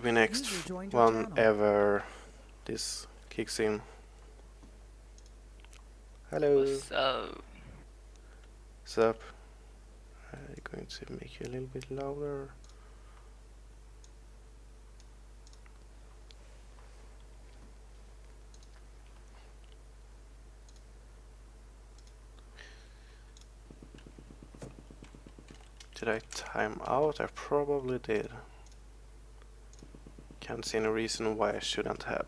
be next whenever this kicks in. Hello. What's up? What's up? I'm going to make you a little bit louder. Did I time out? I probably did. Can't see any reason why I shouldn't have.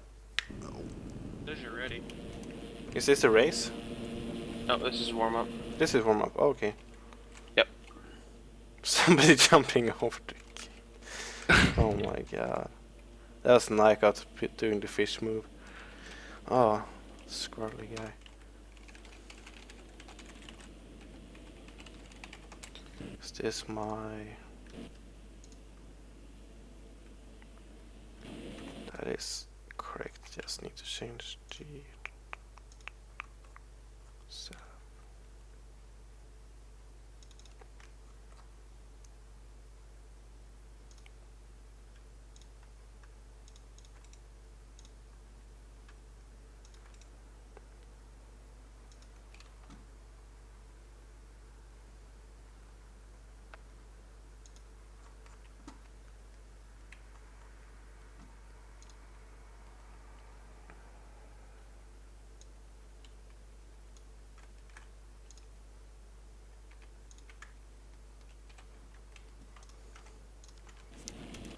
Says you're ready. Is this a race? No, this is warm up. This is warm up. Oh, okay. Yep. Somebody jumping over the game. Oh my god. That's Nycott doing the fish move. Oh, squirrely guy. Is this my... That is correct, just need to change the... So.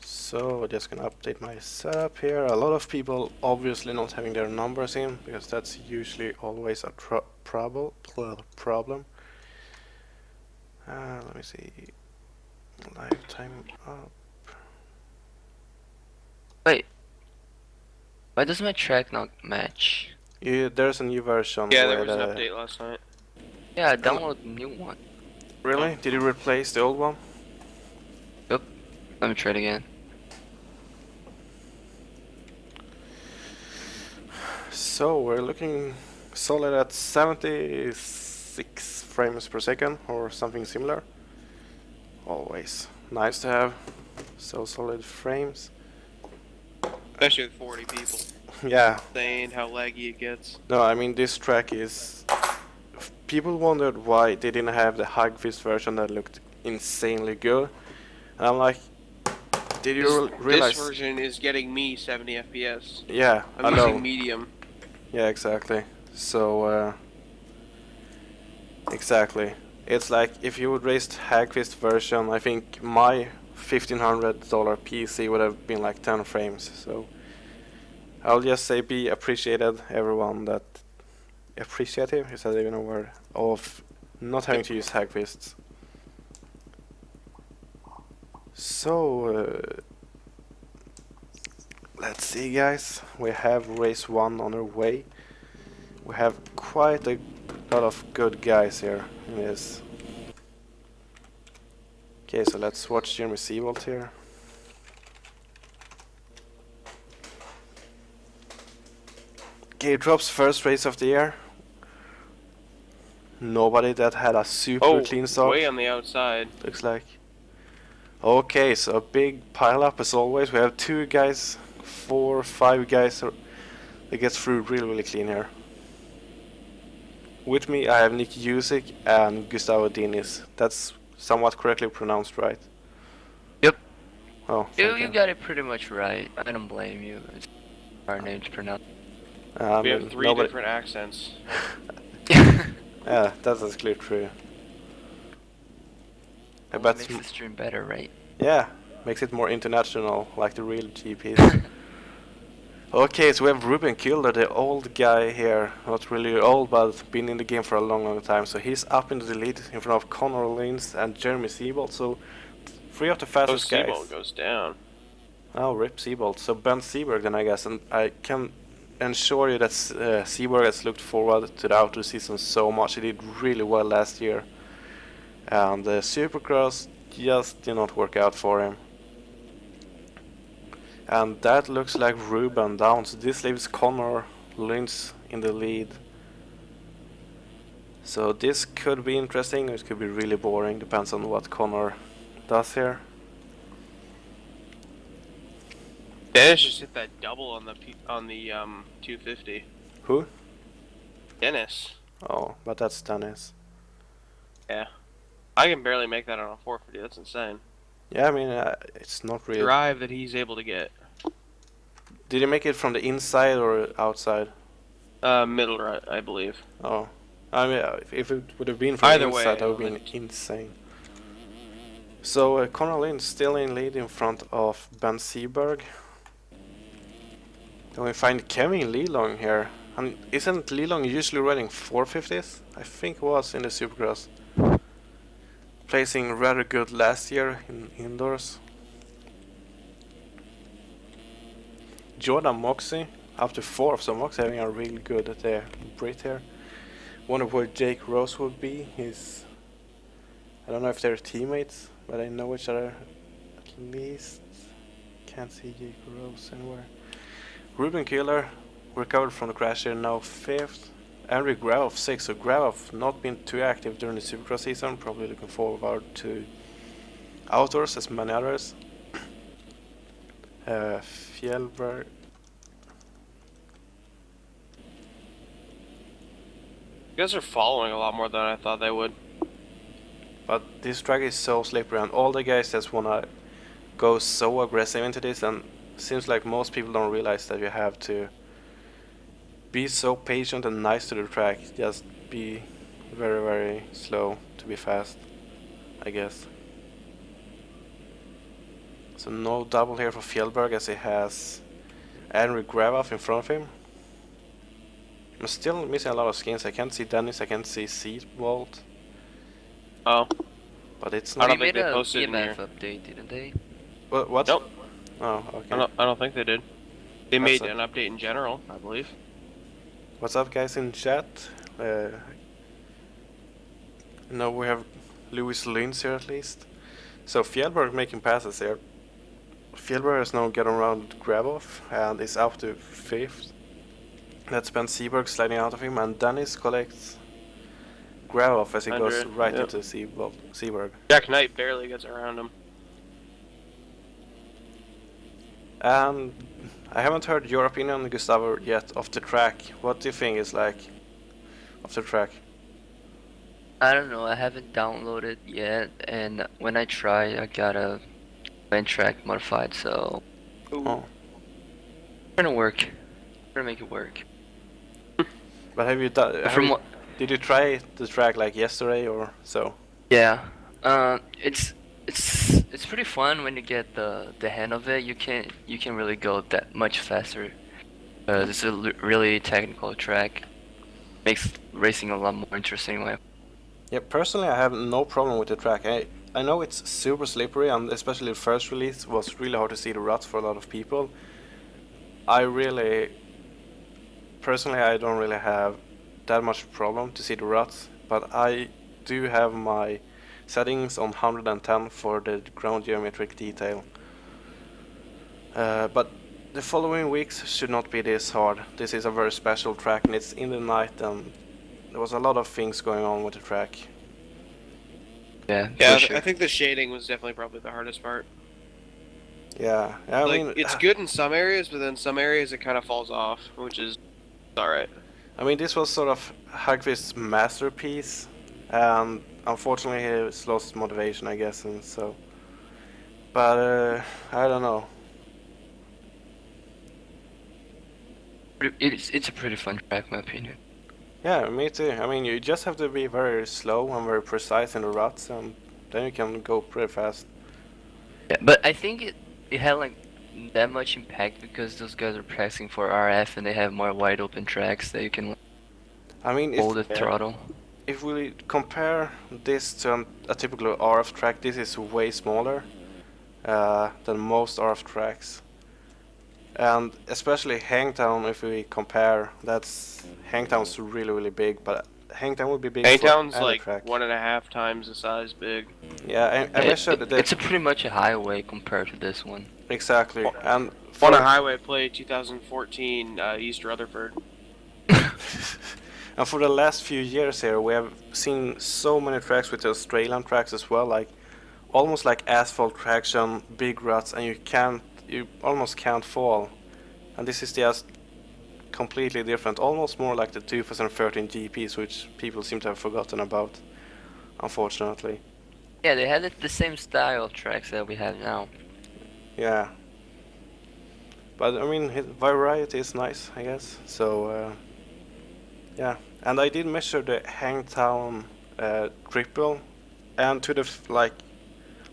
So just gonna update my setup here. A lot of people obviously not having their numbers in because that's usually always a problem. Let me see. Lifetime up. Wait. Why does my track not match? There's a new version. Yeah, there was an update last night. Yeah, I downloaded a new one. Really? Did you replace the old one? Yep. Let me try it again. So we're looking solid at 76 frames per second or something similar. Always nice to have so solid frames. Especially with 40 people. Yeah. Saying how laggy it gets. No, I mean this track is... People wondered why they didn't have the Hugfist version that looked insanely good. And I'm like, did you realize... This version is getting me 70 FPS. Yeah, I'm using medium. Yeah, exactly. So, exactly. It's like if you would raise Hagfist version, I think my $1,500 PC would have been like 10 frames. So, I'll just say be appreciated, everyone that appreciative, is that even a word, of not having to use Hagfists. So, let's see, guys. We have race 1 on our way. We have quite a lot of good guys here in this. Okay, so let's watch Jeremy Seabolt here. Okay, drops first race of the year. Nobody that had a super clean start. Way on the outside. Looks like. Okay, so a big pile up as always. We have 2 guys, 4, 5 guys that gets through really clean here. With me I have Nick Jusic and Gustavo Diniz. That's somewhat correctly pronounced, right? Yep. Oh, You got it pretty much right. I don't blame you. It's our names pronounced. We have 3 different accents. Yeah, that's clearly true. I bet makes the stream better, right? Yeah, makes it more international, like the real GPs. Okay, so we have Ruben Kilder, the old guy here. Not really old, but been in the game for a long time. So he's up into the lead in front of Connor Lins and Jeremy Seabolt. So 3 of the fastest guys. Seabolt goes down. Oh, rip Seabolt. So Ben Seaberg then, I guess. And I can ensure you that Seaberg has looked forward to the outdoor season so much. He did really well last year. And the Supercross just did not work out for him. And that looks like Ruben down, so this leaves Connor Lins in the lead. So this could be interesting, or it could be really boring, depends on what Connor does here. Dennis just hit that double on the 250. Who? Dennis. Oh, but that's Dennis. Yeah. I can barely make that on a 450. That's insane. Yeah, I mean, it's not really... Drive that he's able to get. Did he make it from the inside or outside? Middle right, I believe. Oh. I mean, if it would have been from Either the way, inside, that would have been insane. So, Conor Lynn still in lead in front of Ben Seberg. Then we find Kevin Lelong here. And isn't Lelong usually running 450s? I think it was in the Supercross. Placing rather good last year in indoors. Jordan Moxie up to 4th, so Moxie having a really good at the Brit here. Wonder where Jake Rose would be. He's... I don't know if they're teammates, but I know each other at least. Can't see Jake Rose anywhere. Ruben Killer recovered from the crash here, now 5th. Andrew Gravoff 6th, so Gravoff not been too active during the Supercross season, probably looking forward to outdoors as many others. Fjellberg. You guys are following a lot more than I thought they would. But this track is so slippery and all the guys just wanna go so aggressive into this, and seems like most people don't realize that you have to be so patient and nice to the track. Just be very, very slow to be fast, I guess. So no double here for Fjellberg as he has Andrew Gravoff in front of him. I'm still missing a lot of skins. I can't see Dennis, I can't see Seatbolt. Oh. But it's I not... don't They think made they a posted in BMF here. update, didn't they? What? Nope. Oh, okay. I don't think they did. They That's made an update in general, I believe. What's up, guys in chat? Now we have Louis Lins here at least. So Fjellberg making passes here. Fjellberg is now getting around Gravoff and is up to 5th. That's Ben Seberg sliding out of him, and Dennis collects Gravoff as he goes 100, right yep. into Seberg. Jack Knight barely gets around him. And I haven't heard your opinion, Gustavo, yet of the track. What do you think is like of the track? I don't know, I haven't downloaded yet, and when I try, I got a event track modified, so Oh. gonna work. Gonna make it work. But have you done? From what? Did you try the track like yesterday or so? Yeah. It's pretty fun when you get the hang of it. You can really go that much faster. It's a really technical track. Makes racing a lot more interesting. Like. Yeah, personally I have no problem with the track. I know it's super slippery, and especially the first release was really hard to see the ruts for a lot of people. Personally I don't really have that much problem to see the ruts, but I do have my settings on 110 for the ground geometric detail. But the following weeks should not be this hard. This is a very special track and it's in the night, and there was a lot of things going on with the track. Yeah. Yeah, For sure. I think the shading was definitely probably the hardest part. Yeah, I Like, mean, it's good in some areas, but then some areas it kind of falls off, which is alright. I mean, this was sort of Hagqvist's masterpiece, and unfortunately he's lost motivation, I guess, and so. But I don't know. It's a pretty fun track, in my opinion. Yeah, me too. I mean, you just have to be very slow and very precise in the ruts, and then you can go pretty fast. Yeah, but I think it had like that much impact because those guys are practicing for RF and they have more wide open tracks that you can I mean, hold the throttle. if we compare this to a typical RF track, this is way smaller than most RF tracks. And especially Hangtown, if we compare, Hangtown's really, really big, but Hangtown would be big Hangtown's for any like track. 1.5 times the size big. Yeah, I measured that. It's a pretty much a highway compared to this one. Exactly, and On a highway play 2014 East Rutherford. and for the last few years here, we have seen so many tracks with the Australian tracks as well, like almost like asphalt traction, big ruts, and you almost can't fall. And this is just completely different, almost more like the 2013 GPs, which people seem to have forgotten about, unfortunately. Yeah, they had the same style of tracks that we have now. Yeah. But I mean, variety is nice, I guess. So, yeah. And I did measure the Hangtown triple, and to the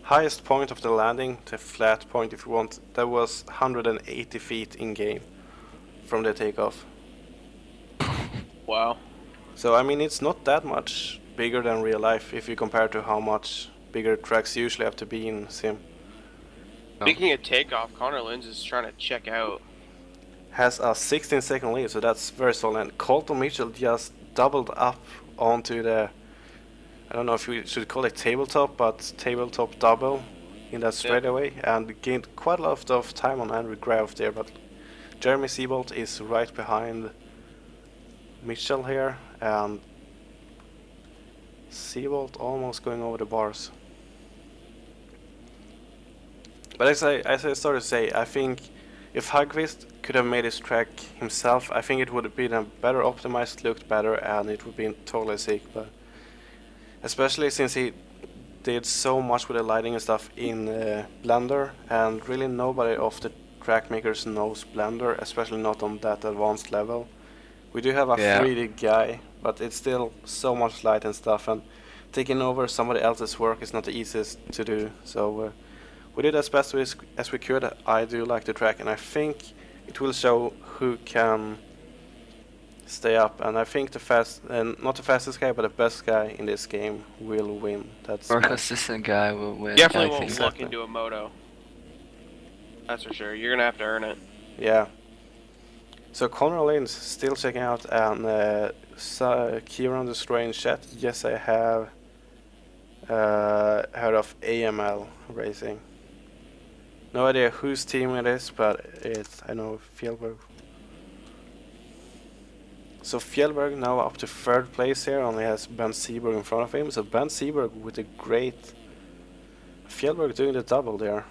highest point of the landing, the flat point if you want, that was 180 feet in game from the takeoff. Wow. So I mean, it's not that much bigger than real life if you compare to how much bigger tracks usually have to be in sim. Speaking of takeoff, Connor Lins is trying to check out. Has a 16-second lead, so that's very solid. And Colton Mitchell just doubled up onto the, I don't know if we should call it tabletop, but tabletop double in that straightaway, and gained quite a lot of time on Andrew Graff there. But Jeremy Seabolt is right behind Mitchell here, and Seabolt almost going over the bars. But as I started to say, I think if Hagqvist could have made his track himself, I think it would have been a better optimized, looked better, and it would have been totally sick. But especially since he did so much with the lighting and stuff in Blender, and really nobody of the track makers knows Blender, especially not on that advanced level. We do have a 3D guy, but it's still so much light and stuff, and taking over somebody else's work is not the easiest to do. So we did as best as we could. I do like the track, and I think it will show who can stay up. And I think not the fastest guy, but the best guy in this game will win. That's More consistent guy will win. Definitely I won't think. luck into a moto. That's for sure. You're gonna have to earn it. Yeah. So Connor Lane's still checking out, and Kieran Destroy in chat. Yes, I have heard of AML Racing. No idea whose team it is, but I know Fjellberg. So Fjellberg now up to third place here, only has Ben Seberg in front of him. So Ben Seberg with a great Fjellberg doing the double there.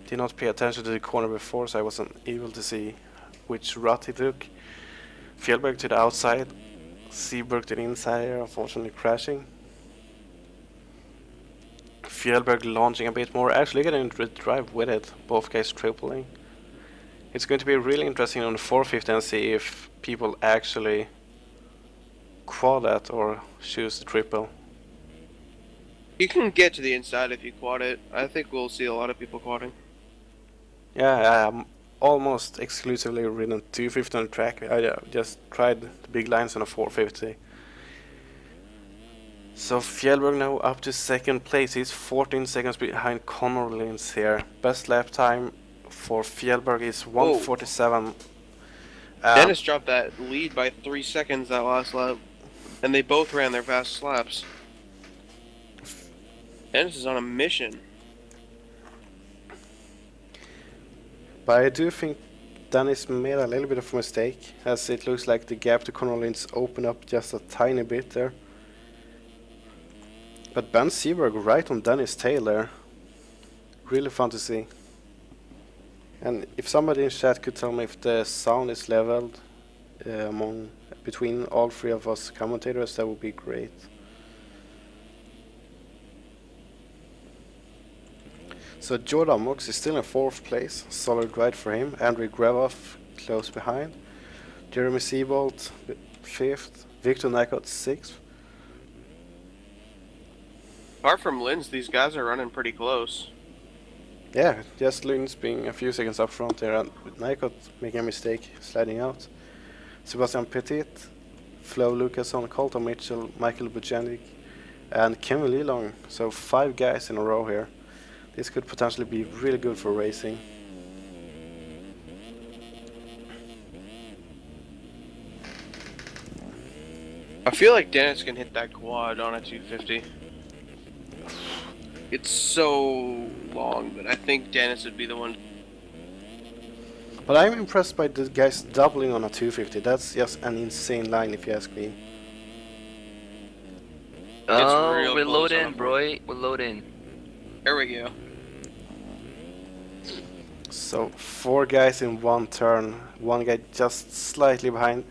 Did not pay attention to the corner before, so I wasn't able to see which route he took. Fjellberg to the outside, Seberg to the inside here, unfortunately crashing. Fjellberg launching a bit more, actually getting the drive with it, both guys tripling. It's going to be really interesting on the 450 and see if people actually quad that or choose the triple. You can get to the inside if you quad it. I think we'll see a lot of people quadding. Yeah, I'm almost exclusively ridden 250 on the track. I just tried the big lines on a 450. So Fjellberg now up to second place. He's 14 seconds behind Connor Lins here. Best lap time for Fjellberg is 1:47. Dennis dropped that lead by 3 seconds that last lap, and they both ran their fast laps. Dennis is on a mission. But I do think Dennis made a little bit of a mistake, as it looks like the gap to Connor Lins opened up just a tiny bit there. But Ben Seberg right on Dennis' tail there. Really fun to see. And if somebody in chat could tell me if the sound is leveled between all three of us commentators, that would be great. So Jordan Mox is still in 4th place, solid ride for him. Andrei Gravoff close behind. Jeremy Seabolt 5th, Victor Nakot 6th. Apart from Lins, these guys are running pretty close. Yeah, just Lins being a few seconds up front there, and with Nakot making a mistake, sliding out. Sebastian Petit, Flo Lucasson, Colton Mitchell, Michael Buchanik, and Kevin Lilong. So 5 guys in a row here. This could potentially be really good for racing. I feel like Dennis can hit that quad on a 250. It's so long, but I think Dennis would be the one. But I'm impressed by the guys doubling on a 250. That's just an insane line if you ask me. Oh, real we're close loading, on bro. We're loading. There we go. So 4 guys in one turn, one guy just slightly behind.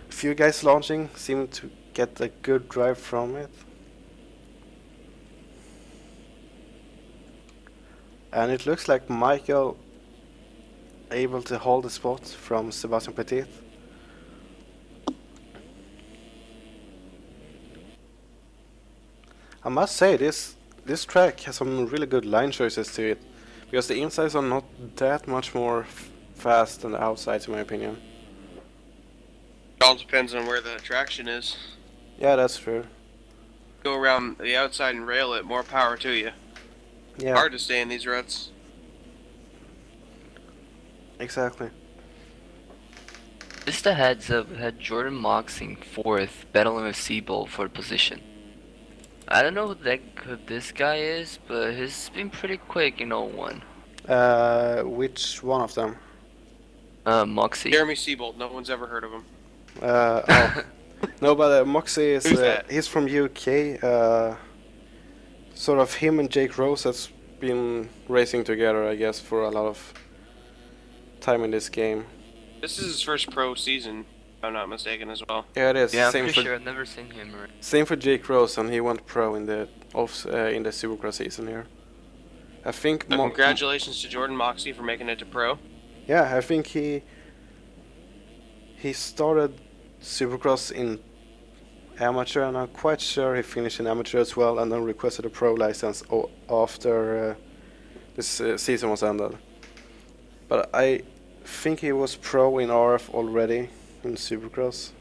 A few guys launching seem to get a good drive from it. And it looks like Michael able to hold the spot from Sebastian Petit. I must say this track has some really good line choices to it, because the insides are not that much more fast than the outsides in my opinion. It all depends on where the traction is. Yeah, that's true. Go around the outside and rail it, more power to you. Yeah, Hard to stay in these ruts. exactly. Just a heads up, we had Jordan Moxing 4th, battling with Seabolt for position. I don't know who this guy is, but he's been pretty quick in 01. Which one of them? Moxie. Jeremy Seabolt, no one's ever heard of him. Oh. No, but Moxie is Who's that? he's from UK. Sort of him and Jake Rose has been racing together, I guess, for a lot of time in this game. This is his first pro season, if I'm not mistaken, as well. Yeah, it is. Yeah, I'm same pretty for sure I've never seen him. same for Jake Rose, and he went pro in the Supercross season here. I think. So congratulations to Jordan Moxie for making it to pro. Yeah, I think he started Supercross in amateur, and I'm quite sure he finished in amateur as well, and then requested a pro license after this season was ended. But I think he was pro in RF already in Supercross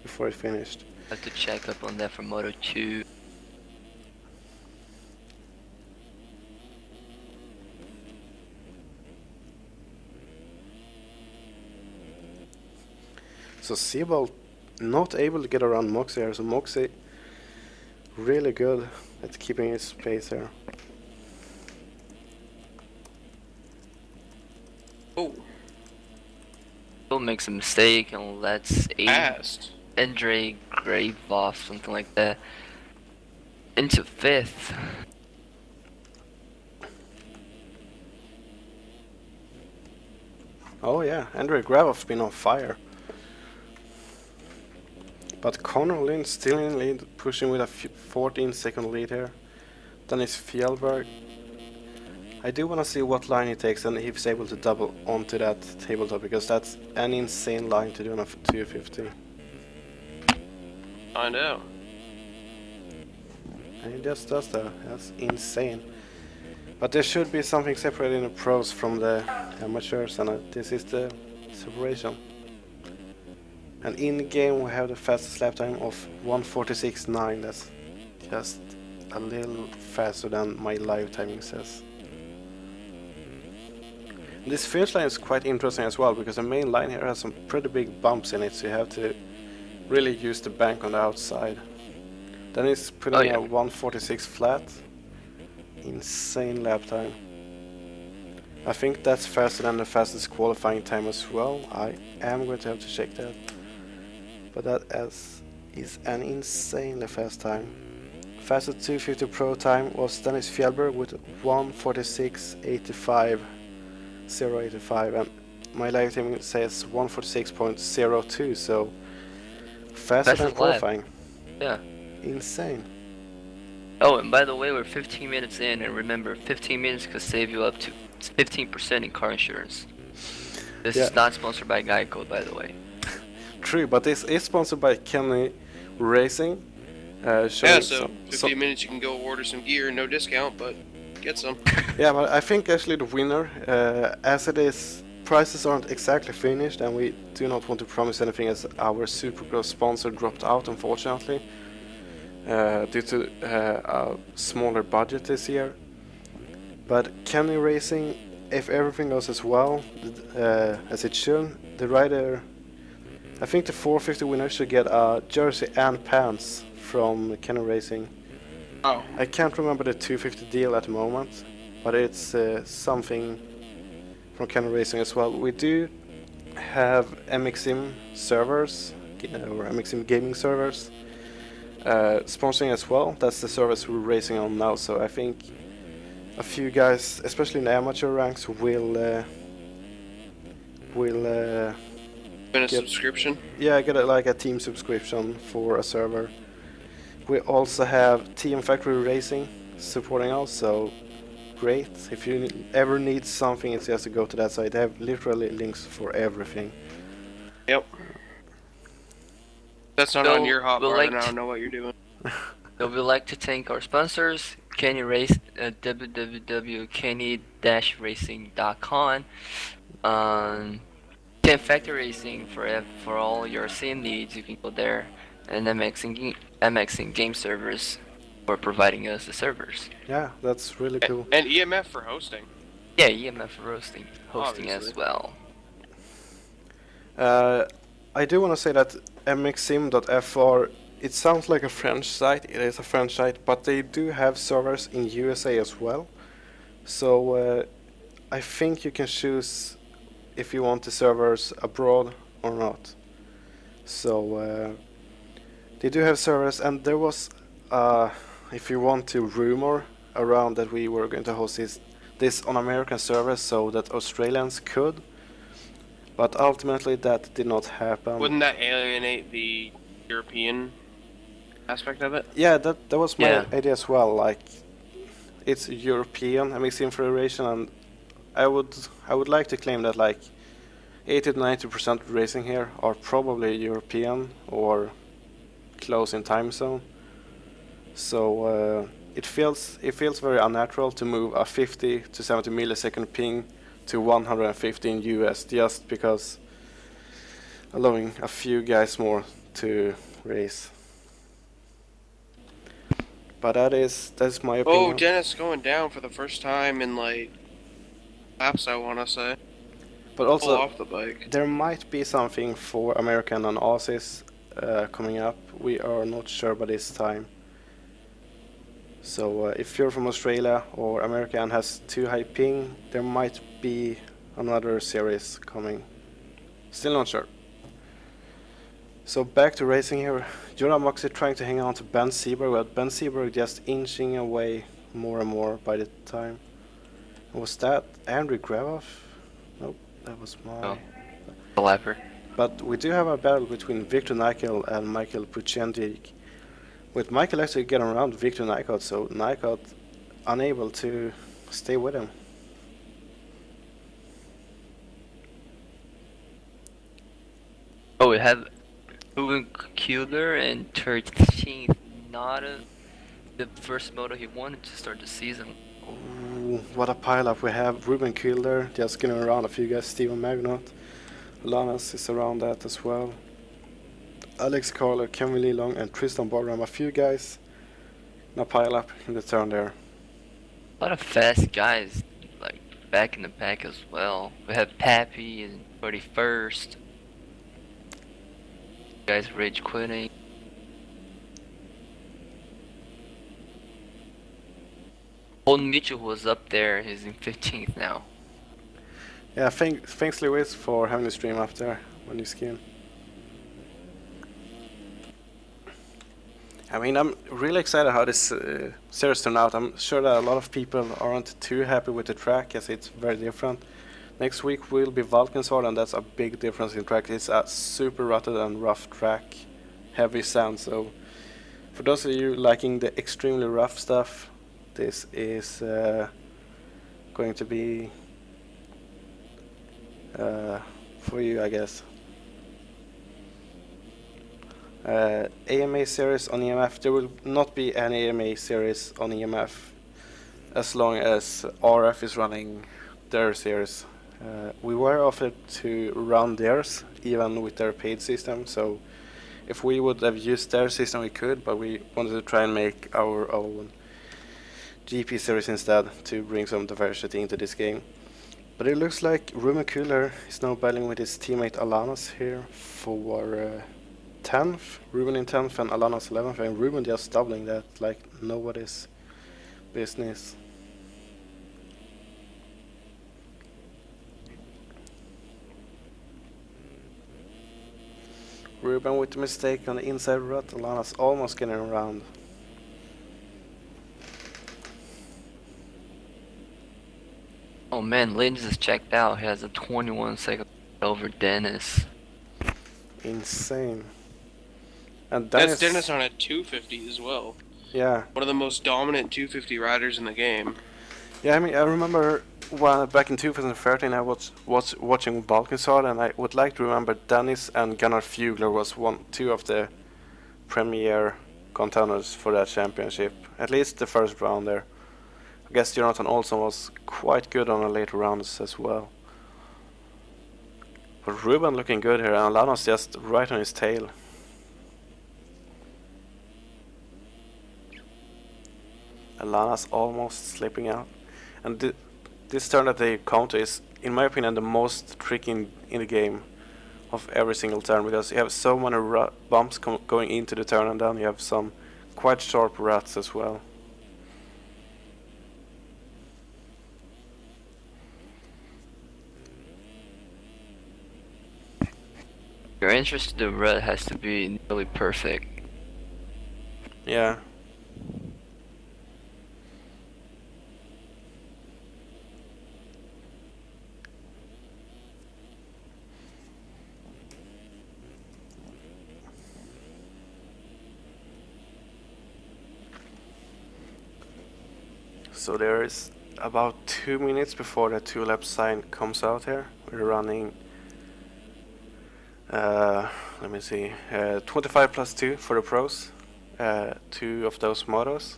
before he finished. I have to check up on that for Moto 2. So Seabolt not able to get around Moxie here, so Moxie really good at keeping his pace here. Oh, He'll make a mistake and lets fast. Andre Grave off, something like that. Into 5th. Oh yeah, Andrei Gravov's been on fire. But Connor Lynn still in lead, pushing with a 14-second lead here. Then it's Fjellberg. I do want to see what line he takes and if he's able to double onto that tabletop, because that's an insane line to do on a 250. Find out. And he just does that. That's insane. But there should be something separating the pros from the amateurs, and this is the separation. And in the game we have the fastest lap time of 1:46.9. That's just a little faster than my live timing says. This finish line is quite interesting as well, because the main line here has some pretty big bumps in it, so you have to really use the bank on the outside. Then it's putting a 1:46 flat. Insane lap time. I think that's faster than the fastest qualifying time as well. I am going to have to check that. But that is an insanely fast time. Fastest 250 Pro time was Dennis Fjellberg with 1:46.85, and my live timing says 1:46.02, so faster than qualifying. Yeah. Insane. Oh, and by the way, we're 15 minutes in, and remember, 15 minutes could save you up to 15% in car insurance. This is not sponsored by Geico, by the way. True, but this is sponsored by Kenny Racing. Yeah, so 15 minutes you can go order some gear, no discount, but get some. Yeah, but I think actually the winner, as it is, prices aren't exactly finished, and we do not want to promise anything as our Supercross sponsor dropped out, unfortunately, due to a smaller budget this year. But Kenny Racing, if everything goes as well as it should, the rider, I think the 450 winner should get a jersey and pants from Kenny Racing. Oh. I can't remember the 250 deal at the moment, but it's something from Kenny Racing as well. We do have MxSim servers, or MxSim gaming servers, sponsoring as well. That's the service we're racing on now, so I think a few guys, especially in the amateur ranks, will Been a get- subscription. yeah, get like a team subscription for a server. We also have Team Factory Racing supporting us, so great. If you ever need something, it's just to go to that site. They have literally links for everything. Yep. That's not So, on your hotbar, we'll like and I to- don't know what you're doing. So we'd like to thank our sponsors, Kenny Race, www.kenny-racing.com, Team Factory Racing for all your sim needs. You can go there, and MxSim game servers for providing us the servers. Yeah, that's really cool. And EMF for hosting. Yeah, EMF for hosting Obviously. as well. I do want to say that MxSim.fr, it sounds like a French site. It is a French site, but they do have servers in USA as well. So I think you can choose if you want the servers abroad or not. So they do have servers, and there was, if you want to, rumor around that we were going to host this on American servers so that Australians could. But ultimately that did not happen. Wouldn't that alienate the European aspect of it? Yeah, that was my Yeah. idea as well. Like, it's European MxSim Federation, and I would like to claim that like 80 to 90% of racing here are probably European or close in time zone. So it feels very unnatural to move a 50 to 70 millisecond ping to 115 US just because allowing a few guys more to race. But that's my opinion. Oh, Dennis going down for the first time in like laps, I want to say. But Pull also off the bike. there might be something for American and Aussies coming up. We are not sure by this time. So if you're from Australia or America and has too high ping, there might be another series coming. Still not sure. So back to racing here. Joran Moxie trying to hang on to Ben Seberg, but Ben Seberg just inching away more and more by the time. Was that Andrew Gravoff? Nope, that was my... Oh. The lapper. But we do have a battle between Victor Nykel and Michael Puchendik. With Michael actually getting around Victor Nykel, so Nykel unable to stay with him. Oh, we have Ruben Kuehler and 13th Nada. The first moto he wanted to start the season. Ooh, what a pile-up we have. Ruben Kuehler just getting around a few guys. Steven Magnot. Lanas is around that as well. Alex Carler, Kevin Lee Long, and Tristan Borgram. A few guys in a pile-up in the turn there. A lot of fast guys, like back in the pack as well. We have Pappy in 31st. Guys rage quitting. Holden Mitchell was up there. He's in 15th now. Yeah, thanks Lewis for having the stream up there when you ski in. I mean, I'm really excited how this series turned out. I'm sure that a lot of people aren't too happy with the track as it's very different. Next week will be Valkenswaard, and that's a big difference in track. It's a super rutted and rough track, heavy sand. So for those of you liking the extremely rough stuff, this is going to be for you, I guess. AMA series on EMF. There will not be any AMA series on EMF as long as RF is running their series. We were offered to run theirs even with their paid system, so if we would have used their system we could, but we wanted to try and make our own GP series instead to bring some diversity into this game. But it looks like Ruben Kuehler is now battling with his teammate Alanas here for 10th, Ruben in 10th and Alanas 11th, and Ruben just doubling that like nobody's business. Ruben with the mistake on the inside rut, Alanas almost getting around. Oh man, Lindsay is checked out. He has a 21-second over Dennis. Insane. And That's Dennis on a 250 as well. Yeah. One of the most dominant 250 riders in the game. Yeah, I mean, I remember back in 2013 I was watching Balkansar, and I would like to remember Dennis and Gunnar Fugler was two of the premier contenders for that championship. At least the first round there. I guess Jonathan Olsen was quite good on the later rounds as well. But Ruben looking good here, and Lana's just right on his tail. And Lana's almost slipping out. And this turn that they counter is, in my opinion, the most tricky in the game of every single turn, because you have so many bumps going into the turn, and then you have some quite sharp ruts as well. Your interest in the rut has to be nearly perfect. Yeah. So there is about 2 minutes before the 2-lap sign comes out here. We're running, let me see, 25 plus 2 for the pros, 2 of those motos.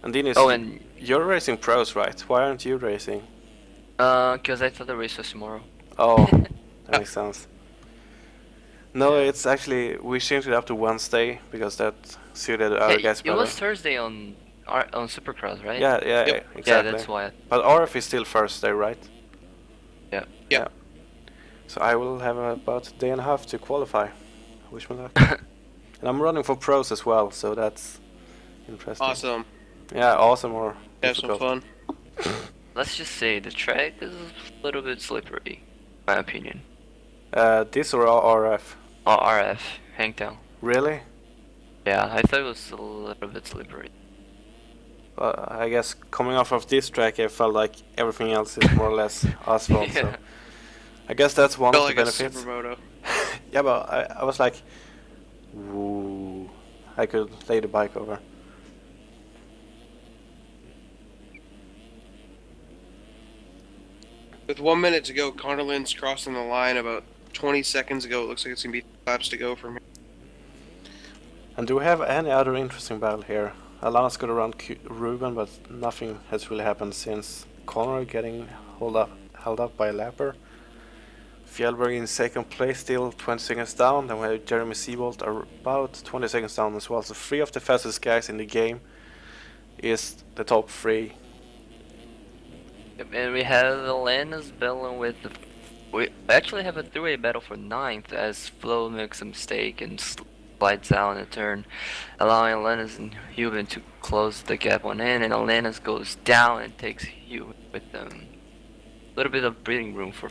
And Dennis, and you're racing pros, right? Why aren't you racing? Cause I thought the race was tomorrow. Oh, that makes sense. No, it's actually, we changed it up to Wednesday because that suited our guys It better. was Thursday on Supercross, right? Yeah, Yep. exactly. Yeah, that's why. But RF is still Thursday, right? Yeah. Yeah. So I will have about a day and a half to qualify. Wish me luck. And I'm running for pros as well, so that's interesting. Awesome. Yeah, awesome or Have some difficult. fun. Let's just say the track is a little bit slippery, in my opinion. This or RF? Oh, RF, Hangtown. Really? Yeah, I thought it was a little bit slippery. I guess coming off of this track, I felt like everything else is more or less asphalt. Yeah. So I guess that's one Felt of the like a benefits. supermoto. Yeah, but I was like, woo, I could lay the bike over. With 1 minute to go, Connor Lynn's crossing the line about 20 seconds ago. It looks like it's going to be laps to go from here. And do we have any other interesting battle here? Alana's got around Ruben, but nothing has really happened since Connor getting held up by a lapper. Fjellberg in second place, still 20 seconds down. Then we have Jeremy Seabolt about 20 seconds down as well. So 3 of the fastest guys in the game is the top 3. And we have Atlanta's battling with we actually have a three-way battle for 9th as Flo makes a mistake and slides out in a turn, allowing Atlanta's and Hubin to close the gap on in, and Atlanta's goes down and takes Hubin with them. A little bit of breathing room for.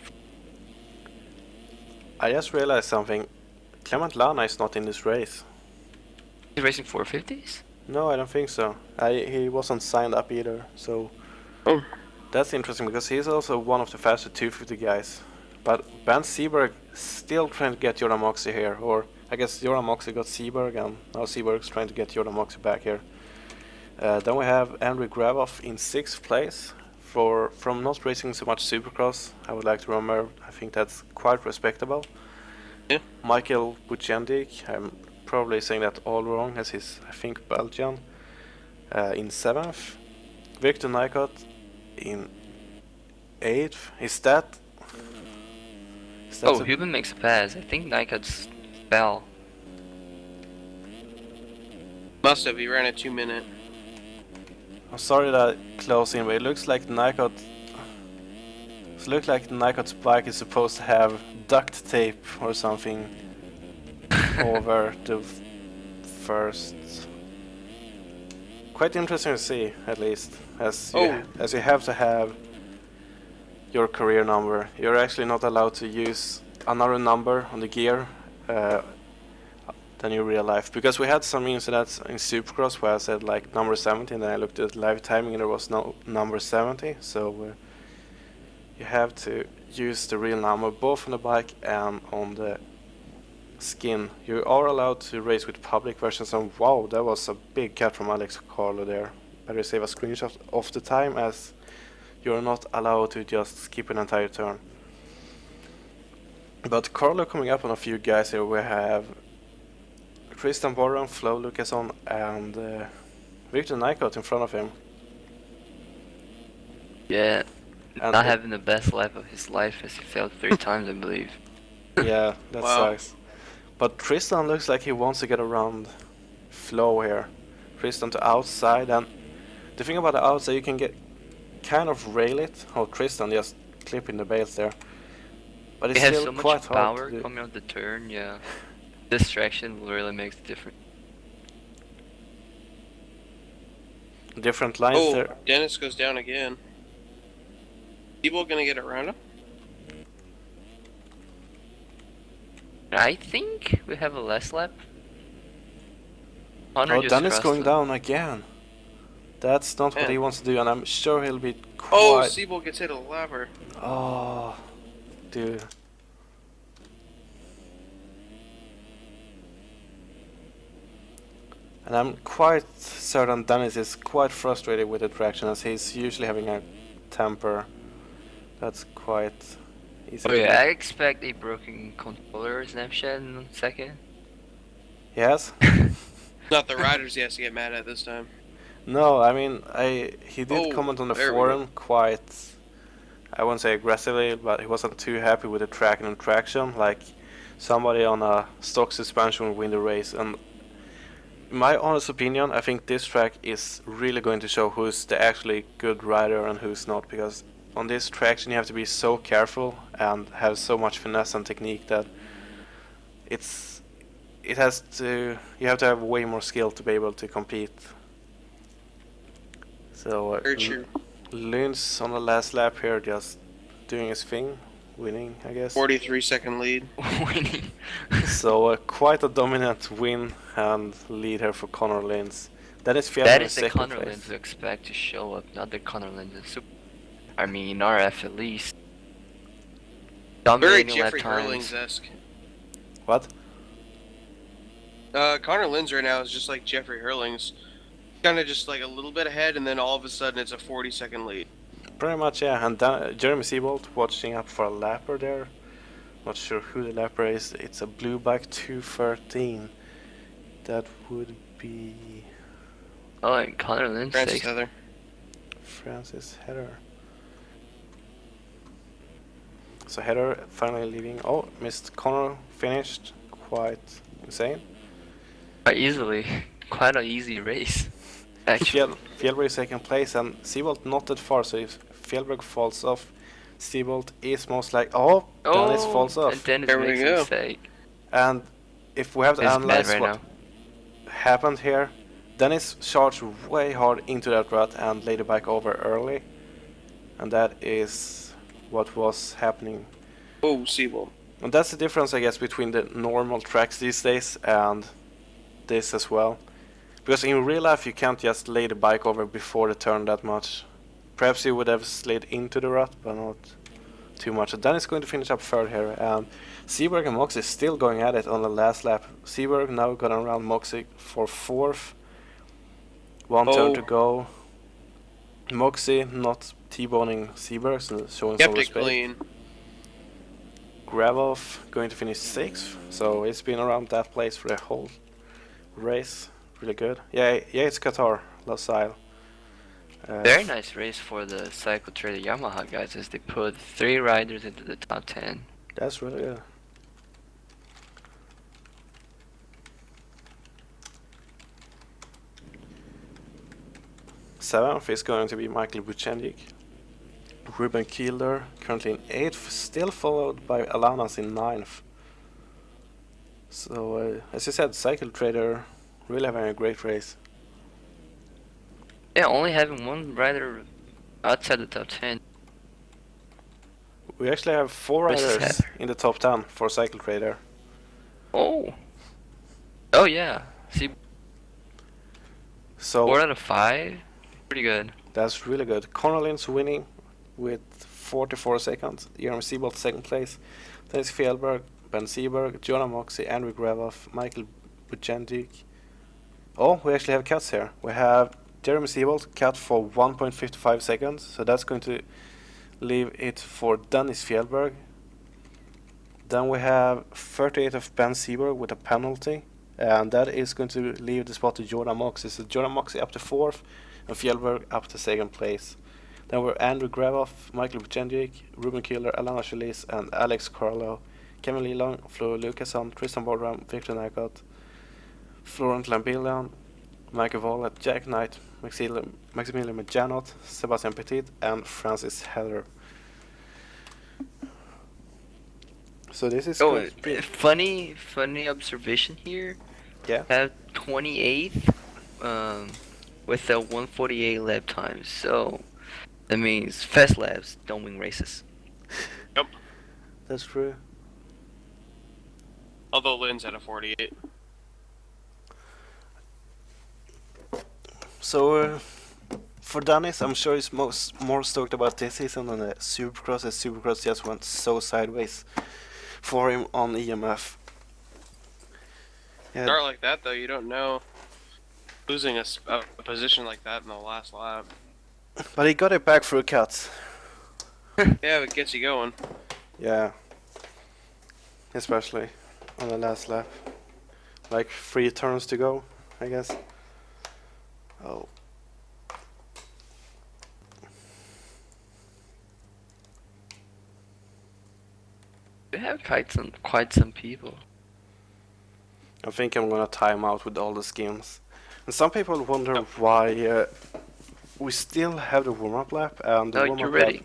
I just realized something. Clement Lana is not in this race. He's racing 450s? No, I don't think so. He wasn't signed up either, so Oh. that's interesting because he's also one of the faster 250 guys. But Ben Seberg still trying to get Jordan Moxie here, or I guess Jordan Moxie got Seberg, and now Seberg's trying to get Jordan Moxie back here. Then we have Andrew Gravoff in 6th place from not racing so much Supercross. I would like to remember, I think that's quite respectable. Yeah. Michael Buchendik, I'm probably saying that all wrong, as he's, I think, Belgian, in 7th. Victor Nykot in 8th. Is that Oh, Hubin makes a pass. I think Nykot's fell. Must have. He ran a 2 minute. I'm sorry that close in, but it looks like Nykot's bike is supposed to have duct tape or something over the first. Quite interesting to see, at least, as you have to have your career number. You're actually not allowed to use another number on the gear than in real life, because we had some incidents in Supercross where I said like number 70, and then I looked at live timing and there was no number 70. So you have to use the real number both on the bike and on the skin. You are allowed to race with public versions, and wow, that was a big cut from Alex Carlo there. Better save a screenshot of the time, as you're not allowed to just skip an entire turn. But Carlo coming up on a few guys here. We have Tristan Borron, Flo Lucason, and Victor Nycott in front of him. Yeah, And not having the best lap of his life as he failed 3 times, I believe. yeah, that Wow. sucks. But Tristan looks like he wants to get around Flo here. Tristan to outside, and the thing about the outside, you can get kind of rail it. Oh, Tristan just clipping the bales there. But it's He has still so quite much hard power to do. coming off the turn, yeah. Distraction really makes a difference. Different lines Oh, there. Dennis goes down again. People gonna get around him? I think we have a last lap. Connor Oh, just Dennis crossed going him. down again. That's not what Yeah. he wants to do, and I'm sure he'll be Oh, quite... Siebel gets hit a lapper. Oh, dude. And I'm quite certain Dennis is quite frustrated with the traction, as he's usually having a temper that's quite easy. Oh yeah, I expect a broken controller snapshot in a second. Yes? Not the riders he has to get mad at this time. No, I mean, he did Oh, comment on the there we go. forum quite, I wouldn't say aggressively, but he wasn't too happy with the tracking and traction. Like, somebody on a stock suspension will win the race. And in my honest opinion, I think this track is really going to show who's the actually good rider and who's not, because on this traction you have to be so careful and have so much finesse and technique that you have to have way more skill to be able to compete. So Very true. Lynch on the last lap here, just doing his thing, winning, I guess. 43-second lead. Winning. So quite a dominant win and lead here for Connor Lynch. That is Fjellner That in is the second Connor place. Lynch to expect to show up, not the Connor Lynch in Super. I mean, RF at least. Very Dominating lap Jeffrey times. Hurlings-esque. What? Connor Lynch right now is just like Jeffrey Hurlings. Kind of just like a little bit ahead, and then all of a sudden it's a 40-second lead. Pretty much, yeah. And Jeremy Seabolt watching up for a lapper there. Not sure who the lapper is. It's a blue bike 213. That would be Oh, and Connor Lynch Francis takes Heather. Francis Heather. So Heather finally leaving. Oh, missed Connor, finished. Quite insane. quite easily. Quite an easy race, actually. Fjellberg second place, and Seabolt not that far, so if Fjellberg falls off, Seabolt is most like... Oh, Dennis falls and off. Dennis There we makes a go. mistake. And if we have to He's mad analyze right what now. happened here, Dennis charged way hard into that rut and laid the bike over early. And that is what was happening. Oh, Siebel. And that's the difference, I guess, between the normal tracks these days and this as well. Because in real life you can't just lay the bike over before the turn that much. Perhaps you would have slid into the rut, but not too much. And Dennis going to finish up third here, and Seberg and Moxie still going at it on the last lap. Seberg now going around Moxie for fourth. One turn to go. Moxie not T-boning Seberg, so showing some Kept it respect. clean. Gravov going to finish sixth, so it's been around that place for the whole race. Really good. Yeah, it's Qatar, Losail. Very nice race for the Cycle Trader Yamaha guys, as they put 3 riders into the top 10. That's really good. Seventh is going to be Michael Buchendik. Ruben Kielder currently in 8th, still followed by Alanas in 9th. So, as you said, Cycle Trader really having a great race. Yeah, only having 1 rider outside the top 10. We actually have 4 Versus riders Heather. in the top 10 for Cycle Trader. Oh, Oh yeah. See, So 4 out of 5. Pretty good. that's really good. Cornelin's winning with 44 seconds. Jeremy Seabolt second place. Dennis Fjellberg, Ben Seberg, Jonah Moxie, Andrew Grevoff, Michael Bujendik. Oh, we actually have cuts here. We have Jeremy Seabolt cut for 1.55 seconds, so that's going to leave it for Dennis Fjellberg. Then we have 38 of Ben Seberg with a penalty, and that is going to leave the spot to Jordan Moxie. So Jordan Moxie up to 4th, and Fjellberg up to 2nd place. Then we're Andrew Grevoff, Michael Bujendik, Ruben Killer, Alana Chalice, and Alex Carlo, Kevin Lelong, Flo Lucason, Tristan Bordram, Victor Nakot, Florent Lambillion, Michael Wallet, Jack Knight, Maximilian Janot, Sebastian Petit, and Francis Heller. So this is Oh, going to be- funny observation here. Yeah. Have 28th, with a 148 lap time. So that means fast laps don't win races. Yep. That's true. Although Lynn's at a 48. So for Dennis, I'm sure he's more stoked about this season than the Supercross. The Supercross just went so sideways for him on EMF. Yeah. Start like that though, you don't know. Losing a position like that in the last lap. But he got it back through cuts. Yeah, it gets you going. Yeah. Especially on the last lap. Like 3 turns to go, I guess. Oh. We have quite some people. I think I'm gonna time out with all the skins. And some people wonder why we still have the warm-up lap and the No, warm-up you're lap ready.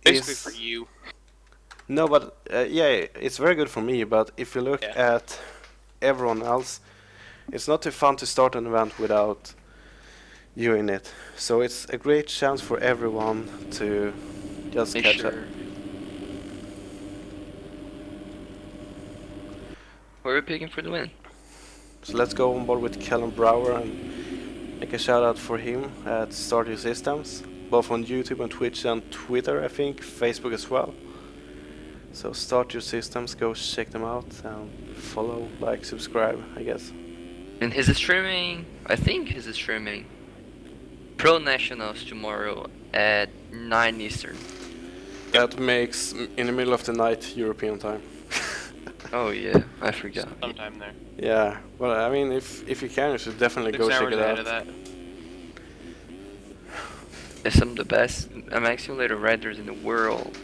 Basically is- for you. No, but yeah, it's very good for me. But if you look Yeah. at everyone else, it's not too fun to start an event without you in it. So it's a great chance for everyone to just Make catch up. sure. Who are we picking for the win? So let's go on board with Kellen Brower and make a shout out for him at Start Your Systems, both on YouTube and Twitch and Twitter, I think, Facebook as well. So Start Your Systems, go check them out and follow, like, subscribe, I guess. And he's streaming. I think he's streaming Pro Nationals tomorrow at 9 Eastern. That makes in the middle of the night European time. Oh yeah, I forgot. Sometime there. Yeah, well, I mean, if you can, you should definitely 6 go check hours it ahead out. of that. There's some of the best MX simulator riders in the world.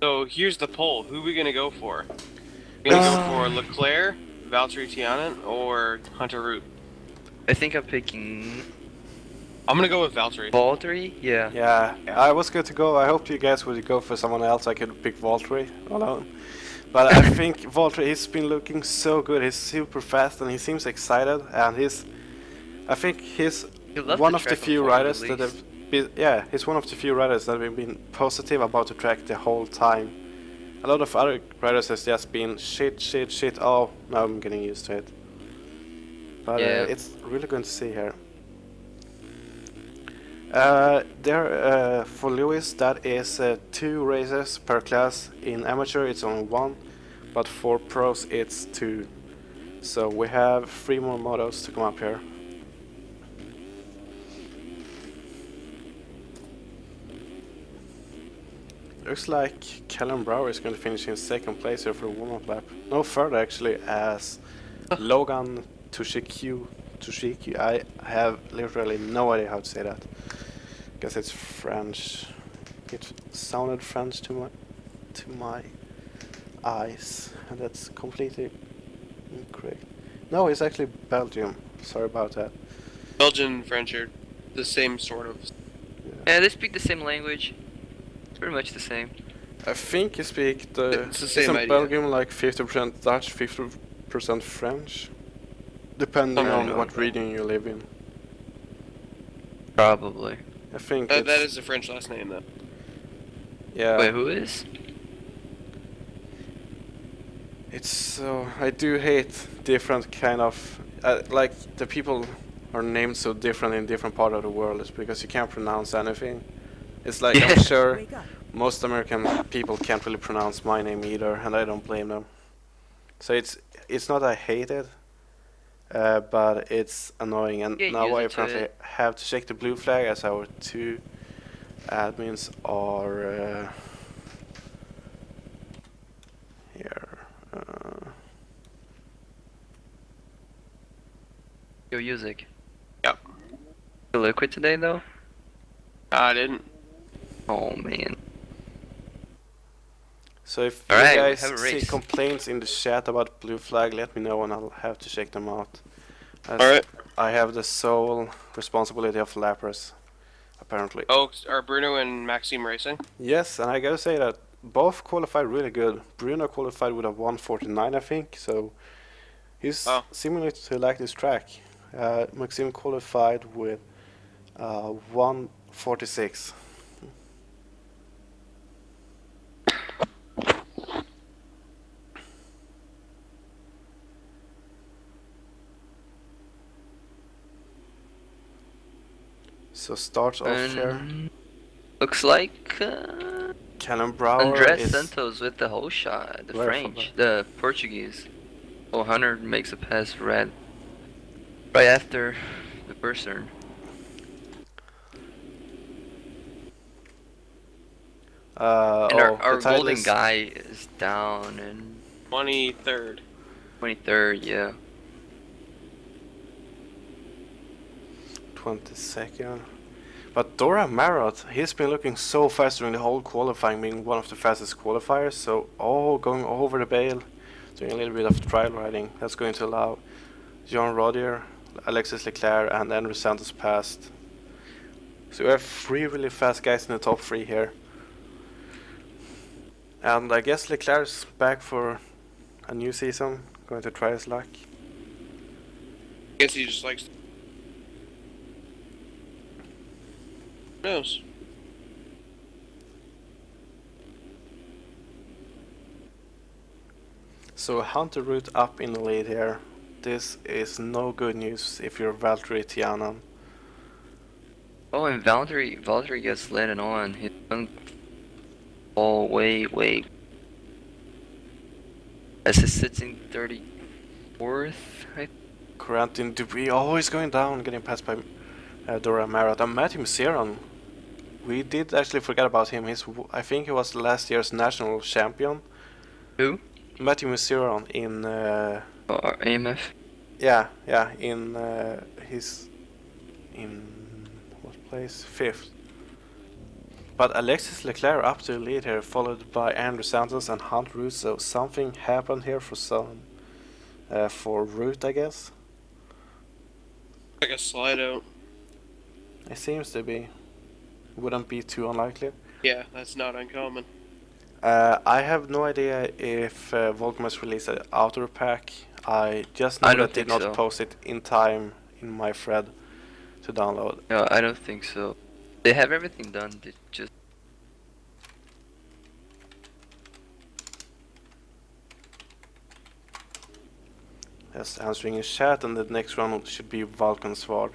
So here's the poll. Who are we gonna go for? We gonna go for Leclerc, Valtteri Tianen, or Hunter Root? I think I'm picking I'm gonna go with Valtteri. Valtteri. Yeah. Yeah, I was good to go. I hoped you guys would go for someone else. I could pick Valtteri alone. But I think Valtteri, he's been looking so good. He's super fast and he seems excited. And I think he's You love one the of the track few before riders release. that have been, yeah, he's one of the few riders that have been positive about the track the whole time. A lot of other riders has just been shit. Oh, now I'm getting used to it. But Yeah. it's really good to see here. For Lewis, that is 2 races per class. In amateur, it's only 1, but for pros, it's 2. So we have 3 more motos to come up here. Looks like Callum Brower is going to finish in 2nd place here for the warm-up lap. No further actually, as Logan Tushiki. I have literally no idea how to say that. Guess it's French. It sounded French to my eyes, and that's completely incorrect. No, it's actually Belgium. Sorry about that. Belgian and French are the same sort of. Yeah, they speak the same language. It's pretty much the same. I think you speak the. It's the same isn't idea. Belgium like 50% Dutch, 50% French, depending Something on like what that. region you live in. Probably. I think That it's, is a French last name though. yeah. Wait, who is? It's so I do hate different kind of like the people are named so different in different part of the world. It's because you can't pronounce anything. It's like I'm Yeah. sure Wake up. most American people can't really pronounce my name either, and I don't blame them. So it's not I hate it, but it's annoying. And Get now I used to apparently it. have to check the blue flag as our two admins are here. Your music. Yep. You liquid today though? I didn't. Oh man. So if Alright, you we guys have a see race. complaints in the chat about blue flag, let me know and I'll have to check them out. As Alright. I have the sole responsibility of lappers, apparently. Oh, are Bruno and MxSim racing? Yes, and I gotta say that both qualified really good. Bruno qualified with a 149, I think, so he's Oh. seemingly to like this track. MxSim qualified with 146. So starts off here. And looks like Callum Brower Andres is Santos with the whole shot. The Where from French, the Portuguese. Oh, Hunter makes a pass right after the first turn. And the our title golden is guy is down in 23rd. 23rd, yeah. 22nd. But Dora Marot, he's been looking so fast during the whole qualifying, being one of the fastest qualifiers. So, going over the bale, doing a little bit of trial riding. That's going to allow Jean Rodier, Alexis Leclerc, and Andrew Santos past. So we have three really fast guys in the top three here. And I guess Leclerc's back for a new season, going to try his luck. Guess he just likes. Who knows? So Hunter Root up in the lead here. This is no good news if you're Valtteri Tianan. Oh, and Valtteri gets landed on. He's done. Oh, wait. As he sits in 34th, Corentin Dupree always going down, getting passed by Dora Marat. And Matthew Museron, we did actually forget about him. I think he was last year's national champion. Who? Matthew Museron in Or AMF? yeah, in he's in what place? 5th. But Alexis Leclerc up to the lead here, followed by Andrew Santos and Hunt Root. So something happened here for Root, I guess. Like a slide out. It seems to be. Wouldn't be too unlikely. Yeah, that's not uncommon. I have no idea if Volcom has released an outer pack. I just know I don't that did think not so. post it in time in my thread to download. No, I don't think so. They have everything done. They just Just answering his chat, and the next one should be Valkensvard.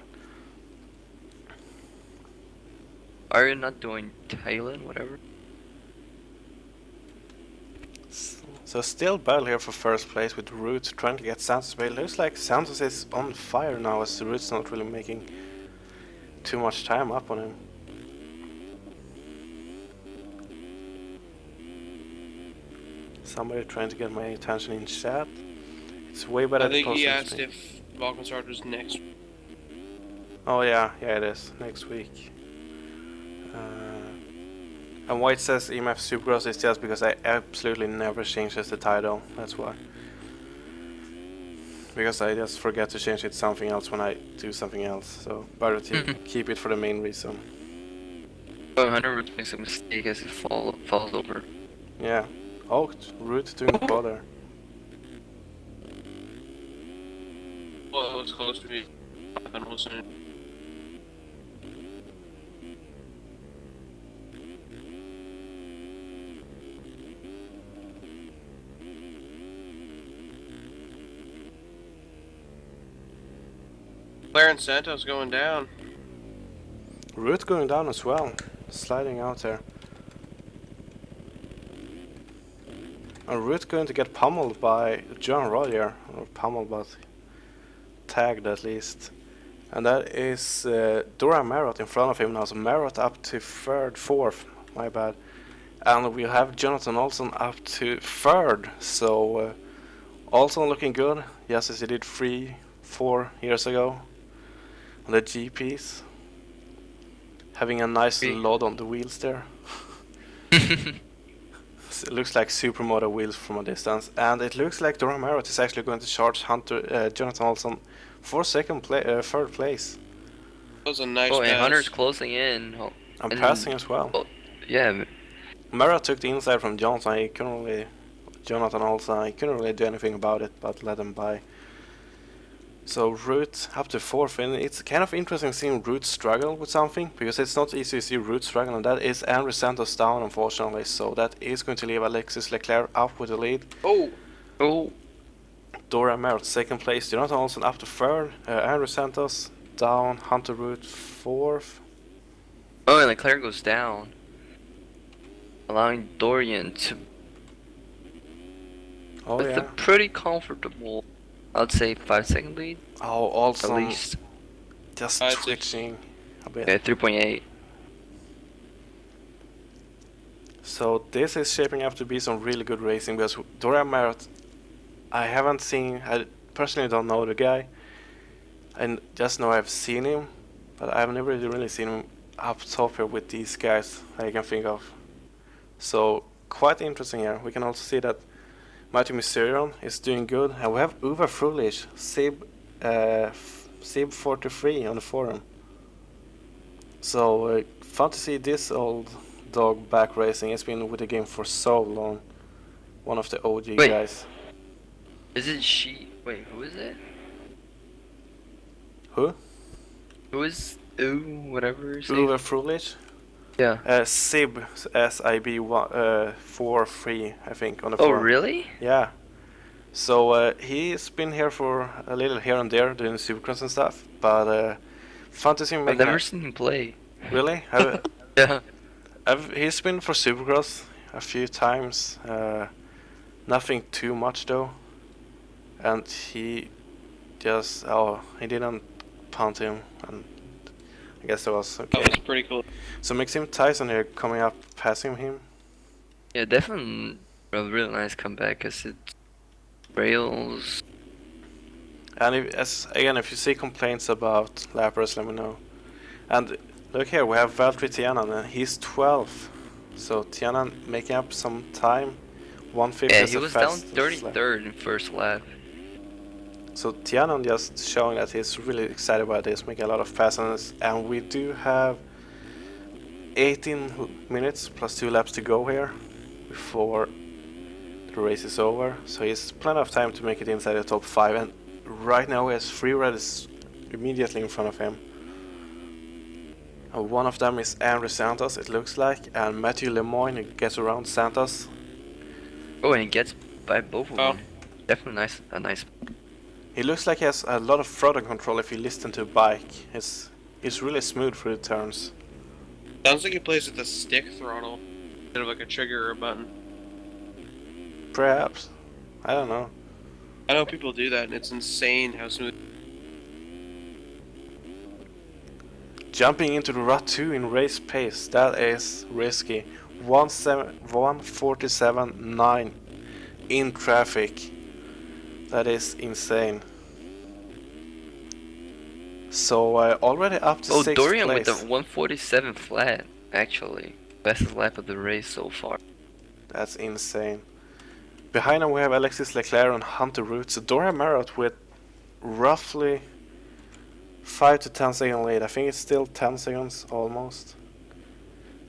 are you not doing Thailand, whatever? So still battle here for first place with Root trying to get Santos, but it looks like Santos is on fire now as Root's not really making too much time up on him. Somebody trying to get my attention in chat. It's way better I to think post he on asked stream. if Valkensvard was next. Oh yeah, it is next week. And White says EMF Supercross is just because I absolutely never changes the title. That's why. Because I just forget to change it to something else when I do something else. So better to keep it for the main reason. Oh, Hunter makes a mistake as he falls over. Yeah. Oh, Root doing well there. Well, it was close to me. And wasn't. Leclerc and Santos going down. Root going down as well, sliding out there. And Root going to get pummeled by John Roger, or pummeled but tagged at least. And that is Dora Marrott in front of him now, so Marrott up to fourth, my bad. And we have Jonathan Olsen up to third, so Olsen looking good, just as he did 3-4 years ago on the GPs. Having a nice load on the wheels there. It looks like supermoto wheels from a distance, and it looks like Dora Marrott is actually going to charge Jonathan Olsen for third place. That was a nice Oh, and pass. Hunter's closing in. I'm passing as well. Oh, yeah. Marrott took the inside from Jonathan. Jonathan Olsen, he couldn't really do anything about it, but let him by. So Root up to fourth, and it's kind of interesting seeing Root struggle with something, because it's not easy to see Root struggle, and that is Andrew Santos down, unfortunately. So that is going to leave Alexis Leclerc up with the lead. Oh. Dora Marrott second place, Jonathan Olsen up to third, Andrew Santos down, Hunter Root fourth. Oh, and Leclerc goes down, allowing Dorian to with a pretty comfortable, I'd say 5-second lead. Oh, also at least. just twitching a bit. Yeah, 3.8. So this is shaping up to be some really good racing, because Dora Marrott, I personally don't know the guy. I just know I've seen him, but I've never really seen him up top here with these guys I can think of. So quite interesting here. We can also see that Matthew Mysterion is doing good, and we have Uwe Frulich, Sib 43 on the forum. So fun to see this old dog back racing. It's been with the game for so long. One of the OG guys. Is it she? Wait, who is it? Who? Who is whatever? Uwe Frulich? Yeah. Sib, SIB 43, I think, on the Oh, forum. really? Yeah. So he's been here for a little here and there doing supercross and stuff, but fun to see him. I've never seen him play. Really? Yeah. He's been for supercross a few times. Nothing too much though, and he didn't punt him, and I guess that was okay. That was pretty cool. So MxSim Tyson here coming up, passing him. Yeah, definitely a really nice comeback, because it's rails. And if you see complaints about lappers, let me know. And look here, we have Valtteri Tianen, and he's 12th. So Tianen making up some time. 150. Yeah, he was down 33rd in first lap. So Tianen just showing that he's really excited about this, making a lot of passes, and we do have 18 minutes plus 2 laps to go here before the race is over. So he's plenty of time to make it inside the top 5, and right now he has 3 riders immediately in front of him. And one of them is Andrew Santos, it looks like, and Matthew Lemoyne gets around Santos. Oh, and he gets by both of them. Definitely nice. He looks like he has a lot of throttle control if you listen to the bike. It's really smooth through the turns. Sounds like he plays with a stick throttle instead of like a trigger or a button. Perhaps. I don't know. I know people do that, and it's insane how smooth. Jumping into the rut 2 in race pace, that is risky. 147.9 in traffic. That is insane. So already up to 6th Dorian place. with the 147 flat, actually. Best lap of the race so far. That's insane. Behind him we have Alexis Leclerc and Hunter Root. So Dorian Marrott with roughly 5 to 10 second lead. I think it's still 10 seconds almost.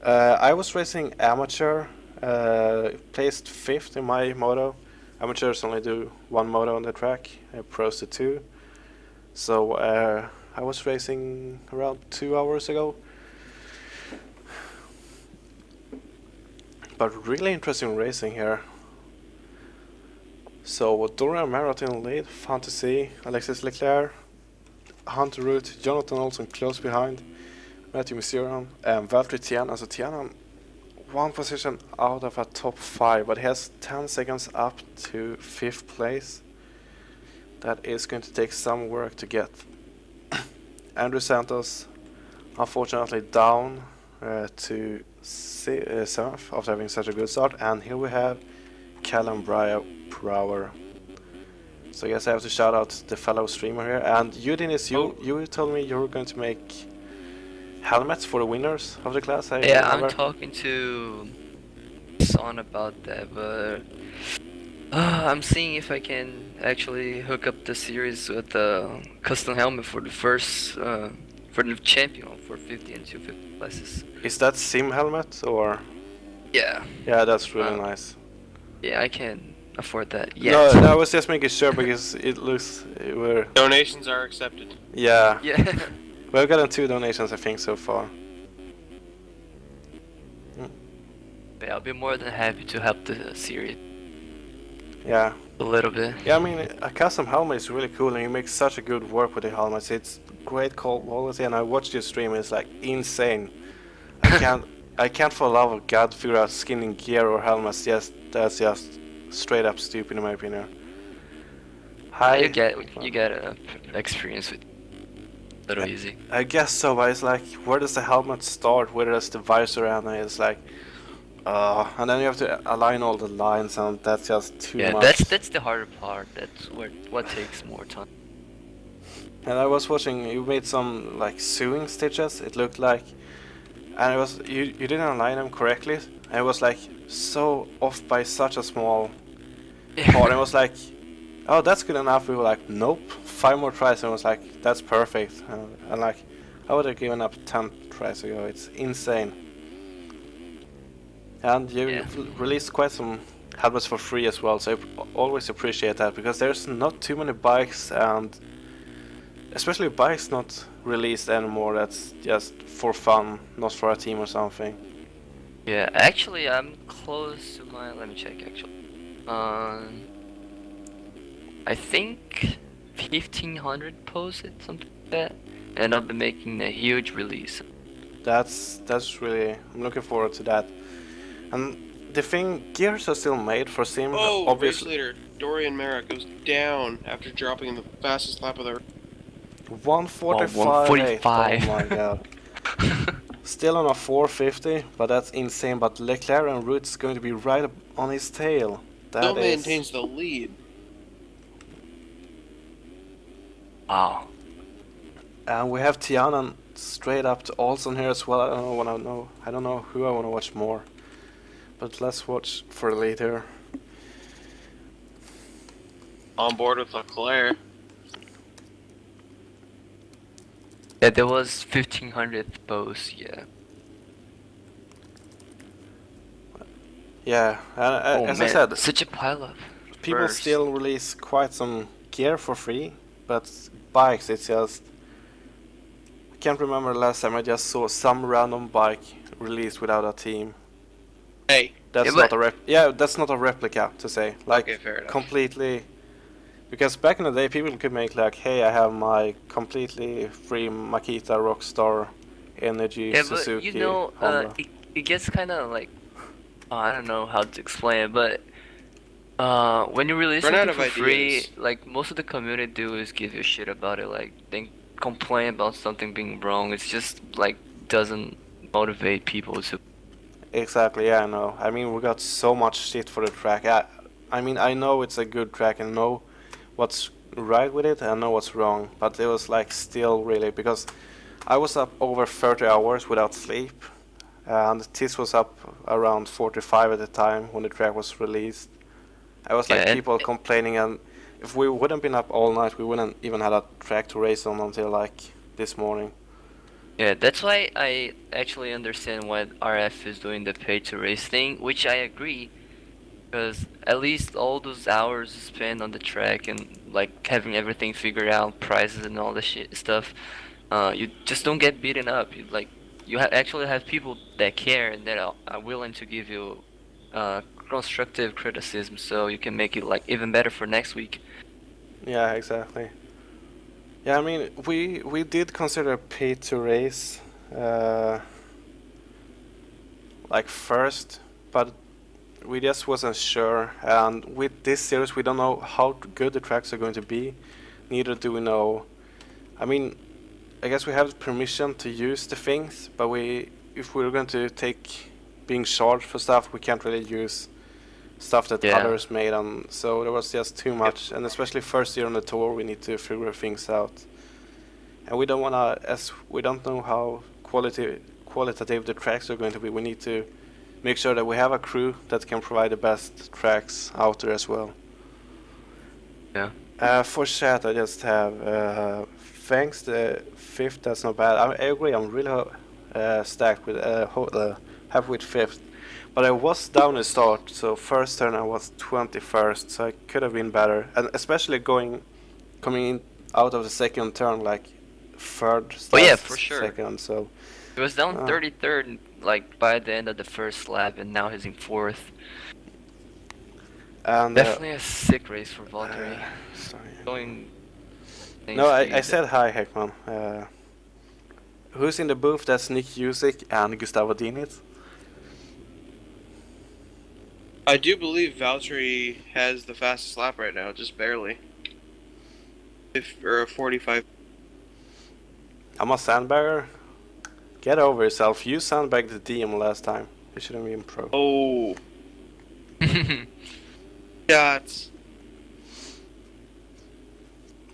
I was racing amateur, placed 5th in my moto. Amateurs only do 1 moto on the track, pros do 2. So I was racing around 2 hours ago. But really interesting racing here. So Dorian Marrott in the lead, fun to see. Alexis Leclerc Hunter Root, Jonathan Olsen close behind, Matthew Misiran, and Valtteri Tiana. So Tiana, one position out of a top 5, but he has 10 seconds up to 5th place. That is going to take some work to get. Andrew Santos, unfortunately down to 7th after having such a good start. And here we have Callum Brower. So I guess I have to shout out the fellow streamer here. And you, Dennis, you told me you were going to make helmets for the winners of the class. Yeah, I'm talking to Son about that, but I'm seeing if I can actually hook up the series with a custom helmet for the first, for the champion for 50 and 250 classes. Is that Sim helmet or? Yeah. Yeah, that's really nice. Yeah, I can afford that. Yeah. No, I was just making sure because it looks we're. Donations are accepted. Yeah. Yeah. We've gotten 2 donations, I think, so far. Yeah, I'll be more than happy to help the series. Yeah. A little bit. Yeah, I mean, a custom helmet is really cool, and you make such a good work with the helmets. It's great quality, and I watched your stream. It's like insane. I can't for the love of God figure out skinning gear or helmets. That's just straight up stupid in my opinion. You get experience with a little easy. I guess so, but it's like, where does the helmet start? Where does the visor end? It's like, and then you have to align all the lines, and that's just too much. Yeah, that's the harder part. That's what takes more time. And I was watching, you made some like sewing stitches, it looked like, and it was you didn't align them correctly, and it was like so off by such a small part. It was like, oh, that's good enough. We were like, nope, 5 more tries, and it was like, that's perfect. And like, I would have given up 10 tries ago. It's insane. And you released quite some helmets for free as well, so I always appreciate that, because there's not too many bikes, and especially bikes not released anymore. That's just for fun, not for a team or something. Yeah, actually, I'm close to my. Let me check. Actually, I think 1,500 posted, something like that, and I'll be making a huge release. That's really. I'm looking forward to that. And the thing, gears are still made for Sim. Oh, obviously. race leader Dorian Merrick goes down after dropping in the fastest lap of the. 145. Oh my god. Still on a 450, but that's insane. But Leclerc and Root's going to be right up on his tail. That Still maintains the lead. Wow. And we have Tianan straight up to Olsen here as well. I don't know who I want to watch more. But let's watch for later. On board with Leclerc. Yeah, there was 1,500 posts. Yeah. Yeah, and as I said, such a pileup. People still release quite some gear for free, but bikes, it's just. I can't remember the last time I just saw some random bike released without a team. Hey, that's that's not a replica to say. Like, okay, fair enough. Completely. Because back in the day, people could make like, hey, I have my completely free Makita Rockstar Energy Suzuki. But you know, it gets kind of like, I don't know how to explain it, but when you release something for free, like most of the community do is give you shit about it. Like they complain about something being wrong. It's just like doesn't motivate people to. Exactly, yeah, I know. I mean, we got so much shit for the track. I mean, I know it's a good track and know what's right with it and I know what's wrong, but it was like still really, because I was up over 30 hours without sleep, and Tis was up around 45 at the time when the track was released. I was like people complaining, and if we wouldn't been up all night, we wouldn't even had a track to race on until like this morning. Yeah, that's why I actually understand why RF is doing the pay to race thing, which I agree, because at least all those hours spent on the track and like having everything figured out, prices and all the stuff, you just don't get beaten up. You actually have people that care and that are willing to give you constructive criticism, so you can make it like even better for next week. Yeah, exactly. Yeah, I mean, we did consider pay to race, like first, but we just wasn't sure. And with this series, we don't know how good the tracks are going to be. Neither do we know. I mean, I guess we have permission to use the things, but if we're going to take being charged for stuff, we can't really use stuff that Yeah. others made. So there was just too much, and especially first year on the tour, we need to figure things out. And we don't wanna, as we don't know how qualitative the tracks are going to be. We need to make sure that we have a crew that can provide the best tracks out there as well. Yeah. For chat, I just have thanks the fifth. That's not bad. I agree. I'm really stacked with happy with fifth, but I was down at start. So first turn I was 21st, so I could have been better, and especially coming in out of the second turn like third. Oh yeah, for sure. Second, so He was down 33rd like by the end of the first lap, and now he's in 4th. and Definitely a sick race for Valtteri. sorry. Going. No, I said hi, Heckman. Who's in the booth? That's Nick Usick and Gustavo Dinitz. I do believe Valtteri has the fastest lap right now, just barely. Or a 45. Mm-hmm. I'm a sandbagger. Get over yourself. You sandbagged the DM last time. You shouldn't be in pro. Oh. Shots.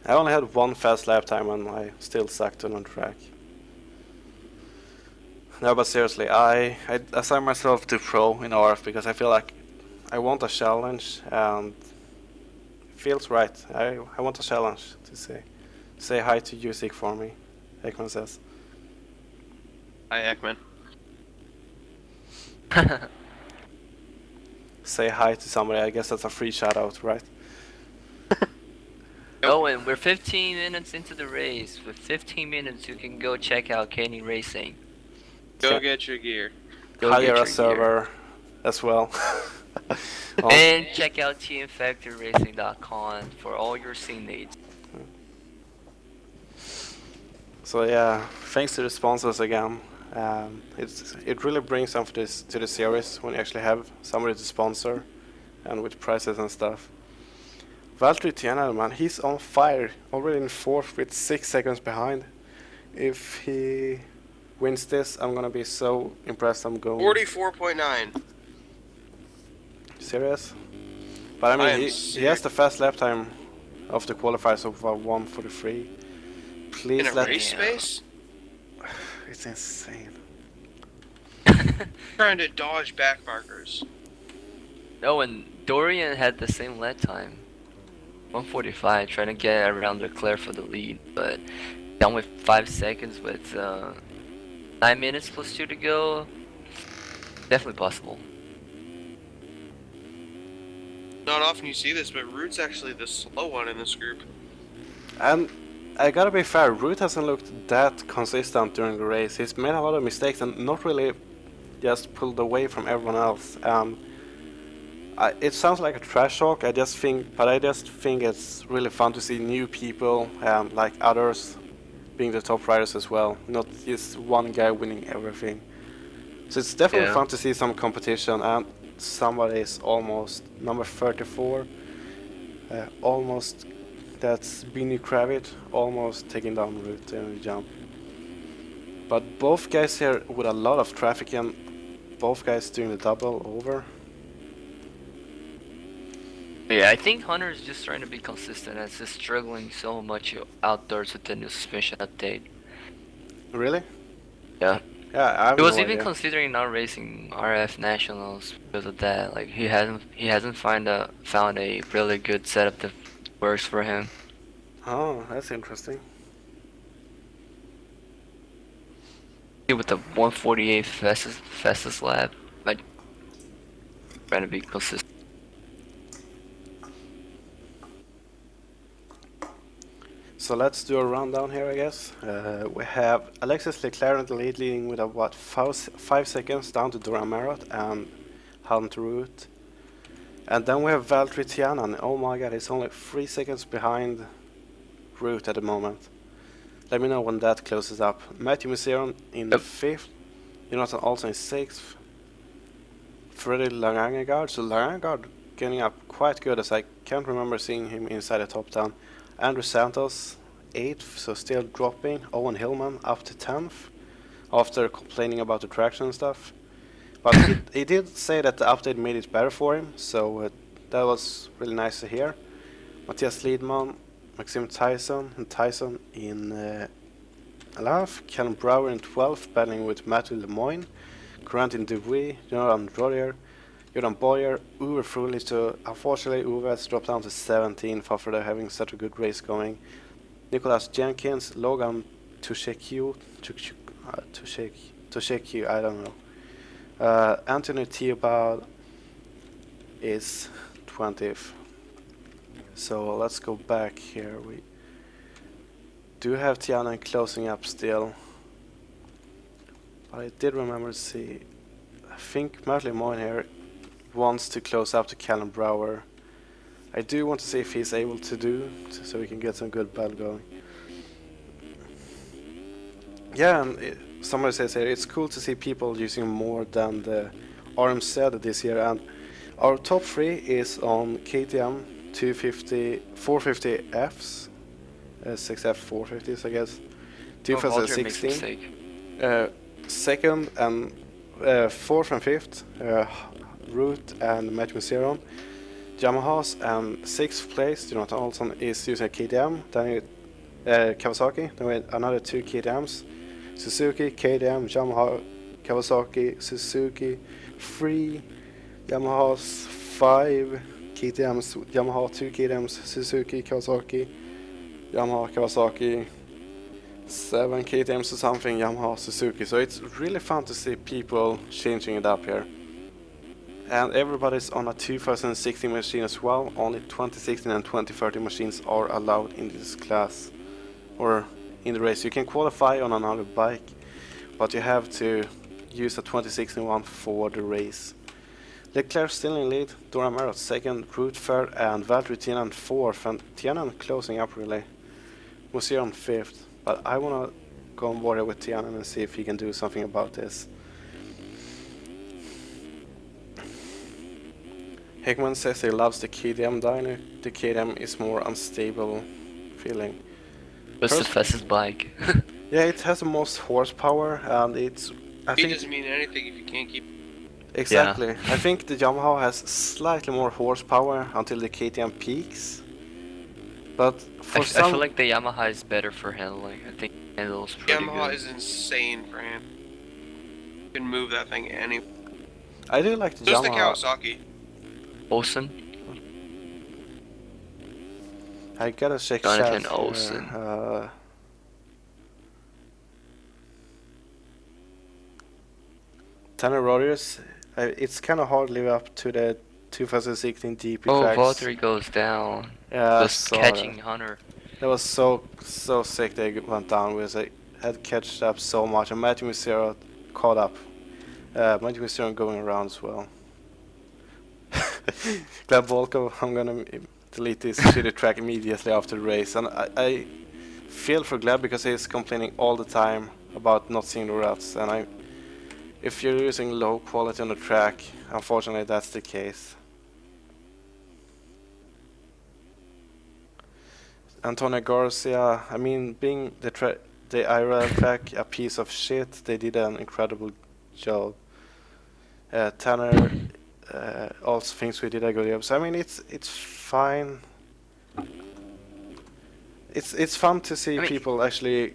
I only had one fast lap time and I still sucked on the track. No, but seriously, I assign myself to pro in RF because I feel like I want a challenge and it feels right. I want a challenge to say hi to Usyk for me, Ekman says. Hi, Ekman. Say hi to somebody, I guess that's a free shout out, right? Oh, and we're 15 minutes into the race. With 15 minutes, you can go check out Kenny Racing. Go get your gear. Go Hire get a your server gear. as well. And check out teamfactoryracing.com for all your scene needs. So yeah, thanks to the sponsors again. It really brings something to the series when you actually have somebody to sponsor, and with prices and stuff. Valtteri Tiana, man, he's on fire. Already in 4th with 6 seconds behind. If he wins this, I'm gonna be so impressed. I'm going 44.9. serious. But I mean, he has the fast lap time of the qualifiers of 1:43. Please In a let race space? It's insane. Trying to dodge back markers. Oh, and Dorian had the same lap time. 1:45, trying to get around Leclerc for the lead, but down with 5 seconds with 9 minutes plus 2 to go. Definitely possible. Not often you see this, but Root's actually the slow one in this group. And I gotta be fair, Root hasn't looked that consistent during the race. He's made a lot of mistakes and not really just pulled away from everyone else. It sounds like a trash talk. I just think it's really fun to see new people and like others being the top riders as well, not just one guy winning everything. So it's definitely fun to see some competition, and somebody is almost number 34, almost. That's Bini Kravitz, almost taking down Root in the jump. But both guys here with a lot of traffic and both guys doing the double over. Yeah, I think Hunter's just trying to be consistent as he's struggling so much outdoors with the new suspension update. Really? Yeah. Yeah, I have He was no even idea. considering not racing RF Nationals because of that. Like he hasn't found a really good setup that works for him. Oh, that's interesting. With the 148 fastest lap, like trying to be consistent. So let's do a rundown here, I guess. We have Alexis Leclerc in the lead, leading with 5 seconds down to Dora Marot and Hunter Root. And then we have Valtteri Tianan. Oh my god, he's only 3 seconds behind Root at the moment. Let me know when that closes up. Matthew Museum in Yep. 5th. Jonathan Olsen in 6th. Freddy Langangard. So Langangard getting up quite good, as I can't remember seeing him inside the top 10. Andrew Santos 8th, so still dropping. Owen Hillman up to 10th after complaining about the traction and stuff. But he did say that the update made it better for him, so that was really nice to hear. Matthias Liedman, MxSim Tyson, and Tyson in 11th. Callum Brower in 12th, battling with Matthew Lemoyne. Corentin Dewey, Jonathan Rodier, Jordan Boyer, Uwe Fröhlich. So unfortunately, Uwe has dropped down to 17th after having such a good race going. Nicholas Jenkins, Logan Tushekyu, I don't know. Anthony Theobald is 20th. So let's go back here. We do have Tiana closing up still. But I did remember to see, I think Matt Lemoyne here wants to close up to Callum Brower. I do want to see if he's able to do, so we can get some good battle going. Yeah, and somebody says here, it's cool to see people using more than the RM said this year, and our top 3 is on KTM 250, 450Fs, 6F 450s I guess, 2016, second and 4th and 5th, Root and Match Museum, Yamahas, and 6th place, Jonathan Olson is using KTM, then Kawasaki, then we had another 2 KTMs, Suzuki, KTM, Yamaha, Kawasaki, Suzuki, 3 Yamahas, 5 KTMs, Yamaha, 2 KTMs, Suzuki, Kawasaki, Yamaha, Kawasaki, 7 KTMs or something, Yamaha, Suzuki. So it's really fun to see people changing it up here. And everybody's on a 2016 machine as well. Only 2016 and 2030 machines are allowed in this class, or in the race. You can qualify on another bike, but you have to use a 2016 one for the race. Leclerc still in lead, Dora Merritt second, Root third, and Valtteri Tianen fourth, and Tianen closing up really. Museum fifth, but I wanna go on board with Tianen and see if he can do something about this. Hickman says he loves the KTM dyno. The KTM is more unstable feeling. What's the fastest bike? Yeah, it has the most horsepower, and it's. I It think doesn't mean anything if you can't keep. exactly. I think the Yamaha has slightly more horsepower until the KTM peaks. But for I some, feel like the Yamaha is better for handling. I think it handles pretty Yamaha good. is insane for him. You can move that thing any. I do like the Just the Yamaha. Kawasaki. Olsen? I gotta check Jonathan chat Olsen. here. Tanner Rodgers, it's kind of hard to live up to the 2016 GP Oh, tracks. Valtteri goes down. Yeah, I Just saw catching that. Hunter. That was so sick they went down because they had catched up so much, and Matthew Messera caught up. Matthew Messera going around as well. Gleb Volkov, I'm gonna delete this shitty track immediately after the race, and I feel for Gleb because he's complaining all the time about not seeing the ruts, and if you're using low quality on the track, unfortunately that's the case. Antonio Garcia, I mean, being the IRL track a piece of shit, they did an incredible job. Tanner also thinks we did a good job. So I mean, it's fine. It's fun to see people actually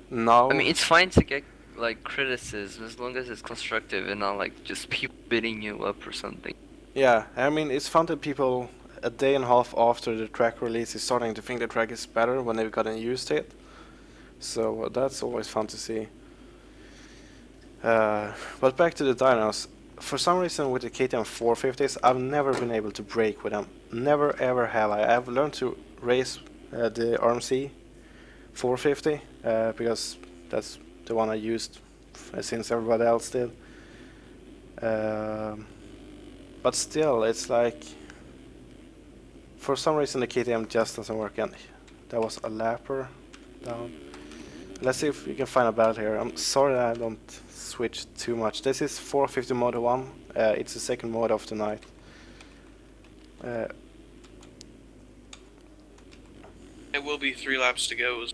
know. I mean, it's fine to get like criticism as long as it's constructive and not like just people bidding you up or something. Yeah, I mean, it's fun that people a day and a half after the track release is starting to think the track is better when they've gotten used to it. So that's always fun to see. But back to the dynos. For some reason with the KTM 450s, I've never been able to brake with them. Never ever have I. I've learned to race the RMC 450 because that's the one I used since everybody else did. But still, it's like for some reason the KTM just doesn't work, and that was a lapper. down. Let's see if we can find a battle here. I'm sorry that I don't switch too much. This is 450 Moto 1. It's the second mode of the night. It will be 3 laps to go.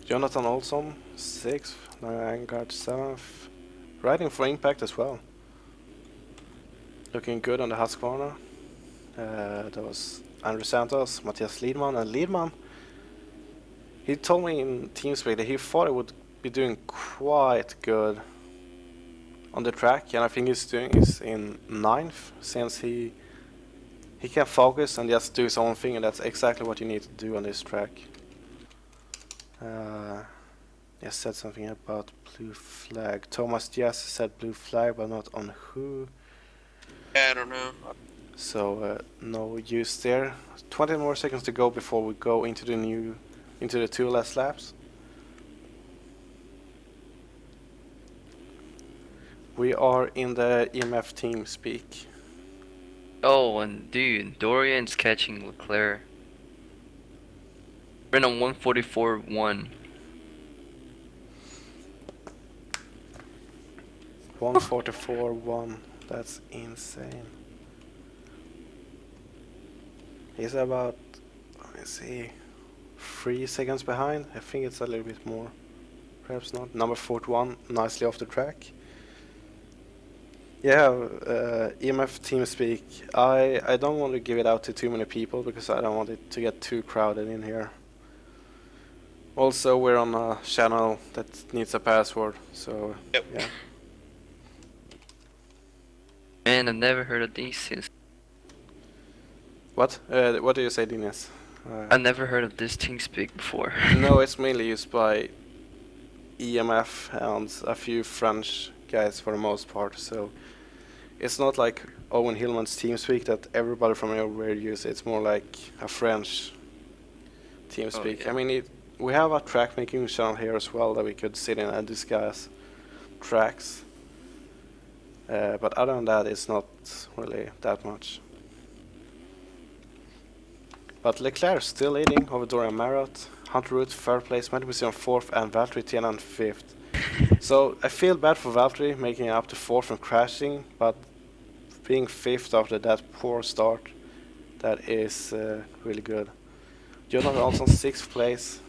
Jonathan Olson, 6th. Vanguard 7th. Riding for Impact as well. Looking good on the Husqvarna. That was Andrew Santos, Matthias Liedman, and Liedman. He told me in TeamSpeak that he thought he would be doing quite good on the track, and I think he's doing is in 9th, since he can focus and just do his own thing, and that's exactly what you need to do on this track. He said something about blue flag. Thomas Jess said blue flag, but not on who. I don't know. So no use there. 20 more seconds to go before we go into the 2 last laps. We are in the EMF team speak. Oh, and dude, Dorian's catching Leclerc. We're in a 144.1. 144.1. That's insane. He's about, let me see, 3 seconds behind. I think it's a little bit more. Perhaps not. Number 41, nicely off the track. Yeah, EMF team speak. I don't want to give it out to too many people because I don't want it to get too crowded in here. Also, we're on a channel that needs a password, so Yep. yeah. Man, I've never heard of these things. What? What do you say, Dinas? I've never heard of this TeamSpeak before. No, it's mainly used by EMF and a few French guys for the most part, so it's not like Owen Hillman's TeamSpeak that everybody from everywhere uses. It's more like a French TeamSpeak. yeah. I mean, we have a track making channel here as well that we could sit in and discuss tracks, but other than that, it's not really that much. But Leclerc still leading over Dorian Marot, Hunter Root 3rd place, MxSim 4th, and Valtteri Tienan 5th. So I feel bad for Valtteri making it up to 4th and crashing, but being 5th after that poor start, that is really good. Jonathan also 6th place.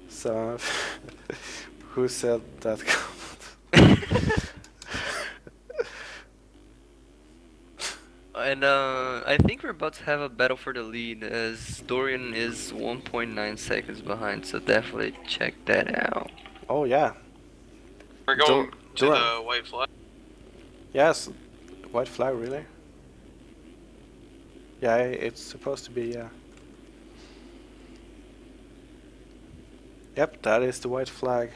So who said that comment? And I think we're about to have a battle for the lead as Dorian is 1.9 seconds behind, so definitely check that out. Oh yeah. We're going to Dorian. the white flag. Yes, white flag, really? Yeah, it's supposed to be, yeah. Yep, that is the white flag.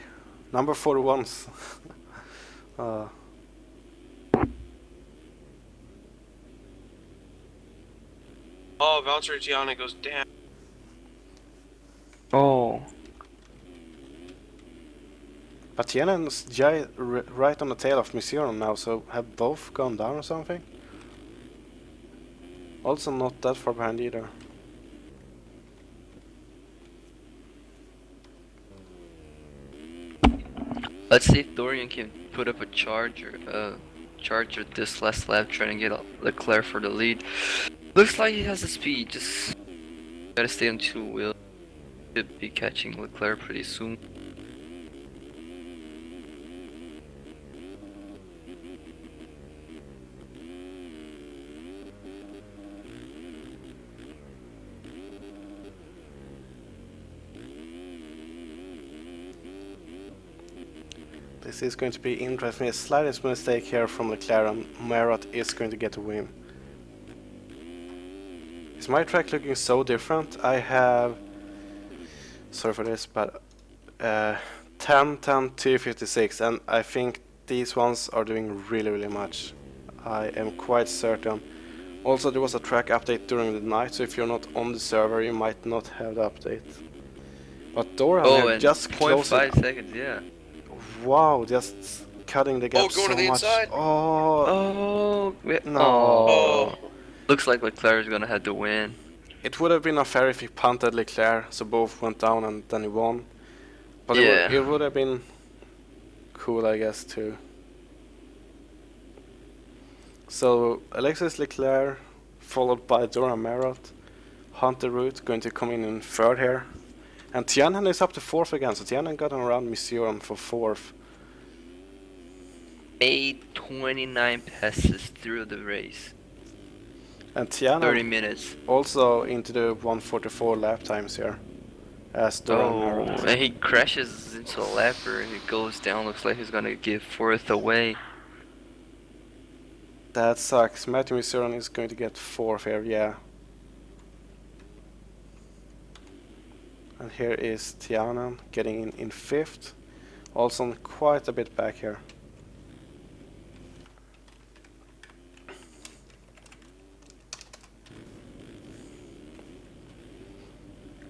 Number 41s. Oh, Valtteri Tienan goes down. Oh. But Tienen's right on the tail of MxSim now, so have both gone down or something? Also not that far behind either. Let's see if Dorian can put up a charger this last lap, trying to get Leclerc for the lead. Looks like he has the speed, just gotta stay on 2 wheels. Should be catching Leclerc pretty soon. This is going to be interesting. A slightest mistake here from Leclerc and Marot is going to get a win. Is my track looking so different? I have, sorry for this, but 10, 10, 256, and I think these ones are doing really much. I am quite certain. Also, there was a track update during the night, so if you're not on the server, you might not have the update. But Dorian and just closed 0.5 seconds, yeah. Wow, just cutting the gap Oh, going so to the much. inside. Oh, Oh, no. Oh. Looks like Leclerc is gonna have to win. It would have been unfair if he punted Leclerc, so both went down and then he won. But Yeah. it would have been cool, I guess, too. So Alexis Leclerc, followed by Dora Merritt, Hunter Root going to come in third here. And Tianhen is up to fourth again, so Tianhen got around Misuran for fourth. Made 29 passes through the race. And 30 Tianhen minutes. also into the 144 lap times here. As Dora Oh, Merritt. and he crashes into a lapper and it goes down. Looks like he's gonna give fourth away. That sucks. Matthew Misuran is going to get fourth here, yeah. And here is Tianan getting in fifth. Also quite a bit back here.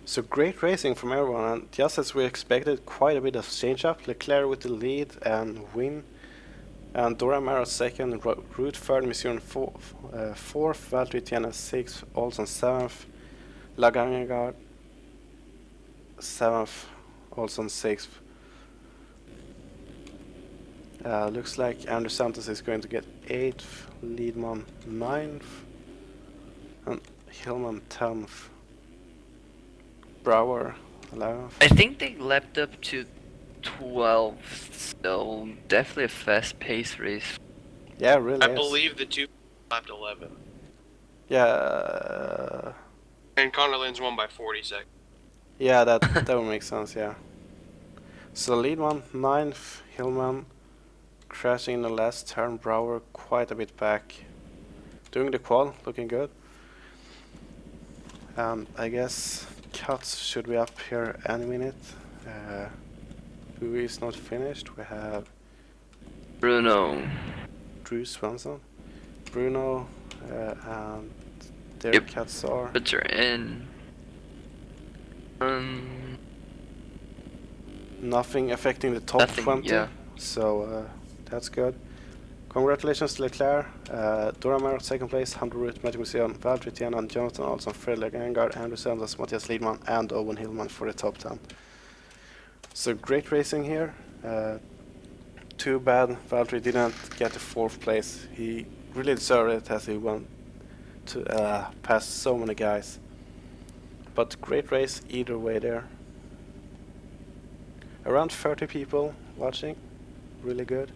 So great racing from everyone, and just as we expected, quite a bit of change-up. Leclerc with the lead and win. And Dora Mara second, Root third, Misuran fourth, Valtteri Tiana sixth, Olsen seventh, Lagangard seventh, Olsen sixth. Looks like Andrew Santos is going to get eighth, Liedman ninth, and Hillman 10th. Brouwer 11th. I think they leapt up to 12th, so definitely a fast-paced race. Yeah, really I is. believe the two lapped 11. Yeah, And Connor Lynn's won by 40 seconds. yeah, that would make sense. Yeah. So Liedman 9th, Hillman crashing in the last turn. Brouwer quite a bit back. Doing the qual, looking good. And I guess cuts should be up here any minute. Who is not finished? We have Bruno. Drew Swanson, Bruno, and their cuts are. Puts her in. Nothing affecting the top Nothing, 20, yeah. so that's good. Congratulations to Leclerc, Dora Merritt second place, Hunter Root, Matthew Museum, Valtteri Tianan, Jonathan Olson, Fredrik Engard, Andrew Santos, Matthias Liedman, and Owen Hillman for the top 10. So great racing here. Too bad Valtteri didn't get the fourth place. He really deserved it as he went to pass so many guys. But great race either way there. Around 30 people watching, really good.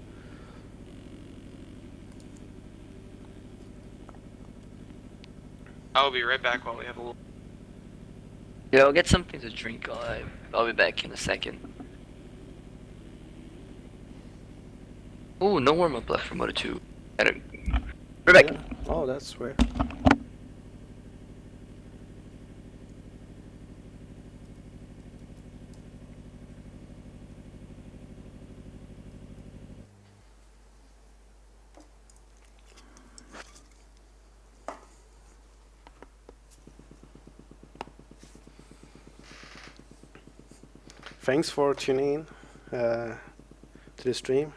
I'll be right back while we have a little. Yeah, I'll get something to drink. I'll be back in a second. Ooh, no warm-up left for Moto 2. We're back. Yeah. Oh, that's weird. Thanks for tuning in to the stream.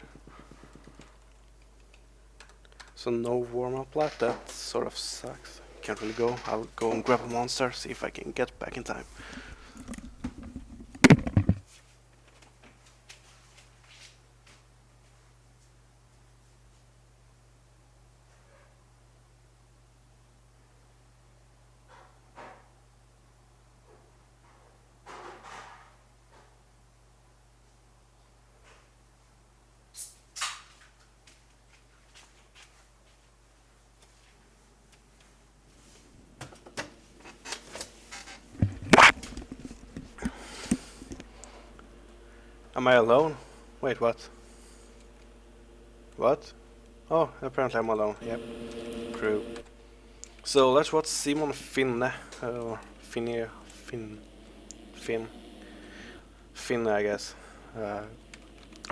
So no warm-up left, that sort of sucks. Can't really go. I'll go and grab a monster, see if I can get back in time. Am I alone? Wait, what? What? Oh, apparently I'm alone. Yep. True. So let's watch Simon Finne, or Finne, I guess.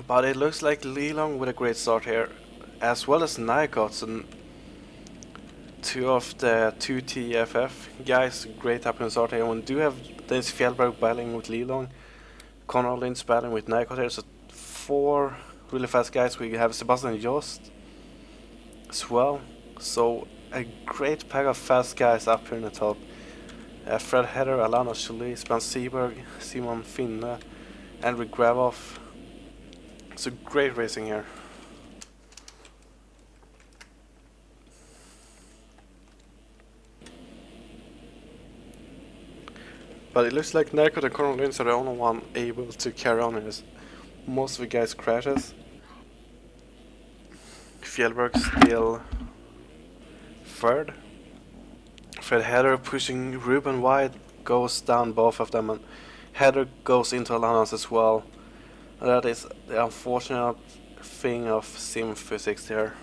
But it looks like Lilong with a great start here, as well as Nykots, and two of the 2TFF guys, great up in the start here. And we do have Dennis Fjellberg battling with Lilong, Conrad Lind's battling with Nykot here, so 4 really fast guys. We have Sebastian Jost as well, so a great pack of fast guys up here in the top. Fred Heder, Alana Jolie, Span Seberg, Simon Finne, Andrew Gravoff. It's a great racing here. But it looks like Nerkot and Conor Lynch are the only one able to carry on in this. Most of the guys crashes. Fjellberg still third. Fred Heder pushing Ruben wide, goes down both of them, and Heder goes into Alanas as well. And that is the unfortunate thing of sim physics here.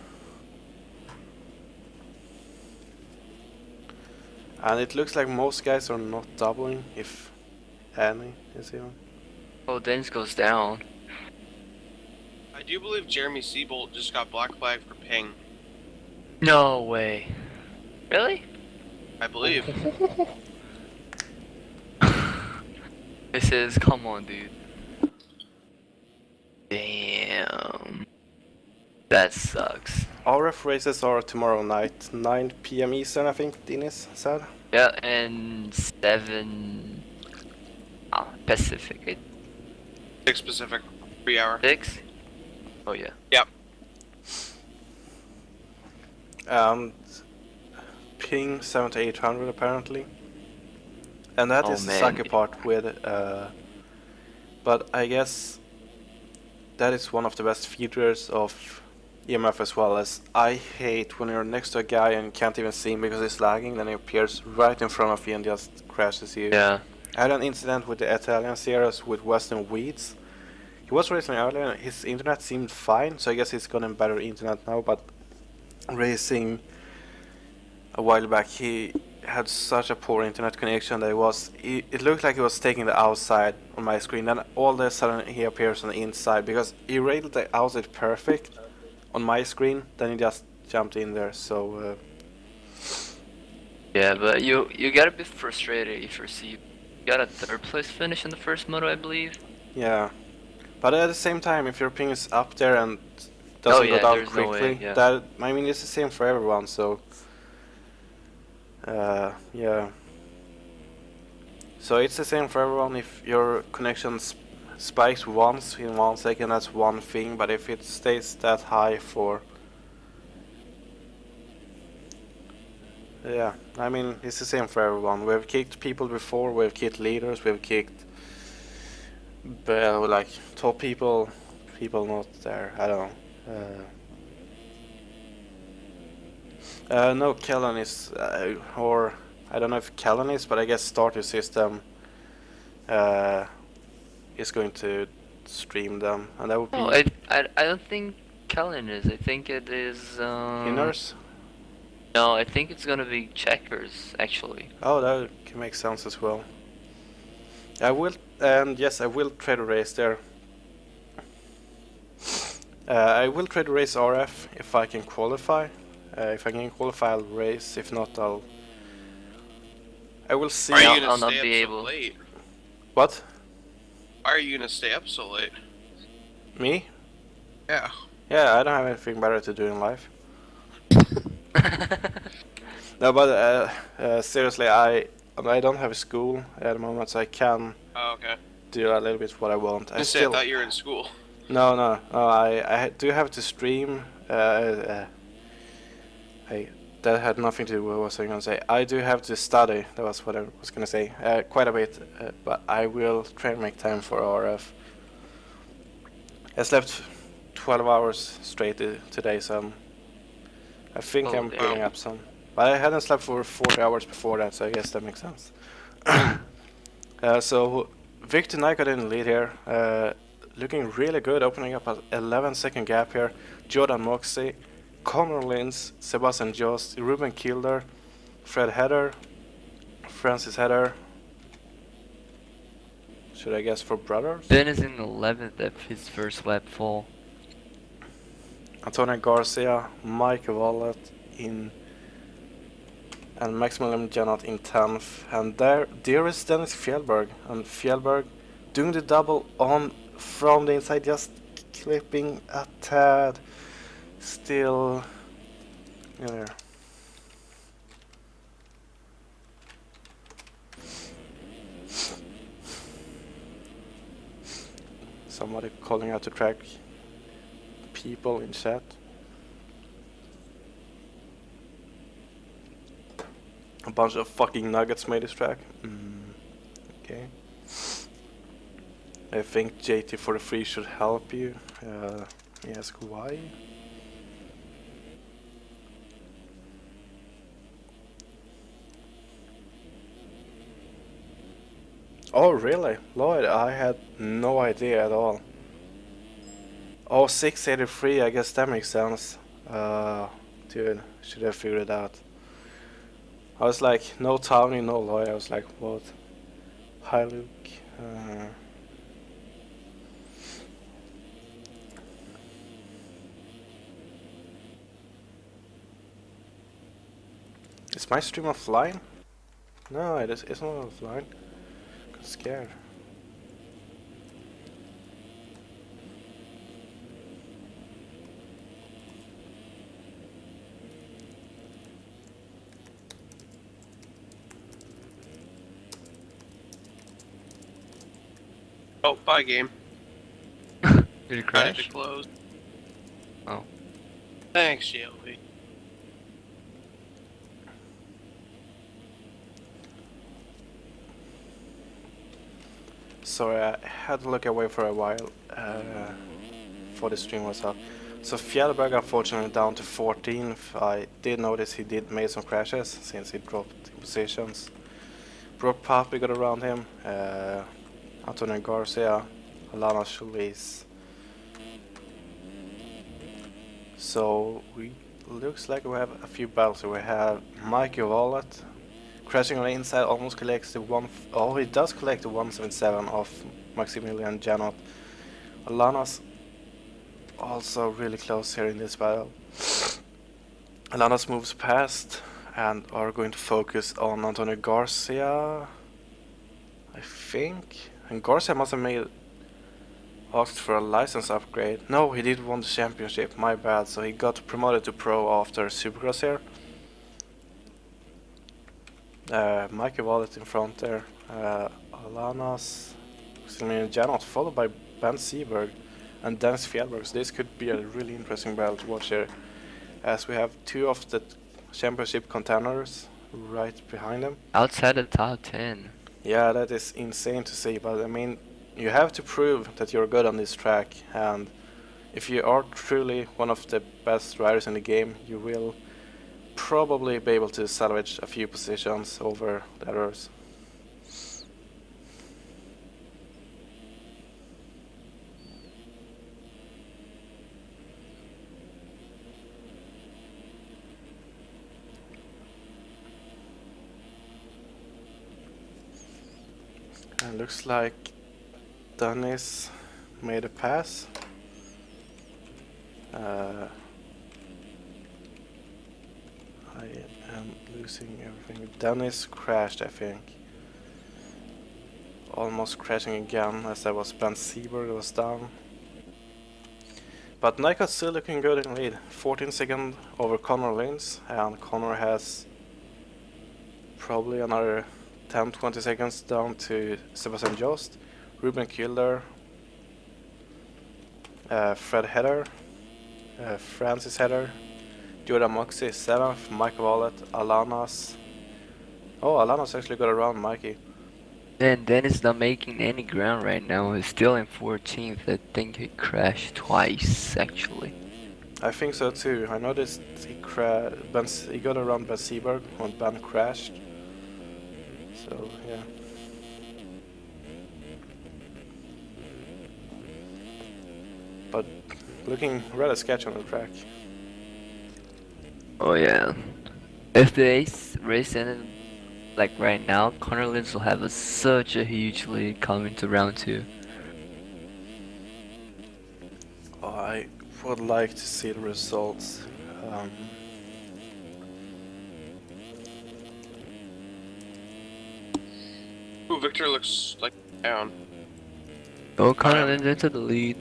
And it looks like most guys are not doubling, if any is even. Oh, Dennis goes down. I do believe Jeremy Seabolt just got black flag for ping. No way. Really? I believe. This is, come on, dude. Damn. That sucks. RF races are tomorrow night, 9 PM Eastern, I think Dennis said. Yeah, and 7 Pacific. 6 Pacific, 3 hour. 6? Oh yeah. Yep. And ping 7800 apparently. And that Oh, is the man. sucky part with, but I guess that is one of the best features of EMF as well, as I hate when you're next to a guy and can't even see him because he's lagging, then he appears right in front of you and just crashes you. Yeah. I had an incident with the Italian series with Western Weeds. He was racing earlier, his internet seemed fine, so I guess he's gotten better internet now, but racing a while back he had such a poor internet connection that it looked like he was taking the outside on my screen, then all of a sudden he appears on the inside because he rated the outside perfect on my screen, then he just jumped in there, so Yeah, but you gotta be frustrated if you got a 3rd place finish in the first moto, I believe. yeah. But at the same time, if your ping is up there and doesn't go down there's no quickly, way, yeah. that, I mean, it's the same for everyone, so yeah. So it's the same for everyone. If your connection spikes once in 1 second, that's one thing, but if it stays that high for, yeah, I mean, it's the same for everyone. We've kicked people before, we've kicked leaders, we've kicked like top people not there, I don't know. No, Kellen is, or I don't know if Kellen is, but I guess Starter System is going to stream them, and that would be Oh, I don't think Kellen is. I think it is. Inners. No, I think it's gonna be Checkers actually. Oh, that can make sense as well. I will, and yes, I will try to race there. I will try to race RF if I can qualify. If I can qualify, I'll race. If not, I will see. Are you I'll gonna not stay be up so able. late? What? Why are you gonna stay up so late? Me? Yeah. Yeah, I don't have anything better to do in life. No, but seriously, I don't have a school at the moment, so I can Oh, okay. do a little bit what I want. I thought you were in school. No, I do have to stream. That had nothing to do with what I was going to say. I do have to study. That was what I was going to say. Quite a bit, but I will try and make time for RF. I slept 12 hours straight today, so I think Oh, I'm damn. picking up some. But I hadn't slept for 40 hours before that, so I guess that makes sense. So Victor Nygaard in the lead here, looking really good, opening up an 11-second gap here. Jordan Moxie, Connor Lins, Sebastian Jost, Ruben Kilder, Fred Heder, Francis Heder. Should I guess for brothers? Ben is in 11th at his first lap full. Antonio Garcia, Mike Wallet in, and Maximilian Janot in 10th. And there is Dennis Fjellberg. And Fjellberg doing the double on from the inside, just clipping a tad. Still there. Somebody calling out to track people in chat. A bunch of fucking nuggets made this track. Okay. I think JT43 should help you. May I ask why? Oh really? Lloyd, I had no idea at all. Oh, 683, I guess that makes sense. Dude, should have figured it out. I was like, no Tony, no Lloyd. I was like, what? Hi Luke. Is my stream offline? No, it's not offline. Got scared. Oh, bye game. Did it I had crash? to close. Oh. Thanks, JLB. Sorry, I had to look away for a while before the stream was up. So Fjällberg unfortunately down to 14th. I did notice he did made some crashes since he dropped positions. Brock Papi got around him. Antonio Garcia, Alana Solis. So we looks like we have a few battles. We have Mikey Wallet crashing on the inside, almost collects the oh, he does collect the 177 of Maximilian Janot. Alana's also really close here in this battle. Alana's moves past and are going to focus on Antonio Garcia, I think. And Garcia must have asked for a license upgrade. No, he did win the championship, my bad. So he got promoted to pro after Supercross here. Mikey Wallet in front there. Alana's Maximilian Janot followed by Ben Seberg and Dennis Fjällberg. So this could be a really interesting battle to watch here, as we have two of the championship contenders right behind them. Outside the top 10. Yeah, that is insane to see, but I mean, you have to prove that you're good on this track, and if you are truly one of the best riders in the game, you will probably be able to salvage a few positions over the others. And looks like Dennis made a pass. I am losing everything. Dennis crashed, I think. Almost crashing again, as that was Ben Seberg that was down. But Nycott still looking good in lead. 14 seconds over Connor Lins, and Connor has probably another 10-20 seconds down to Sebastian Jost, Ruben Kilder, Fred Header, Francis Header, Jordan Moxie 7th, Mike Wallet, Alanas. Oh, Alanas actually got around Mikey. And Dennis not making any ground right now. He's still in 14th. I think he crashed twice actually. I think so too. I noticed he got around Ben Seberg when Ben crashed. So yeah. But looking rather sketchy on the track. Oh yeah. If the race ended like right now, Connor Lins will have such a huge lead coming to round 2. I would like to see the results. Ooh, Victor looks like down. Oh, Connor Lins into the lead.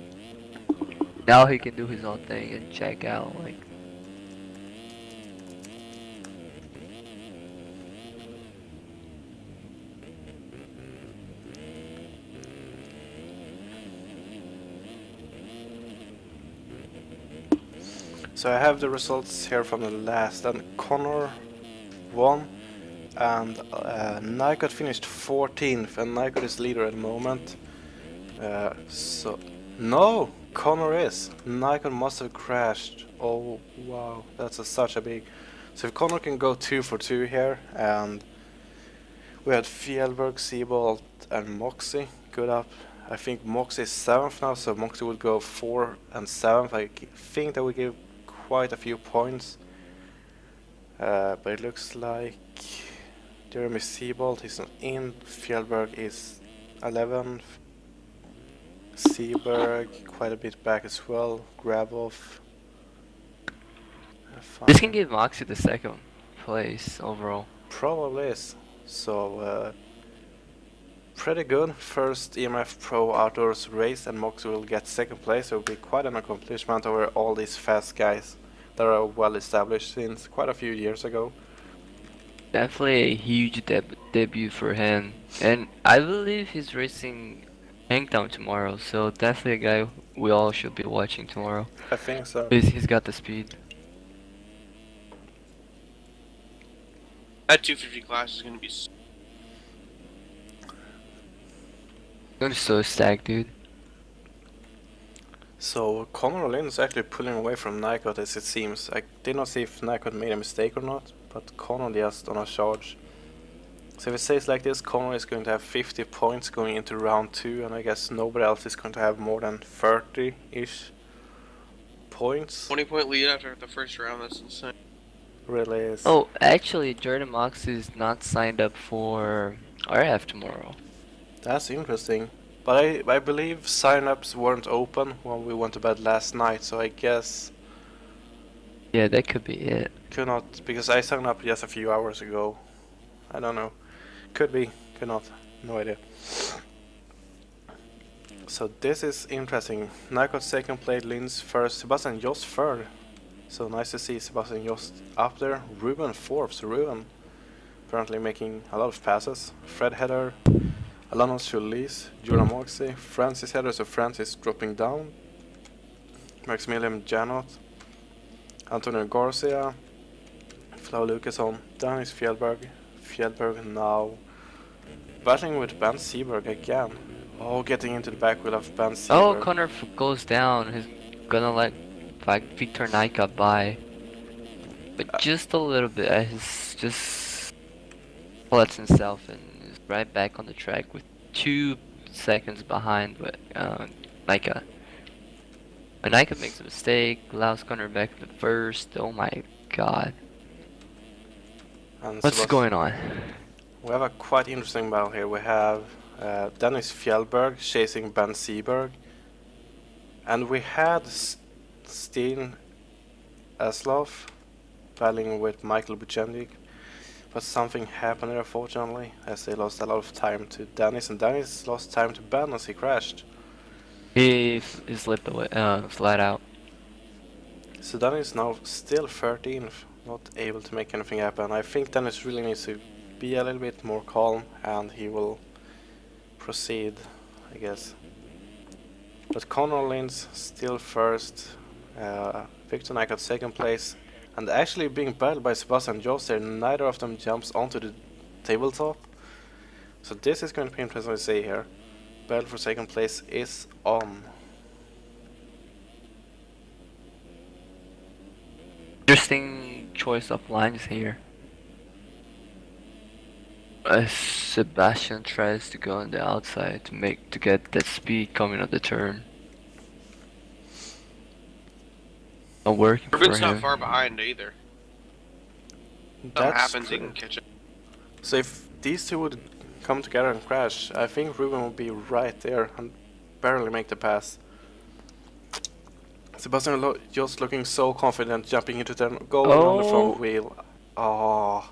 Now he can do his own thing and check out. Like, So I have the results here from the last, and Connor won, and Nikon finished 14th, and Nikon is leader at the moment. So no, Connor is. Nikon must have crashed. Oh wow, that's such a big. So if Connor can go 2 for 2 here, and we had Fjellberg, Seabolt, and Moxie. Good up. I think Moxie is 7th now, so Moxie would go 4 and 7th. I think that would give quite a few points. But it looks like Jeremy Seabolt is not in. Fjellberg is 11th. Seaberg quite a bit back as well. Grab off. This can give Moxie the 2nd place overall. Probably is. So pretty good. First EMF Pro Outdoors race, and Moxie will get 2nd place. It will be quite an accomplishment over all these fast guys that are well established since quite a few years ago. Definitely a huge debut for him, and I believe he's racing Hangtown tomorrow, so definitely a guy we all should be watching tomorrow. I think so. He's got the speed. That 250 class is gonna be. I'm so stacked, dude. So Connor Lynn is actually pulling away from Nikon as it seems. I did not see if Nikon made a mistake or not, but Connor just on a charge. So if it stays like this, Connor is going to have 50 points going into round 2, and I guess nobody else is going to have more than 30-ish points. 20-point lead after the first round. That's insane. Really is. Oh, actually, Jordan Moxie is not signed up for RF tomorrow. That's interesting. But I believe sign-ups weren't open when we went to bed last night, so I guess Yeah, that could be it. could not, because I signed up just a few hours ago. I don't know. Could be, could not. No idea. So this is interesting. Nikon 2nd place, Linz 1st, Sebastian Jost 3rd. So nice to see Sebastian Jost up there. Ruben 4th, so Ruben apparently making a lot of passes. Fred Header, Alanos Chulis, Jura Moxie, Francis Header, so Francis dropping down. Maximilian Janot, Antonio Garcia, Flau Lucason, Dennis Fjellberg. Fjellberg now battling with Ben Seaberg again. Oh, getting into the back wheel of Ben Seaberg. Oh, Connor goes down. He's gonna let Victor Nika by. But just a little bit. He's just lets himself and is right back on the track with 2 seconds behind Nika. When Nika makes a mistake, allows Connor back to first. Oh my god. And What's going on? We have a quite interesting battle here. We have Dennis Fjellberg chasing Ben Seaberg. And we had Steen Aslov battling with Michael Buchendik. But something happened there, unfortunately, as they lost a lot of time to Dennis. And Dennis lost time to Ben as he crashed. He slipped away, flat out. So Dennis is now still 13th, not able to make anything happen. I think Dennis really needs to be a little bit more calm, and he will proceed, I guess. But Connor Lynch still first, Victor Knight got 2nd place, and actually being battled by Sebastian Jost there, neither of them jumps onto the tabletop. So this is going to be interesting to see here. Battle for 2nd place is on. Interesting choice of lines here. Sebastian tries to go on the outside to get that speed coming on the turn. Not working for Ruben's him. not far behind either. Something That's happens, he true. can catch it. So if these two would come together and crash, I think Ruben would be right there and barely make the pass. Sebastian just looking so confident, jumping into turn, going on the front wheel. Oh,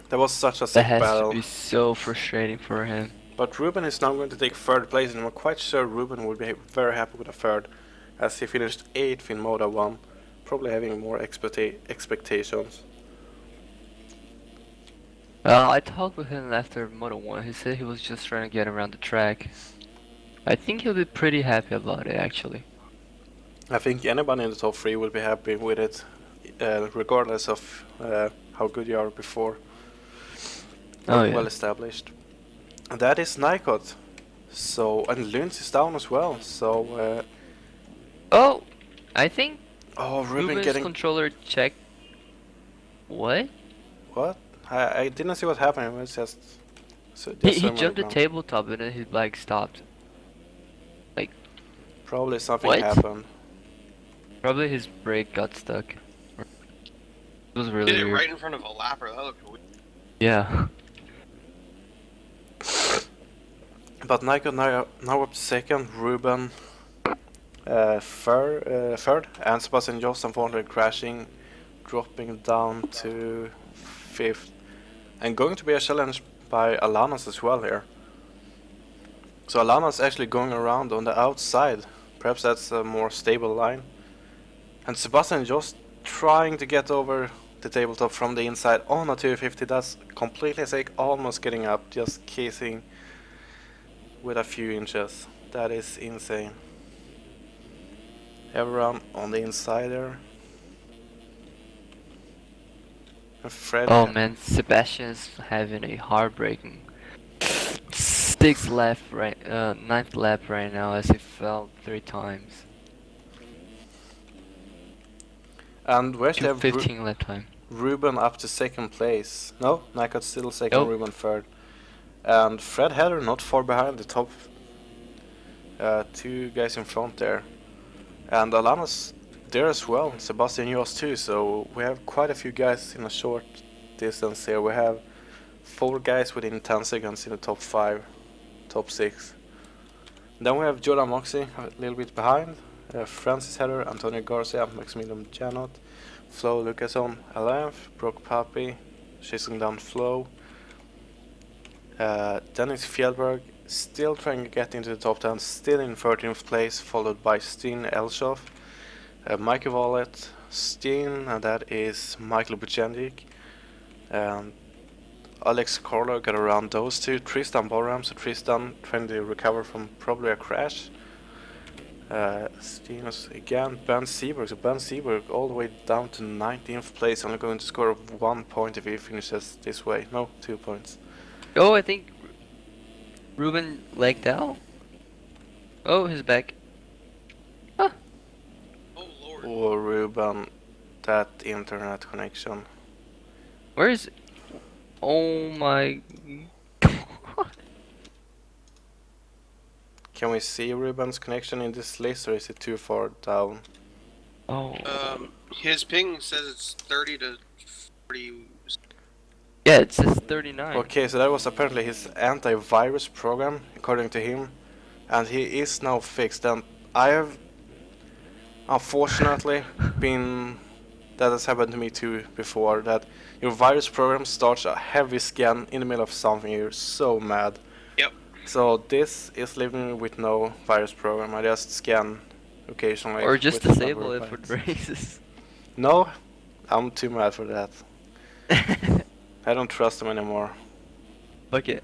that was such a sick That has battle. to be so frustrating for him. But Ruben is now going to take 3rd place, and I'm quite sure Ruben would be very happy with a 3rd, as he finished 8th in Moda 1, probably having more expectations. I talked with him after Moto 1. He said he was just trying to get around the track. I think he'll be pretty happy about it, actually. I think anybody in the top 3 will be happy with it, regardless of how good you are before. Oh, Or yeah. well established. And that is Nikot. So, and Luns is down as well. So, Oh, I think oh, Ruben Ruben's getting controller checked. What? what? I didn't see what happened. It was just so He, just he swim on the jumped the ground. tabletop and then his bike stopped. Probably something What? happened. Probably his brake got stuck. It was really Did it weird. right in front of a lapper. That looked weird. Yeah. But Nikot now up to second. Ruben third, and Sebastian Jost unfortunately crashing, dropping down to fifth, and going to be a challenge by Alanas as well here. So Alanas actually going around on the outside. Perhaps that's a more stable line. And Sebastian Jost trying to get over the tabletop from the inside on a 250. That's completely sick, almost getting up, just kissing with a few inches. That is insane. Everyone on the inside there. And Fred. Oh man, Sebastian's having a heartbreaking ninth lap right now as he fell 3 times. And where's the 15 lap time. Ruben up to second place? No, Nikot still second, Nope. Ruben third. And Fred Header not far behind the top 2 guys in front there. And Alanas there as well, Sebastian Jost too, so we have quite a few guys in a short distance here. We have 4 guys within 10 seconds in the top 5, top 6. Then we have Jordan Moxie a little bit behind, Francis Header, Antonio Garcia, Maximilian Janot, Flo Lucason, 11th, Brock Papi, chasing down Flo. Dennis Fjellberg still trying to get into the top 10, still in 13th place, followed by Steen Elshoff, Mikey Wallet, Steen, and that is Michael Buchendik, and Alex Corlo got around those 2, Tristan Boram, so Tristan trying to recover from probably a crash. Steen again, Ben Seberg, so Ben Seberg all the way down to 19th place, only going to score 1 point if he finishes this way, no, 2 points. Oh, I think Ruben legged out. Oh, he's back. Oh lord. Oh, Ruben, that internet connection. Where is? Oh my god. Can we see Ruben's connection in this list, or is it too far down? Oh. His ping says it's 30 to 40. Yeah, it says 39. Okay, so that was apparently his antivirus program, according to him, and he is now fixed. And I have, unfortunately, that has happened to me too before, that your virus program starts a heavy scan in the middle of something, you're so mad. Yep. So this is leaving me with no virus program, I just scan occasionally. Or just with disable number it of for bytes. races. No, I'm too mad for that. I don't trust him anymore. Okay.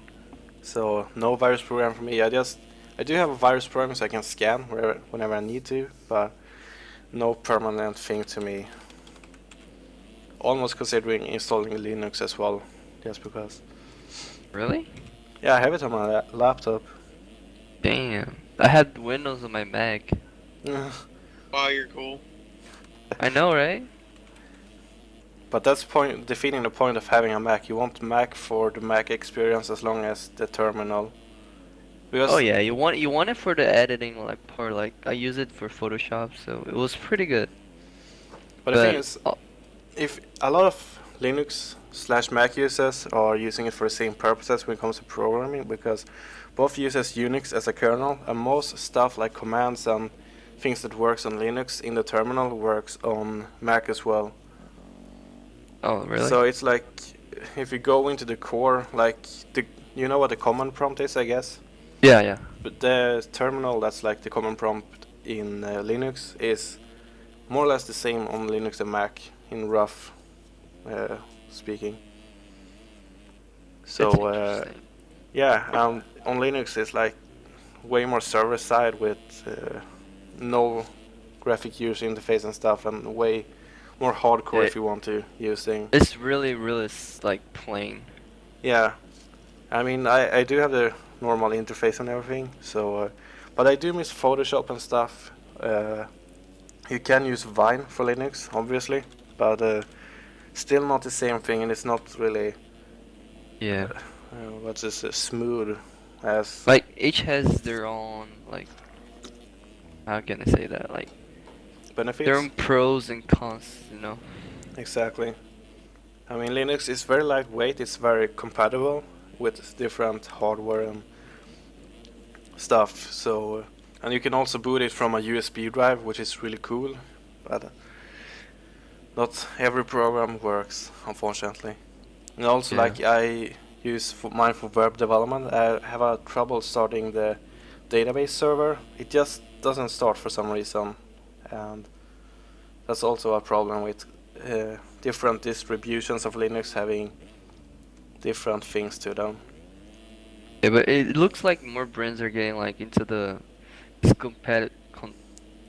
So no virus program for me. I do have a virus program so I can scan whenever I need to, but no permanent thing to me. Almost considering installing Linux as well, just because. Really? Yeah, I have it on my laptop. Damn. I had Windows on my Mac. Wow, you're cool. I know, right? But that's defeating the point of having a Mac. You want Mac for the Mac experience as long as the terminal. Because Oh yeah, you want it for the editing like part. Like I use it for Photoshop, so it was pretty good. But the thing is, if a lot of Linux/Mac users are using it for the same purposes when it comes to programming, because both uses Unix as a kernel, and most stuff like commands and things that works on Linux in the terminal works on Mac as well. Oh really? So it's like, if you go into the core, like you know what the command prompt is, I guess. Yeah. But the terminal that's like the command prompt in Linux is more or less the same on Linux and Mac in rough speaking. So yeah, on Linux it's like way more server side with no graphic user interface and stuff, and way more hardcore Yeah. if you want to use things. It's really, like plain. Yeah, I mean, I do have the normal interface and everything, so, but I do miss Photoshop and stuff. You can use Vine for Linux, obviously, but still not the same thing, and it's not really Yeah. what's this smooth as. Like each has their own like, how can I say that? Like Benefits. their own pros and cons, you know. Exactly. I mean, Linux is very lightweight. It's very compatible with different hardware and stuff. So, and you can also boot it from a USB drive, which is really cool. But not every program works, unfortunately. And also, Yeah. like I use mine for web development. I have a trouble starting the database server. It just doesn't start for some reason, and that's also a problem with different distributions of Linux having different things to them. Yeah, but it looks like more brands are getting like into the this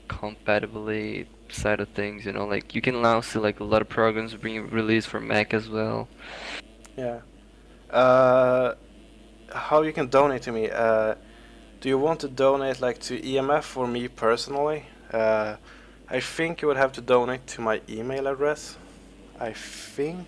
compatibility side of things, you know, like you can now see like a lot of programs being released for Mac as well. Yeah. How you can donate to me? Do you want to donate like to EMF or me personally? I think you would have to donate to my email address. I think.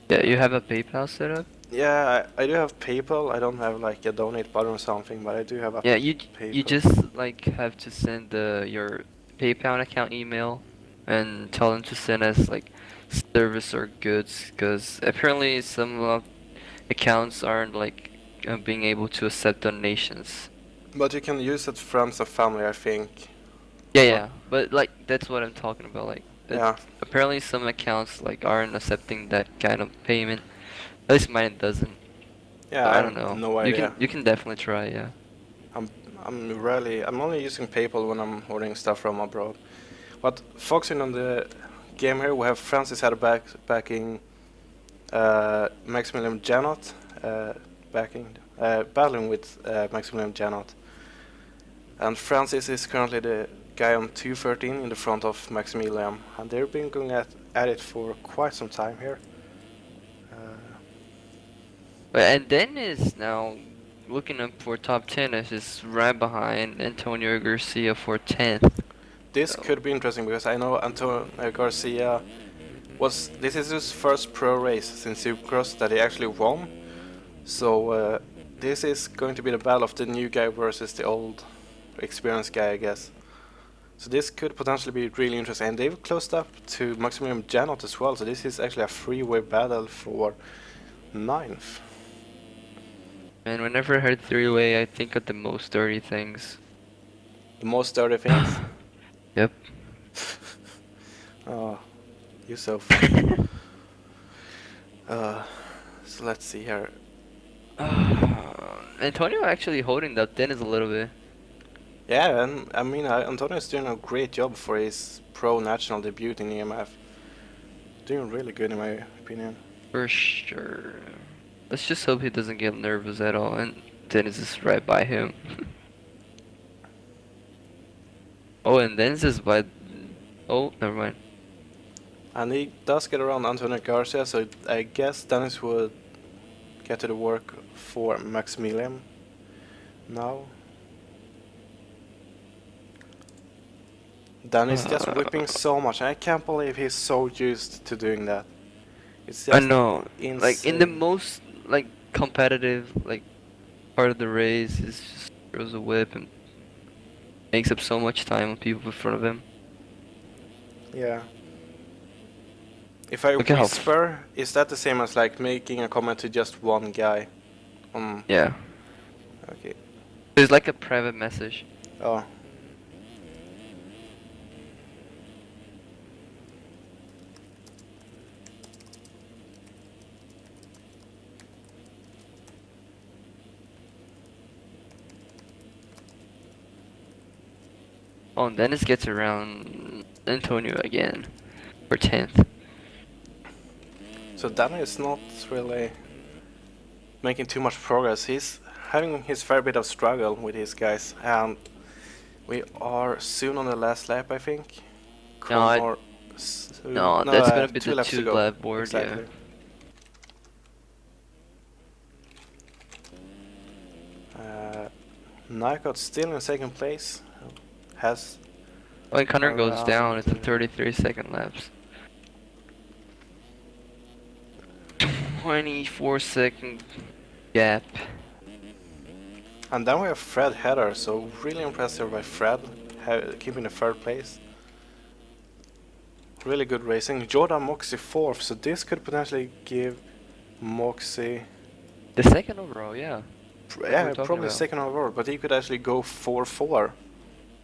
Yeah, you have a PayPal set up? Yeah, I do have PayPal. I don't have like a donate button or something, but I do have a Yeah, you PayPal. just like have to send your PayPal account email and tell them to send us like service or goods, because apparently some accounts aren't like being able to accept donations. But you can use it friends and family, I think. Yeah, but like that's what I'm talking about. Like, Yeah. apparently some accounts like aren't accepting that kind of payment. At least mine doesn't. Yeah, But I I don't have know. no idea. You can definitely try. Yeah. I'm only using PayPal when I'm ordering stuff from abroad. But focusing on the game here, we have Francis had backing Maximilian Janot, battling with Maximilian Janot. And Francis is currently the guy on 213 in the front of Maximilian, and they've been going at it for quite some time here. And then is now looking up for top 10 as is right behind Antonio Garcia for 10th. This So- could be interesting because I know Antonio Garcia this is his first pro race since Supercross that he actually won. So this is going to be the battle of the new guy versus the old experienced guy, I guess. So this could potentially be really interesting. And they've closed up to Maximilian Janot as well, so this is actually a three-way battle for 9th. And whenever I heard three-way, I think of the most dirty things. The most dirty things. Yep. Oh, you're so funny. So let's see here. Antonio actually holding that Dennis a little bit. Yeah, and I mean, Antonio's doing a great job for his pro national debut in EMF. Doing really good in my opinion. For sure. Let's just hope he doesn't get nervous at all, and Dennis is right by him. Oh, and Dennis is by... Oh, never mind. And he does get around Antonio Garcia, so I guess Dennis would get to the work for Maximilian now. Dennis just whipping so much, and I can't believe he's so used to doing that. It's just I know. insane. Like, in the most, like, competitive, like, part of the race, he just throws a whip and makes up so much time on people in front of him. Yeah. If I Look at how whisper, is that the same as like making a comment to just one guy? Yeah. Okay. There's like a private message. Oh. Oh, and Dennis gets around Antonio again for 10th. So Danny is not really making too much progress. He's having his fair bit of struggle with his guys, and We are soon on the last lap, I think. No, Connor, no, that's gonna be 2 the laps to 2 go. lap board, Exactly. Nycott still in second place. Has yeah. When Connor goes around down, it's a 33-second laps. 24-second gap. And then we have Fred Header, so really impressive by Fred, keeping the third place. Really good racing. Jordan Moxie fourth, so this could potentially give Moxie, The second overall, yeah. yeah, talking probably about. second overall, but he could actually go 4-4.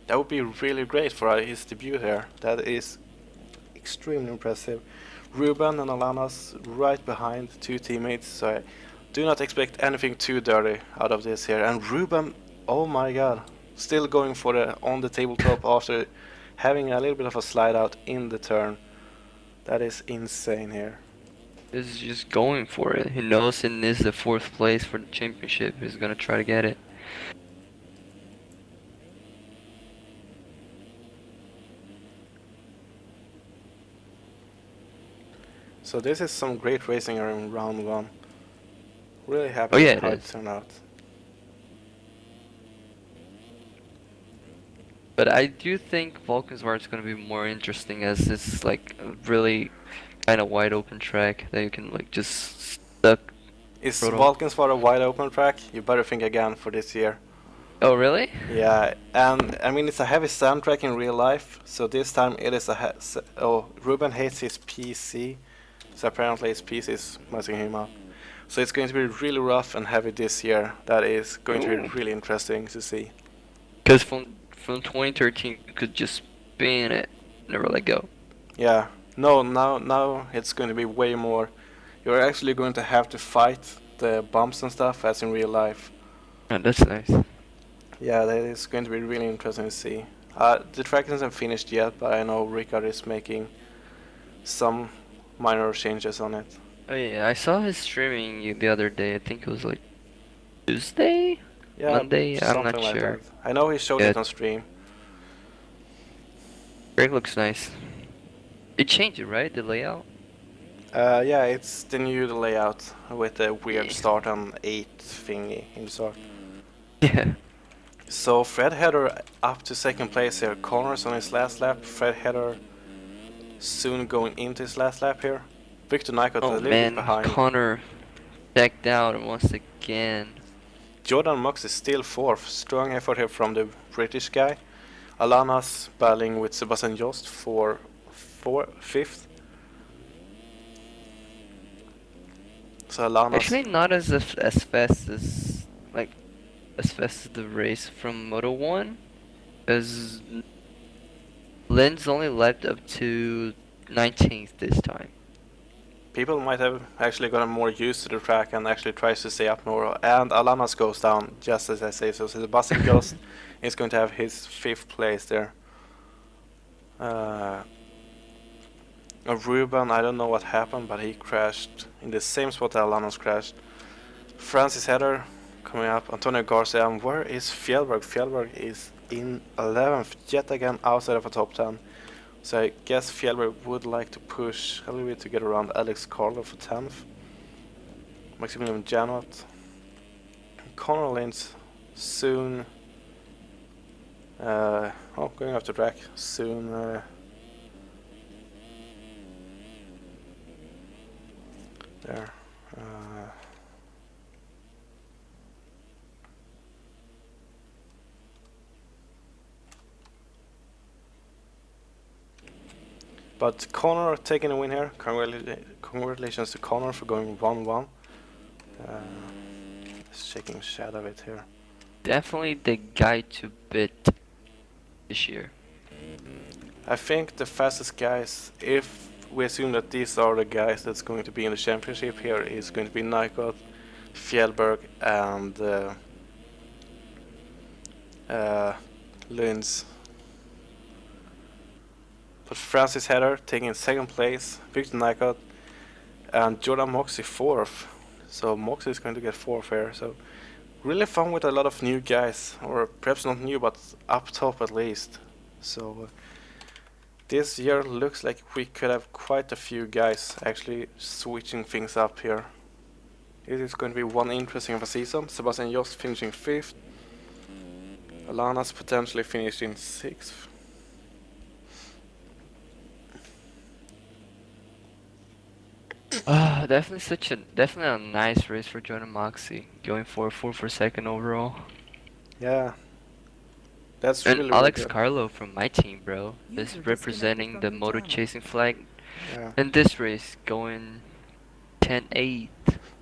That would be really great for his debut here. That is extremely impressive. Ruben and Alanas right behind, 2 teammates, so I do not expect anything too dirty out of this here. And Ruben, oh my god, still going for the on the tabletop after having a little bit of a slide out in the turn. That is insane here. Is just going for it. He knows it is the 4th place for the championship. He's gonna try to get it. So this is some great racing here in round 1. Really happy Oh, yeah, with how it it is. turned out. But I do think Valkenswaard is gonna be more interesting as it's like a really kind of wide open track that you can like just stuck. Is Proto. Balkans for a wide open track? You better think again for this year. Oh really? Yeah, and I mean it's a heavy sand track in real life, so this time it is a Ruben hates his PC, so apparently his PC is messing him up. So it's going to be really rough and heavy this year. That is going to be Ooh. really interesting to see. Because from 2013 you could just spin it, never let go. Yeah, no, now it's going to be way more. You're actually going to have to fight the bumps and stuff as in real life. Oh, that's nice. Yeah, that is going to be really interesting to see. The track isn't finished yet, but I know Rickard is making some minor changes on it. Oh yeah, I saw his streaming the other day. I think it was like Tuesday, Yeah, Monday. I'm something not like sure. that. I know he showed Yeah. it on stream. Track looks nice. It changed it, right? The layout. Yeah, it's the new layout with the weird Yeah. start on 8 thingy in the start. Yeah. So Fred Header up to second place here. Connor's on his last lap. Fred Header soon going into his last lap here. Victor Nycott a Oh little bit man, behind. Connor backed out once again. Jordan Mux is still fourth. Strong effort here from the British guy. Alanas battling with Sebastian Jost for fifth. So Alanas. Actually, not as fast as like as fast as the race from Moto 1, as Lynn's only led up to 19th this time. People might have actually gotten more used to the track and actually tries to stay up more. And Alanas goes down, just as I say. So Sebastian Jost is going to have his 5th place there. Ruben, I don't know what happened, but he crashed in the same spot that Alanas crashed. Francis Header coming up. Antonio Garcia. And where is Fjellberg? Fjellberg is in 11th, yet again outside of a top 10. So I guess Fjellberg would like to push a little bit to get around Alex Carlo for 10th. Maximilian Janot. Connor Lins soon. Going off the track soon. There. But Connor taking a win here. Congratulations to Connor for going 1-1. Just checking shadow of it here. Definitely the guy to beat this year. I think the fastest guys, if we assume that these are the guys that's going to be in the championship here, is going to be Nycott, Fjellberg, and Linz. But Francis Header taking 2nd place, Victor Nycott, and Jordan Moxie 4th. So Moxie is going to get 4th here. So really fun with a lot of new guys, or perhaps not new, but up top at least. So this year looks like we could have quite a few guys actually switching things up here. It is going to be one interesting of a season. Sebastian Jost finishing 5th. Alanas potentially finishing 6th. Definitely a nice race for Jordan Moxie, going for 4 for 2nd overall. Yeah, that's And really Alex good. Carlo from my team, bro, User is disconnected representing from the your moto channel. chasing flag Yeah, in this race, going 10-8.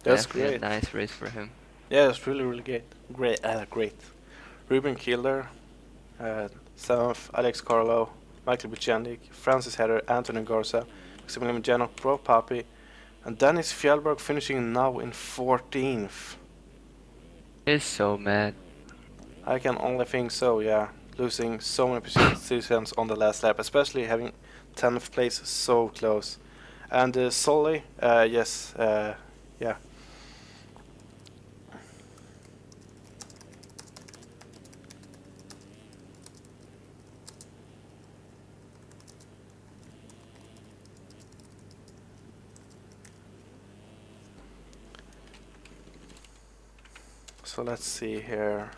that's Definitely a great. nice race for him. Yeah, it's really great. Great. Ruben Killer, 7th, Alex Carlo, Michael Buchanik, Francis Header, Anthony Garza, Maximilian Janok, Bro Papi, and Dennis Fjellberg finishing now in 14th. He's so mad. I can only think so, yeah. Losing so many positions on the last lap, especially having 10th place so close. And Solly, yes, yeah. So let's see here.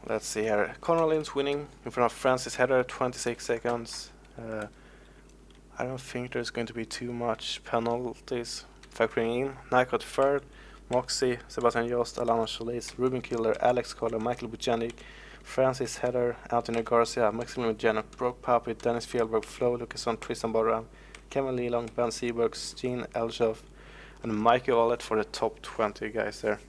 Let's see here. Connor Lynn's winning in front of Francis Header, 26 seconds. I don't think there's going to be too much penalties factoring in. Nycott 3rd, Moxie, Sebastian Jost, Alana Solis, Ruben Killer, Alex Kohler, Michael Buchanik, Francis Header, Anthony Garcia, Maximilian Januk, Brock Papi, Dennis Fjellberg, Flo Lucason, Tristan Barram, Kevin Leelong, Ben Seberg, Steen Elshoff, and Mikey Wallet for the top 20 guys there.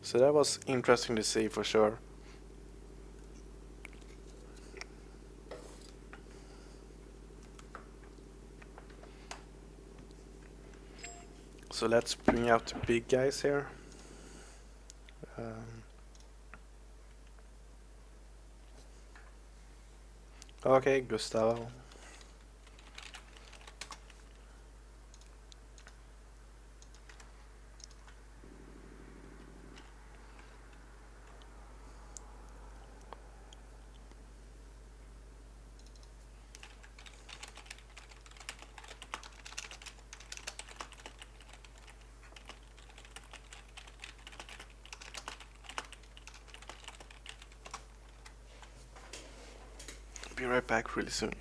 So that was interesting to see for sure. So let's bring out the big guys here. Okay, Gustavo. Be right back really soon.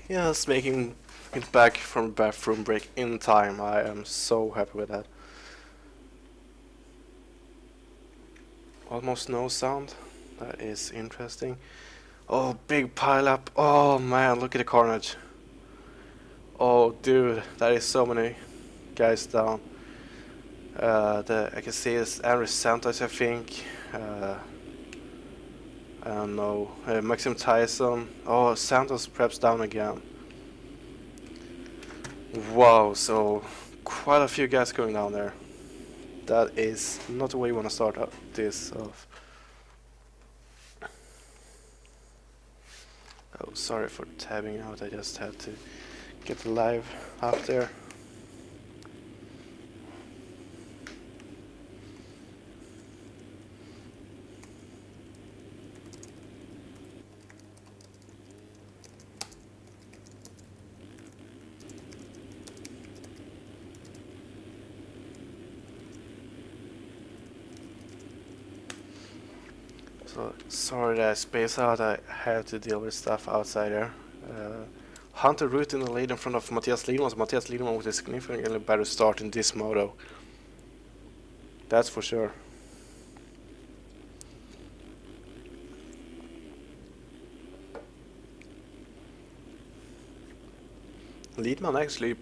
Yes, making it back from the bathroom break in time. I am so happy with that. Almost no sound. That is interesting. Oh, big pile up. Oh man, look at the carnage. Oh dude, that is so many guys down. I can see is Andrew Santos, I think. I don't know. Maxim Tyson. Oh, Santos perhaps down again. Wow, so quite a few guys going down there. That is not the way you want to start up this off. Oh, sorry for tabbing out. I just had to get the live up there. So sorry that I spaced out. I had to deal with stuff outside there. Hunter Root in the lead in front of Matthias Lidman. So Matthias Lidman with a significantly better start in this moto. That's for sure. Lidman actually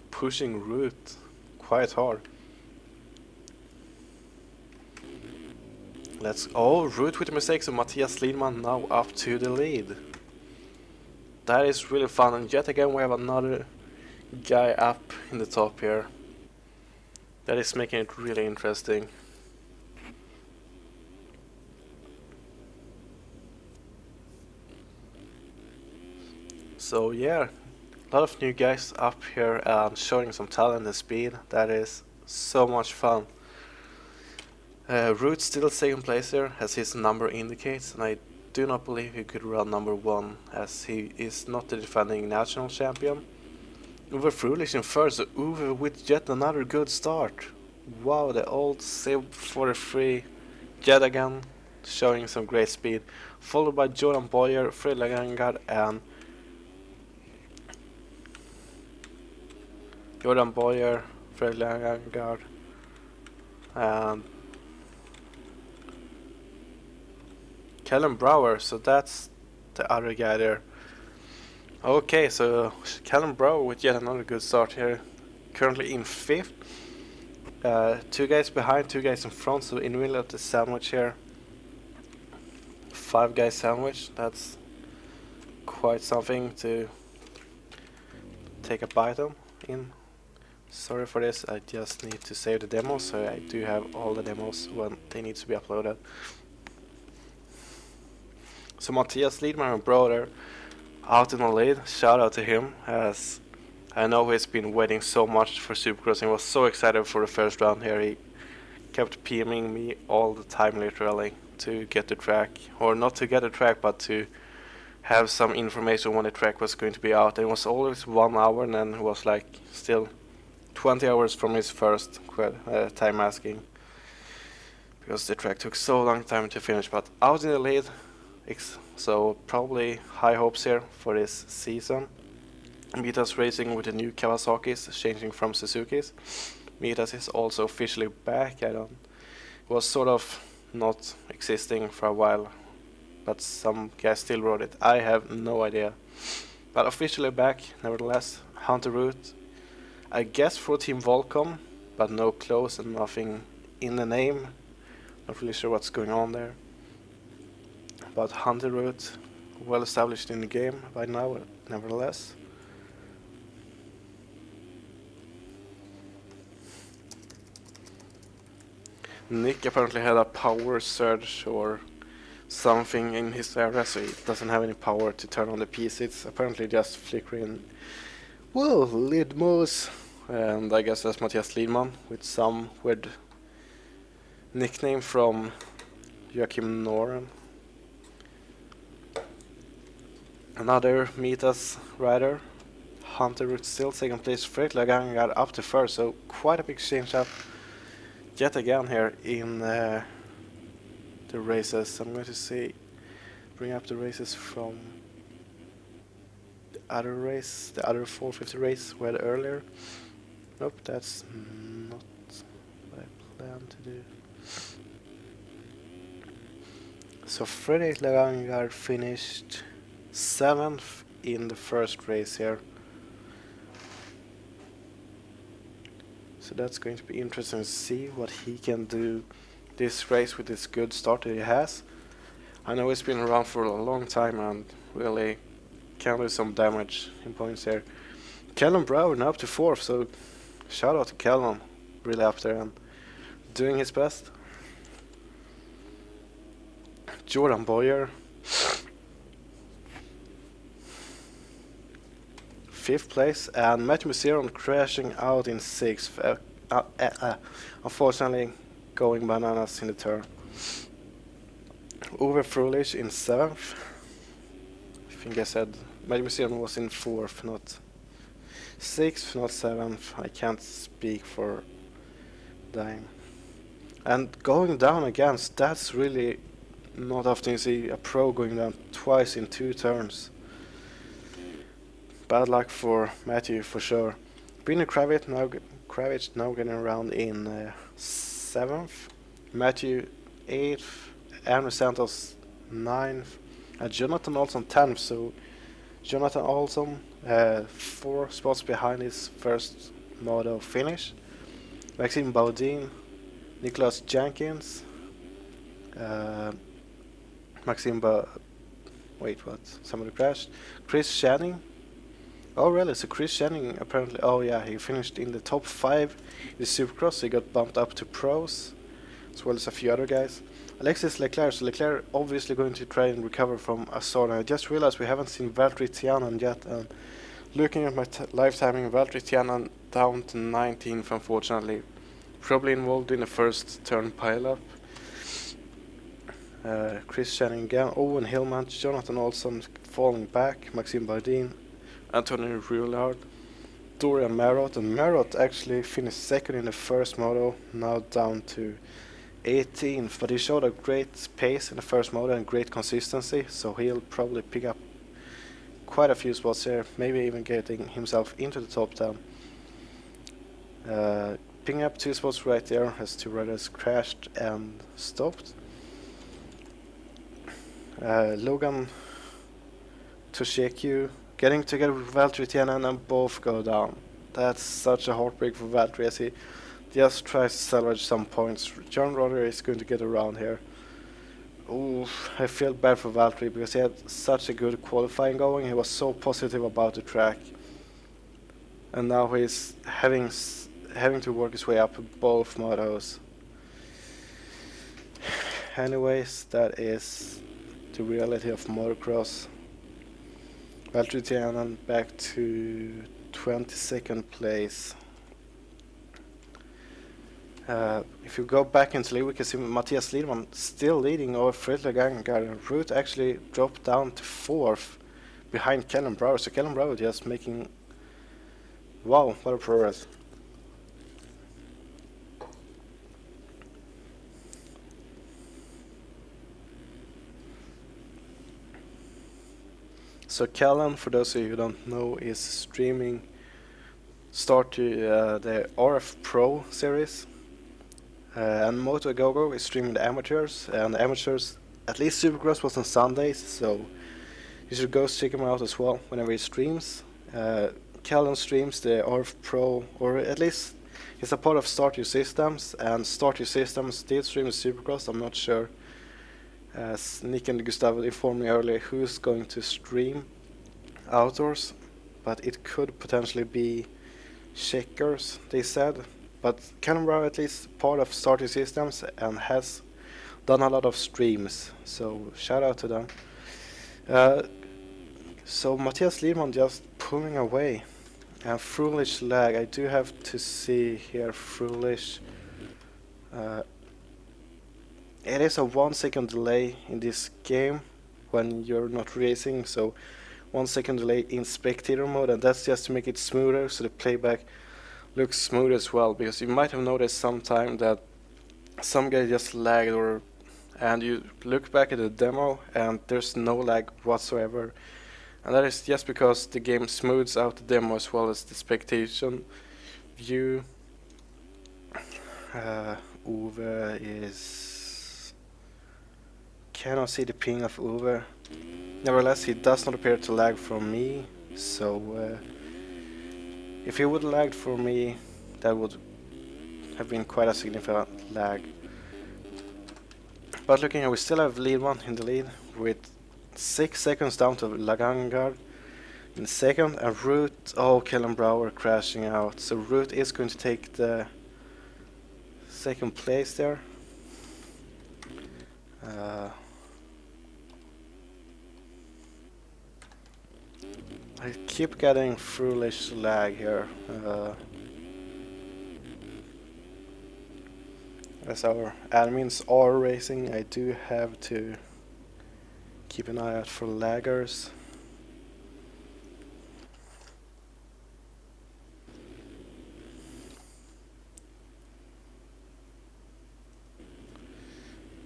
pushing Root quite hard. Root with a mistake, so Matthias Lidman now up to the lead. That is really fun, and yet again we have another guy up in the top here. That is making it really interesting. So yeah, a lot of new guys up here and showing some talent and speed. That is so much fun. Root still second place here, as his number indicates, and I do not believe he could run number 1, as he is not the defending national champion. Uwe Frulich in first, so Uwe with yet another good start. Wow, the old Civ 43 yet again, showing some great speed. Followed by Jordan Boyer, Fredrik Angard, and and Callum Brower, so that's the other guy there. Okay, so Callum Brower with yet another good start here. Currently in 5th. 2 guys behind, 2 guys in front, so in the middle of the sandwich here. 5 guys sandwich, that's quite something to take a bite on in. Sorry for this, I just need to save the demos, so I do have all the demos when they need to be uploaded. So Matthias Lidman and brother out in the lead. Shout out to him, as I know he's been waiting so much for Supercross and was so excited for the first round here. He kept PMing me all the time literally to get the track, or not to get the track but to have some information when the track was going to be out. It was always 1 hour, and then it was like still 20 hours from his first time asking, because the track took so long time to finish. But out in the lead, so probably high hopes here for this season. Mitas racing with the new Kawasaki's, changing from Suzuki's. Mitas is also officially back. Was sort of not existing for a while, but some guys still rode it. I have no idea, but officially back nevertheless. Hunter Root, I guess for Team Volcom, but no close and nothing in the name. Not really sure what's going on there. But Hunter Root, well established in the game by now, nevertheless. Nick apparently had a power surge or something in his area, so he doesn't have any power to turn on the PC. It's apparently just flickering. Whoa, Lidmos! And I guess that's Matthias Lidman with some weird nickname from Joachim Noren. Another Mitas rider. Hunter Root still second place. Fredrik Angard up to first, so quite a big change up yet again here in the races. I'm going to bring up the races from the other race, the other 450 race we had earlier. Nope, that's not what I plan to do. So Fredrik Levanger finished 7th in the first race here. So that's going to be interesting to see what he can do this race with this good start that he has. I know he's been around for a long time and really can do some damage in points here. Callum Brower now up to 4th, so shout out to Callum, really up there and doing his best. Jordan Boyer, 5th place, and Matthew Museron crashing out in 6th. Unfortunately, going bananas in the turn. Uwe Frulich in 7th. I think I said Matthew Museron was in 4th, not 6th, not 7th. I can't speak for them. And going down against, that's really not often you see a pro going down twice in 2 turns. Bad luck for Matthew for sure. Brina Kravitz now getting around in 7th. Matthew 8th. Andrew Santos 9th. Jonathan Olson 10th. So Jonathan Olson 4 spots behind his first moto finish. Maxime Baudin, Nicholas Jenkins, wait, what? Somebody crashed. Chris Channing. Oh, really? So Chris Channing apparently. Oh, yeah, he finished in the top 5 in the Supercross. So he got bumped up to pros, as well as a few other guys. Alexis Leclerc. So Leclerc obviously going to try and recover from a sword. I just realized we haven't seen Valtteri Tianen yet. And looking at my live timing, Valtteri Tianen down to 19th, unfortunately. Probably involved in the first turn pileup. Chris Channing again, Owen Hillman, Jonathan Olson falling back, Maxime Bardin, Anthony Roulard, Dorian Marot, and Marot actually finished 2nd in the first moto, now down to 18th, but he showed a great pace in the first moto and great consistency, so he'll probably pick up quite a few spots here, maybe even getting himself into the top 10. Picking up 2 spots right there as 2 riders crashed and stopped. Logan Toshekyu getting together with Valtteri Tianen and both go down. That's such a heartbreak for Valtteri as he just tries to salvage some points. John Rodder is going to get around here. Ooh, I feel bad for Valtteri because he had such a good qualifying going. He was so positive about the track. And now he's having to work his way up both motos. Anyways, that is the reality of motocross. Valtteri Tianen back to 22nd place. If you go back into lead, we can see Matthias Lidman still leading over Fredrik Levanger. Root actually dropped down to 4th behind Callum Brower. So Callum Brower just making, wow, what a progress. So Callum, for those of you who don't know, is streaming the RF Pro series. And Moto Gogo is streaming the amateurs, and the amateurs, at least Supercross was on Sundays, so you should go check him out as well whenever he streams. Callum streams the RF Pro, or at least he's a part of Start Your Systems, and Start Your Systems did stream the Supercross. I'm not sure, as Nick and Gustavo informed me earlier, who's going to stream outdoors, but it could potentially be Checkers, they said. But Callum Brown at least part of Starting Systems and has done a lot of streams, so shout out to them. So Matthias Lidman just pulling away, and Frulich lag. I do have to see here Frulich. It is a 1 second delay in this game when you're not racing, so 1 second delay in spectator mode, and that's just to make it smoother so the playback looks smooth as well, because you might have noticed sometime that some guy just lagged, and you look back at the demo and there's no lag whatsoever, And that is just because the game smooths out the demo as well as the spectation view. Uwe is... cannot see the ping of Uwe. Nevertheless, he does not appear to lag from me, so if he would have lagged for me, that would have been quite a significant lag. But looking at, we still have lead one in the lead with 6 seconds down to Lagangard in second, and Root, oh, Kellenbrower crashing out. So Root is going to take the second place there. I keep getting foolish lag here. As our admins are racing, I do have to keep an eye out for laggers.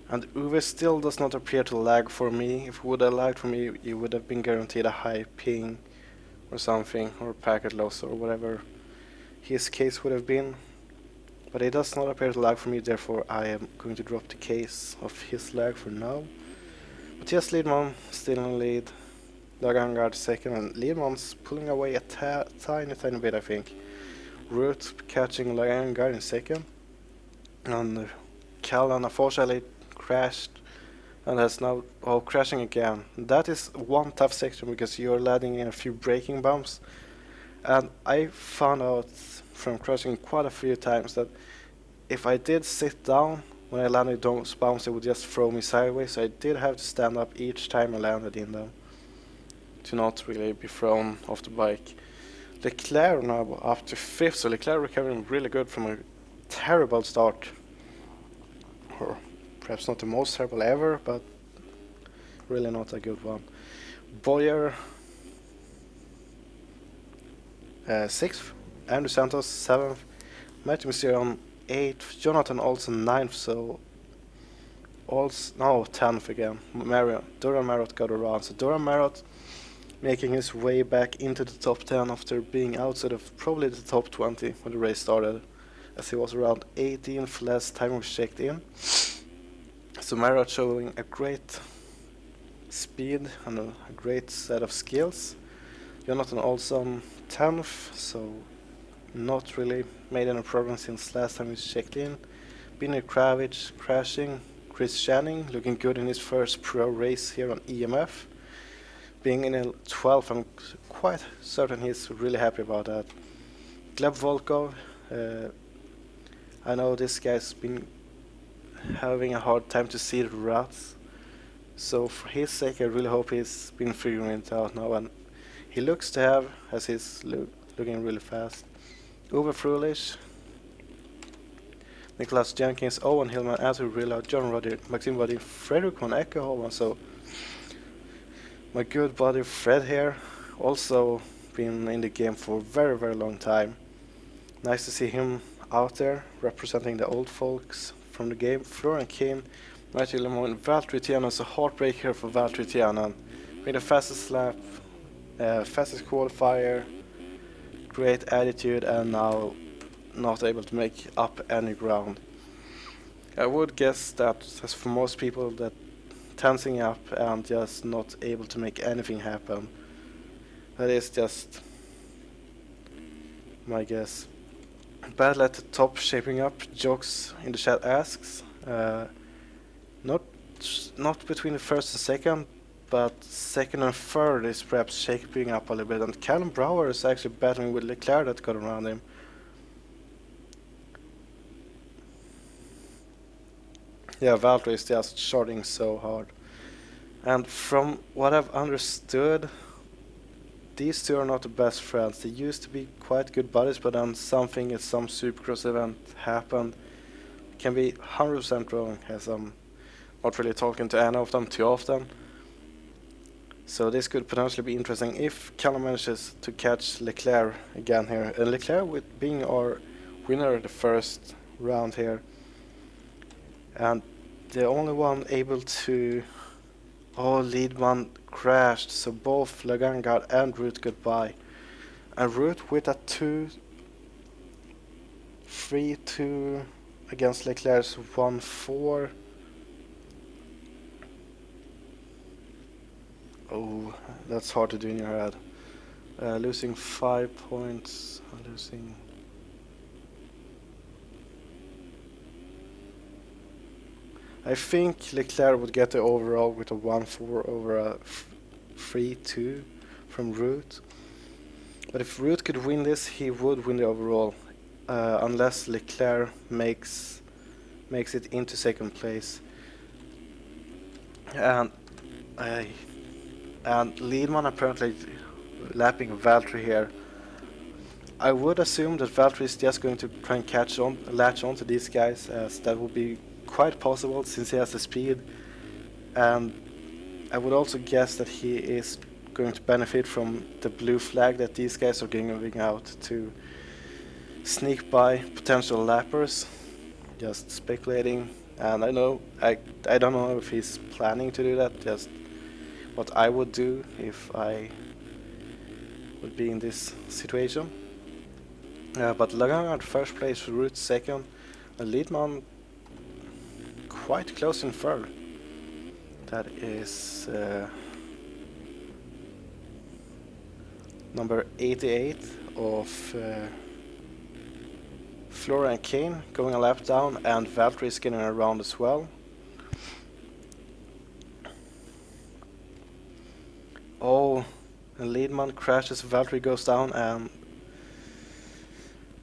And Uwe still does not appear to lag for me. If he would have lagged for me, he would have been guaranteed a high ping or something, or packet loss, or whatever his case would have been. But it does not appear to lag for me, therefore I am going to drop the case of his lag for now. But yes, Lidman still in lead, Lagangard second, and Lidman's pulling away a tiny bit, I think. Root catching Lagangard in second, and Callan unfortunately crashed and is now crashing again. That is one tough section because you're landing in a few braking bumps, and I found out from crashing quite a few times that if I did sit down when I landed those bumps, it would just throw me sideways, so I did have to stand up each time I landed in them to not really be thrown off the bike. Leclerc now up to 5th, so Leclerc recovering really good from a terrible start. Or perhaps not the most terrible ever, but really not a good one. Boyer 6th, Andrew Santos 7th, Matthew Mysterio 8th, Jonathan Olsen 9th, so also, no, 10th again. Duran Marot got around, so Duran Marot making his way back into the top 10 after being outside of probably the top 20 when the race started, as he was around 18th last time we checked in. So Marot showing a great speed and a great set of skills. Jonathan Olsen 10th, so not really made any progress since last time we checked in. Binny Kravitz crashing. Chris Channing looking good in his first pro race here on EMF. Being in a 12th, I'm quite certain he's really happy about that. Gleb Volkov, I know this guy's been having a hard time to see the ruts, so for his sake I really hope he's been figuring it out now, and he looks to have, as he's looking really fast. Uwe Frulich, Nicholas Jenkins, Owen Hillman, Andrew Rilla, John Roddy, Maxim Buddy, Frederick von Eckerholm, so my good buddy Fred here, also been in the game for a very long time. Nice to see him out there representing the old folks from the game. Florian Kane, Matthew Lemon, Valtteri Tianen's a heartbreaker for Valtteri Tianen. Made the fastest lap, fastest qualifier, great attitude, and now not able to make up any ground. I would guess that, as for most people, that tensing up and just not able to make anything happen. That is just my guess. Battle at the top shaping up, Jokes in the chat asks. Not between the first and second, but second and third is perhaps shaping up a little bit, and Callum Brower is actually battling with Leclerc that got around him. Yeah, Valtteri is just shorting so hard. And from what I've understood, these two are not the best friends. They used to be quite good buddies, but then something at some Supercross event happened. Can be 100% wrong, as I'm not really talking to any of them too often. So this could potentially be interesting if Callum manages to catch Leclerc again here. And Leclerc with being our winner of the first round here. And the only one able to Oh, Leadman crashed, so both Lagangard and Root goodbye. And Root with a 3-2 against Leclerc's 1-4. Oh, that's hard to do in your head. Losing 5 points, losing... I think Leclerc would get the overall with a 1-4 over a 3-2 from Root. But if Root could win this, he would win the overall, unless Leclerc makes it into second place. And Leadman apparently lapping Valtteri here. I would assume that Valtteri is just going to try and latch on to these guys, as that would be quite possible since he has the speed. And I would also guess that he is going to benefit from the blue flag that these guys are giving out to sneak by potential lappers. Just speculating, and I don't know if he's planning to do that. Just what I would do if I would be in this situation. But Lagangard first place, Root second, and Leadman quite close in third. That is number 88 of Flora and Kane going a lap down, and Valtteri is getting around as well. Oh, and Leadman crashes, Valtteri goes down, and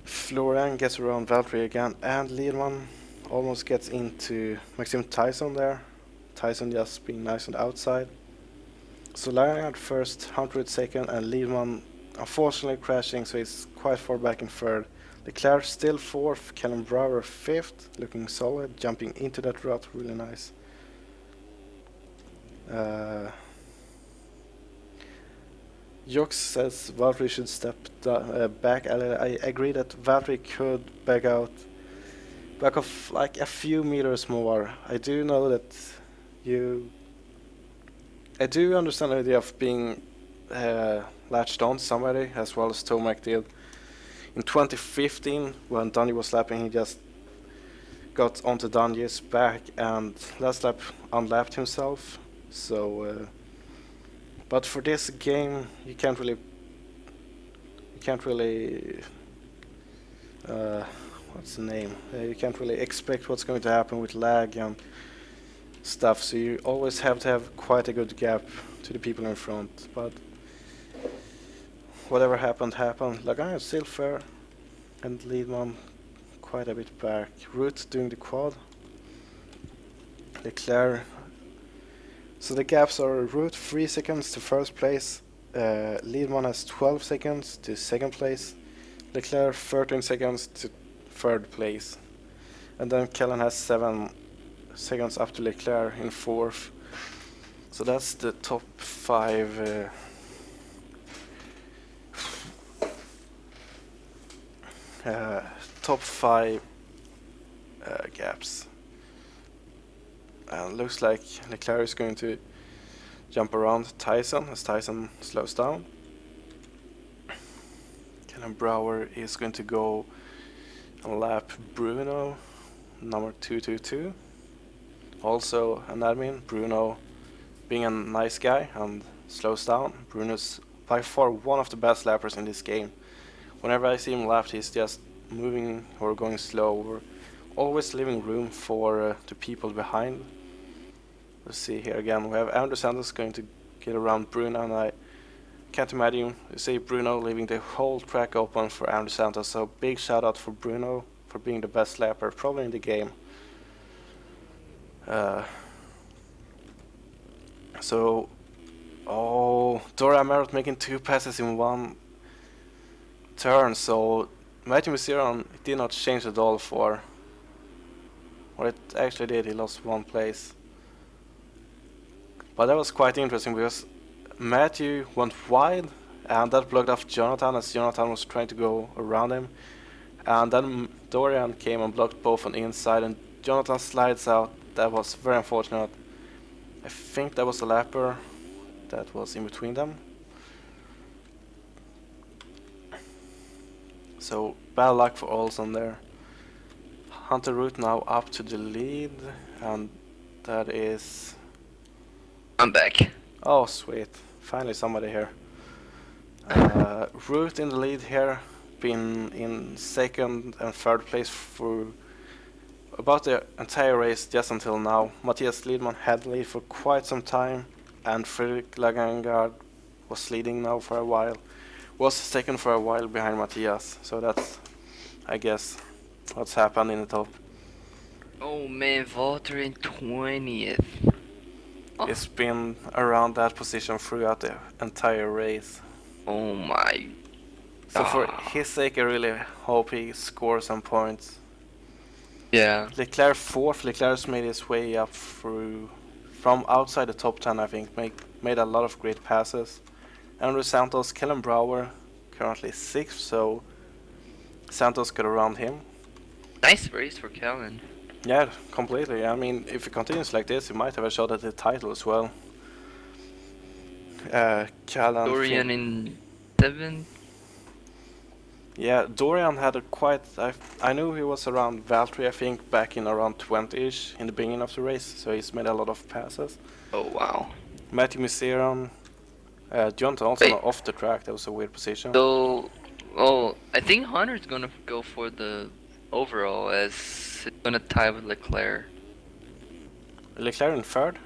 Florian gets around Valtteri again, and Leadman almost gets into MxSim Tyson there. Tyson just being nice on the outside. So Lagangard first, 100 second, and Leadman unfortunately crashing, so he's quite far back in third. Leclerc still fourth, Callum Brower fifth, looking solid, jumping into that rut, really nice. Jox says Valtteri should step back. I agree that Valtteri could back off like a few meters more. I do know that I do understand the idea of being latched on to somebody, as well as Tomac did. In 2015, when Dungy was lapping, he just got onto Dungy's back and last lap unlapped himself. So, but for this game, you can't really, what's the name? You can't really expect what's going to happen with lag and stuff. So you always have to have quite a good gap to the people in front. But whatever happened. Lagangard still fair, and Leadman quite a bit back. Root doing the quad. Leclerc. So the gaps are Root 3 seconds to first place. Leadman has 12 seconds to second place. Leclerc 13 seconds to third place. And then Kellen has 7 seconds up to Leclerc in fourth. So that's the top 5 gaps. And looks like Leclerc is going to jump around Tyson as Tyson slows down. Callum Brower is going to go and lap Bruno, number 222. Also an admin, Bruno being a nice guy and slows down. Bruno's by far one of the best lappers in this game. Whenever I see him lap, he's just moving or going slow, or always leaving room for the people behind. Let's see here again. We have Andrew Santos going to get around Bruno, and I can't imagine see Bruno leaving the whole track open for Andrew Santos. So big shout out for Bruno for being the best lapper probably in the game. Dora Merritt making 2 passes in 1 turn, so Matthew Messiron did not change at all for what it actually did. He lost 1 place. But that was quite interesting because Matthew went wide and that blocked off Jonathan as Jonathan was trying to go around him. And then Dorian came and blocked both on the inside and Jonathan slides out. That was very unfortunate. I think that was a lapper that was in between them. So bad luck for Olsen there. Hunter Root now up to the lead, and that is... I'm back. Oh sweet, finally somebody here. Root in the lead here, been in second and third place for about the entire race just until now. Matthias Lidman had the lead for quite some time, and Fredrik Lagangard was leading now for a while. Was second for a while behind Matthias, so that's, I guess, what's happened in the top. Oh man, Walter in 20th. Oh. It's been around that position throughout the entire race. Oh my. So for his sake, I really hope he scores some points. Yeah. Leclerc fourth. Leclerc's made his way up through from outside the top 10, I think. Made a lot of great passes. Andrew Santos, Kellen Brower, currently 6th, so Santos got around him. Nice race for Kellen. Yeah, completely. I mean, if it continues like this, he might have a shot at the title as well. Callan Dorian in 7th. Yeah, Dorian had a quite... I knew he was around Valtteri, I think, back in around 20-ish in the beginning of the race, so he's made a lot of passes. Oh wow. Matthew Miseron, Jonathan also off the track, that was a weird position. So, I think Hunter's gonna go for the overall as it's gonna tie with Leclerc. Leclerc in third?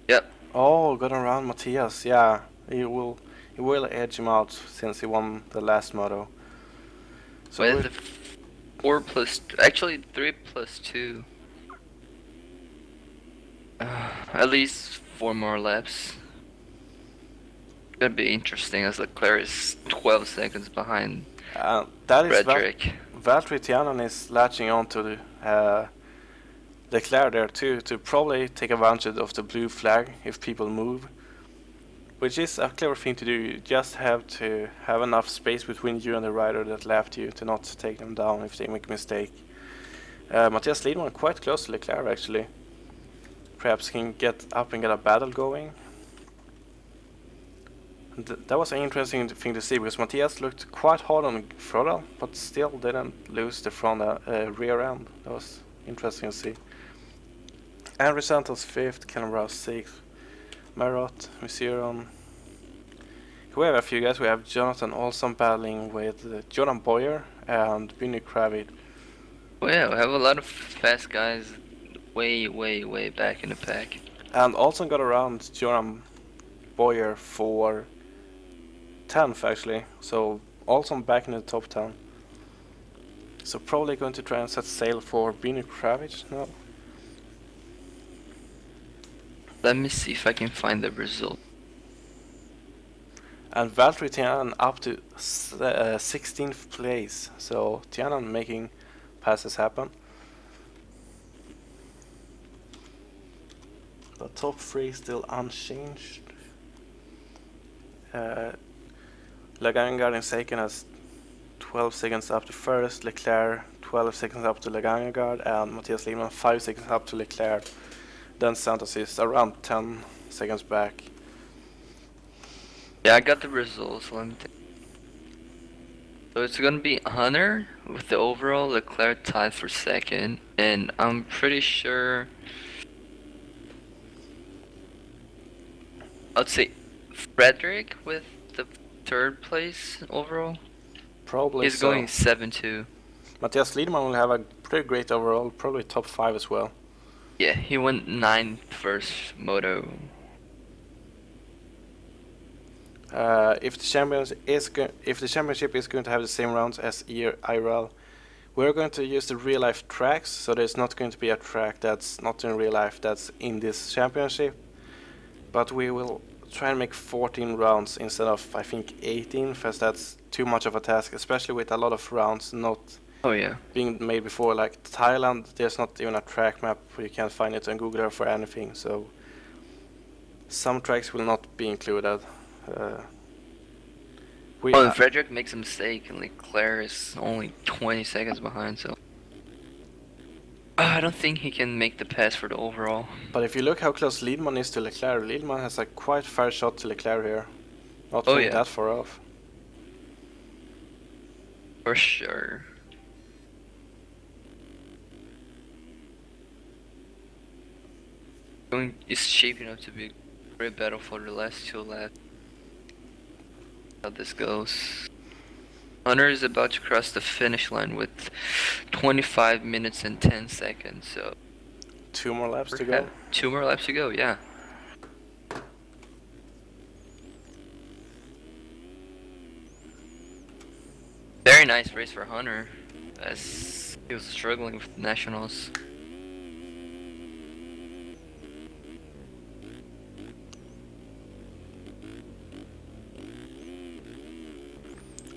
Yep. Oh, got around Matthias, yeah. He will edge him out since he won the last moto. So With 4 plus, actually 3 plus 2. At least 4 more laps. Gonna be interesting as Leclerc is 12 seconds behind that is Frederick. Valtteri Tianen is latching on to the Leclerc there too, to probably take advantage of the blue flag if people move. Which is a clever thing to do. You just have to have enough space between you and the rider that left you to not take them down if they make a mistake. Matthias Lidman quite close to Leclerc actually. Perhaps can get up and get a battle going. That was an interesting thing to see because Matthias looked quite hard on the throttle, but still didn't lose the front rear end. That was interesting to see. Andrew Santos 5th, Kellen Brown 6th. Marot, Musiron. We have a few guys. We have Jonathan Olson battling with Jordan Boyer and Vinny Kravitz. Oh yeah, we have a lot of fast guys way back in the pack. And Olson got around Jordan Boyer for 10th actually. So Olson back in the top 10. So probably going to try and set sail for Vinny Kravitz now. Let me see if I can find the result. And Valtteri Tianen up to 16th place. So Tianen making passes happen. The top 3 still unchanged. Lagangard in second has 12 seconds up to first. Leclerc 12 seconds up to Lagangard. And Matthias Lidman 5 seconds up to Leclerc. Then Santos is around 10 seconds back. Yeah, I got the results. Let me think. So it's gonna be Hunter with the overall, Leclerc tied for second, and I'm pretty sure I'd say Frederick with the 3rd place overall. Probably He's going 7-2. Matthias Lidman will have a pretty great overall, probably top 5 as well. Yeah, he went 9th first moto. If the championship is going to have the same rounds as IRL, we're going to use the real life tracks. So there's not going to be a track that's not in real life that's in this championship. But we will try and make 14 rounds instead of I think 18, because that's too much of a task, especially with a lot of rounds not being made before. Like Thailand, there's not even a track map. You can't find it on Google Earth for anything. So some tracks will not be included. And Frederick makes a mistake, and Leclerc is only 20 seconds behind. So I don't think he can make the pass for the overall. But if you look how close Liedman is to Leclerc, Liedman has a quite fair shot to Leclerc here. Not Oh, being yeah. that far off. For sure. It's shaping up to be a great battle for the last 2 laps. How this goes. Hunter is about to cross the finish line with 25 minutes and 10 seconds, so 2 more laps to we go. have 2 more laps to go, yeah. Very nice race for Hunter, as he was struggling with nationals.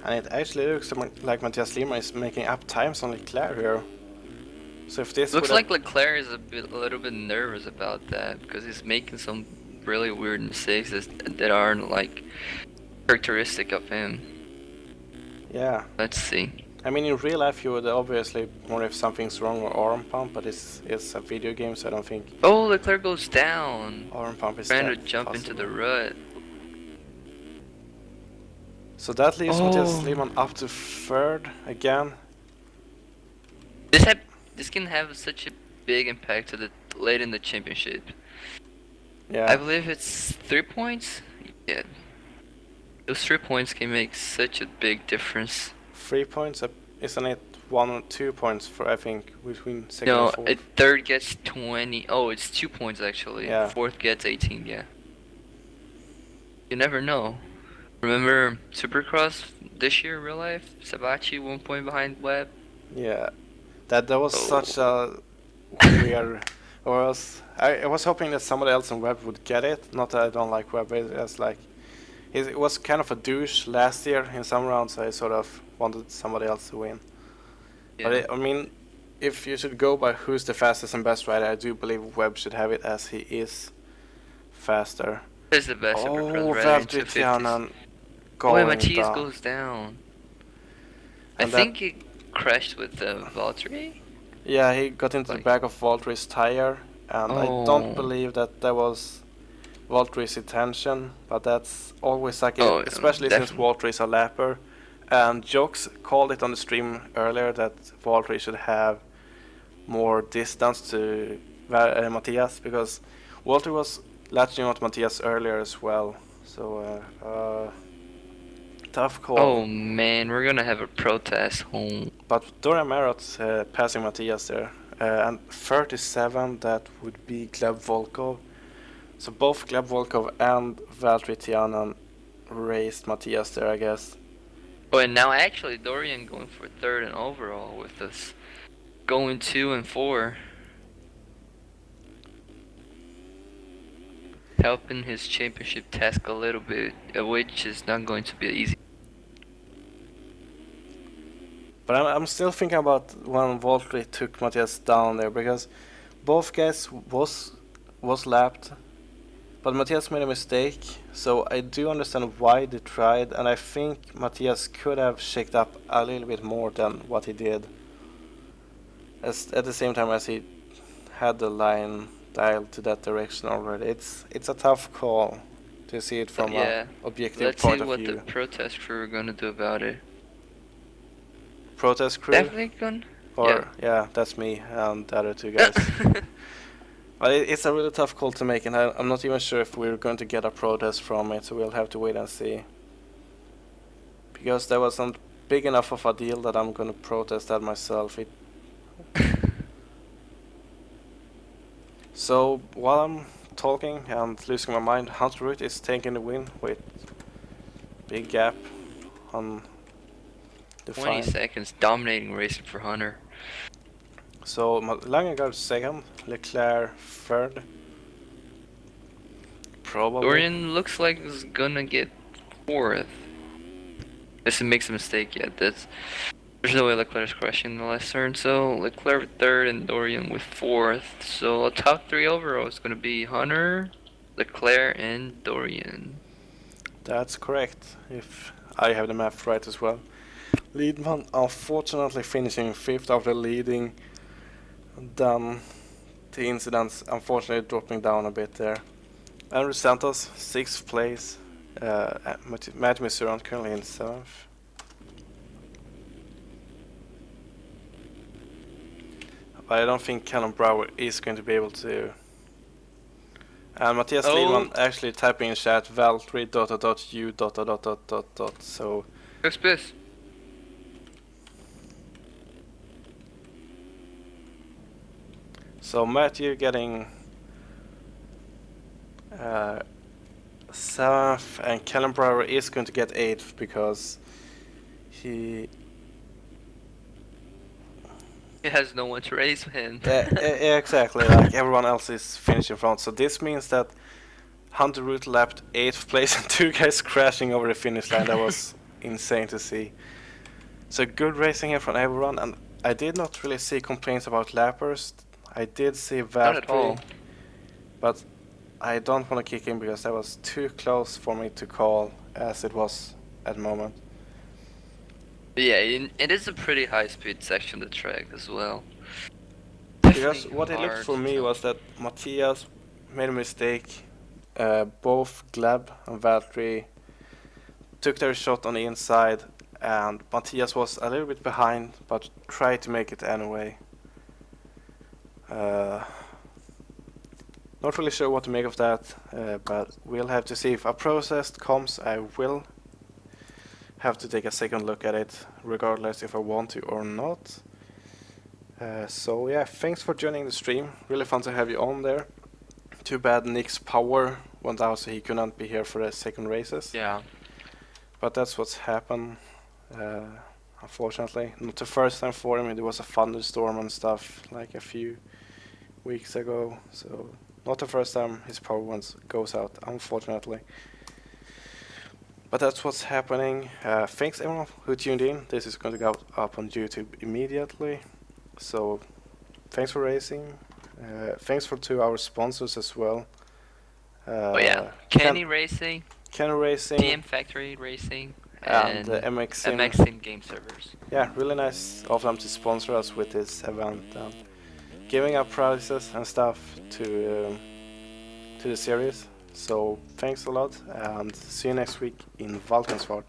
And it actually looks like Matthias Lima is making up times on Leclerc here. So if this Looks would like Leclerc is a little bit nervous about that, because he's making some really weird mistakes that aren't like characteristic of him. yeah. Let's see. I mean, in real life you would obviously wonder if something's wrong with arm pump, but it's a video game, so I don't think Oh, Leclerc goes down. arm pump is Trying to that jump into possible. the rut. So that leaves Matthias Oh. Lehmann up to third again. This can have such a big impact to the late in the championship. Yeah. I believe it's 3 points. Yeah, those 3 points can make such a big difference. 3 points, isn't it 1 or 2 points for, I think, between second No, and fourth? a third gets 20. Oh, it's 2 points actually. Yeah. Fourth gets 18. Yeah. You never know. Remember Supercross this year, real life? Sabachi 1 point behind Webb. Yeah. That was Oh. such a weird. I was hoping that somebody else in Webb would get it. Not that I don't like Webb, but it's like it was kind of a douche last year in some rounds. So I sort of wanted somebody else to win. Yeah. But I mean, if you should go by who's the fastest and best rider, I do believe Webb should have it, as he is faster. He's the best Oh, Supercross rider in Valtteri 250s. Tianen Oh, going wait, Matthias down. goes down. And I think he crashed with Valtteri. Yeah, he got into the Like- back of Valtteri's tire, and I don't Oh. believe that was Valtteri's intention, but that's always like, Oh, yeah, especially since definitely. Valtteri is a lapper. And Jokes called it on the stream earlier that Valtteri should have more distance to Matthias, because Valtteri was latching on to Matthias earlier as well. So, tough call. Oh man, we're gonna have a protest home. But Dorian Marot's passing Matthias there. And 37, that would be Gleb Volkov. So both Gleb Volkov and Valtteri Tianen raced Matthias there, I guess. Oh, and now actually Dorian going for third and overall with us going 2 and 4. Helping his championship task a little bit, which is not going to be easy. But I'm still thinking about when Valtteri took Matthias down there, because both guys was lapped, but Matthias made a mistake, so I do understand why they tried, and I think Matthias could have shaked up a little bit more than what he did. At the same time as he had the line dialed to that direction already. It's a tough call to see it from Yeah. a objective Let's see point of what view. the protest crew are gonna do about it. Protest crew, Definitely gonna. or yeah, that's me and the other two guys. But it's a really tough call to make, and I'm not even sure if we're going to get a protest from it, so we'll have to wait and see. Because there wasn't big enough of a deal that I'm going to protest that myself. So while I'm talking and losing my mind, Hunter Root is taking the win with big gap on the 20 fine. seconds, dominating racing for Hunter. So Langegaard second, Leclerc third. Probably. Dorian looks like he's gonna get 4th. This makes a mistake yet. There's no way Leclerc's crashing in the last turn, so Leclerc with 3rd and Dorian with 4th. So a top 3 overall is gonna be Hunter, Leclerc, and Dorian. That's correct, if I have the math right as well. Liedman unfortunately finishing 5th after leading then the incidents unfortunately dropping down a bit there. Andrew Santos, 6th place. Matt Misuran currently in 7th. But I don't think Callum Brower is going to be able to. And Matthias Liedman actually typing in chat Valtteri ... So Space. so Matthew getting 7th, and Callum Brower is going to get 8th because he has no one to race him. yeah, exactly. Like everyone else is finishing front. So this means that Hunter Root lapped 8th place and 2 guys crashing over the finish line. That was insane to see. So good racing here from everyone, and I did not really see complaints about lappers. I did see Not at all. Valtteri, but I don't want to kick in because that was too close for me to call as it was at the moment. Yeah, it is a pretty high-speed section of the track as well. Because Definitely what it looked hard for to me tell. was that Matthias made a mistake. Both Gleb and Valtteri took their shot on the inside, and Matthias was a little bit behind, but tried to make it anyway. Not really sure what to make of that, but we'll have to see if a process comes. I will have to take a second look at it, regardless if I want to or not. So yeah, thanks for joining the stream. Really fun to have you on there. Too bad Nick's power went out, so he couldn't be here for the second races. Yeah. But that's what's happened. Unfortunately, not the first time for him. There was a thunderstorm and stuff like a few weeks ago, so not the first time his power goes out, unfortunately. But that's what's happening. Thanks everyone who tuned in. This is going to go up on YouTube immediately. So thanks for racing. Thanks to our sponsors as well. Oh yeah, Kenny Racing, Kenny Racing, TM Factory Racing, and and MxSim. MxSim game servers. Yeah, really nice of them to sponsor us with this event and giving up prizes and stuff to the series. So thanks a lot, and see you next week in Valkenswaard.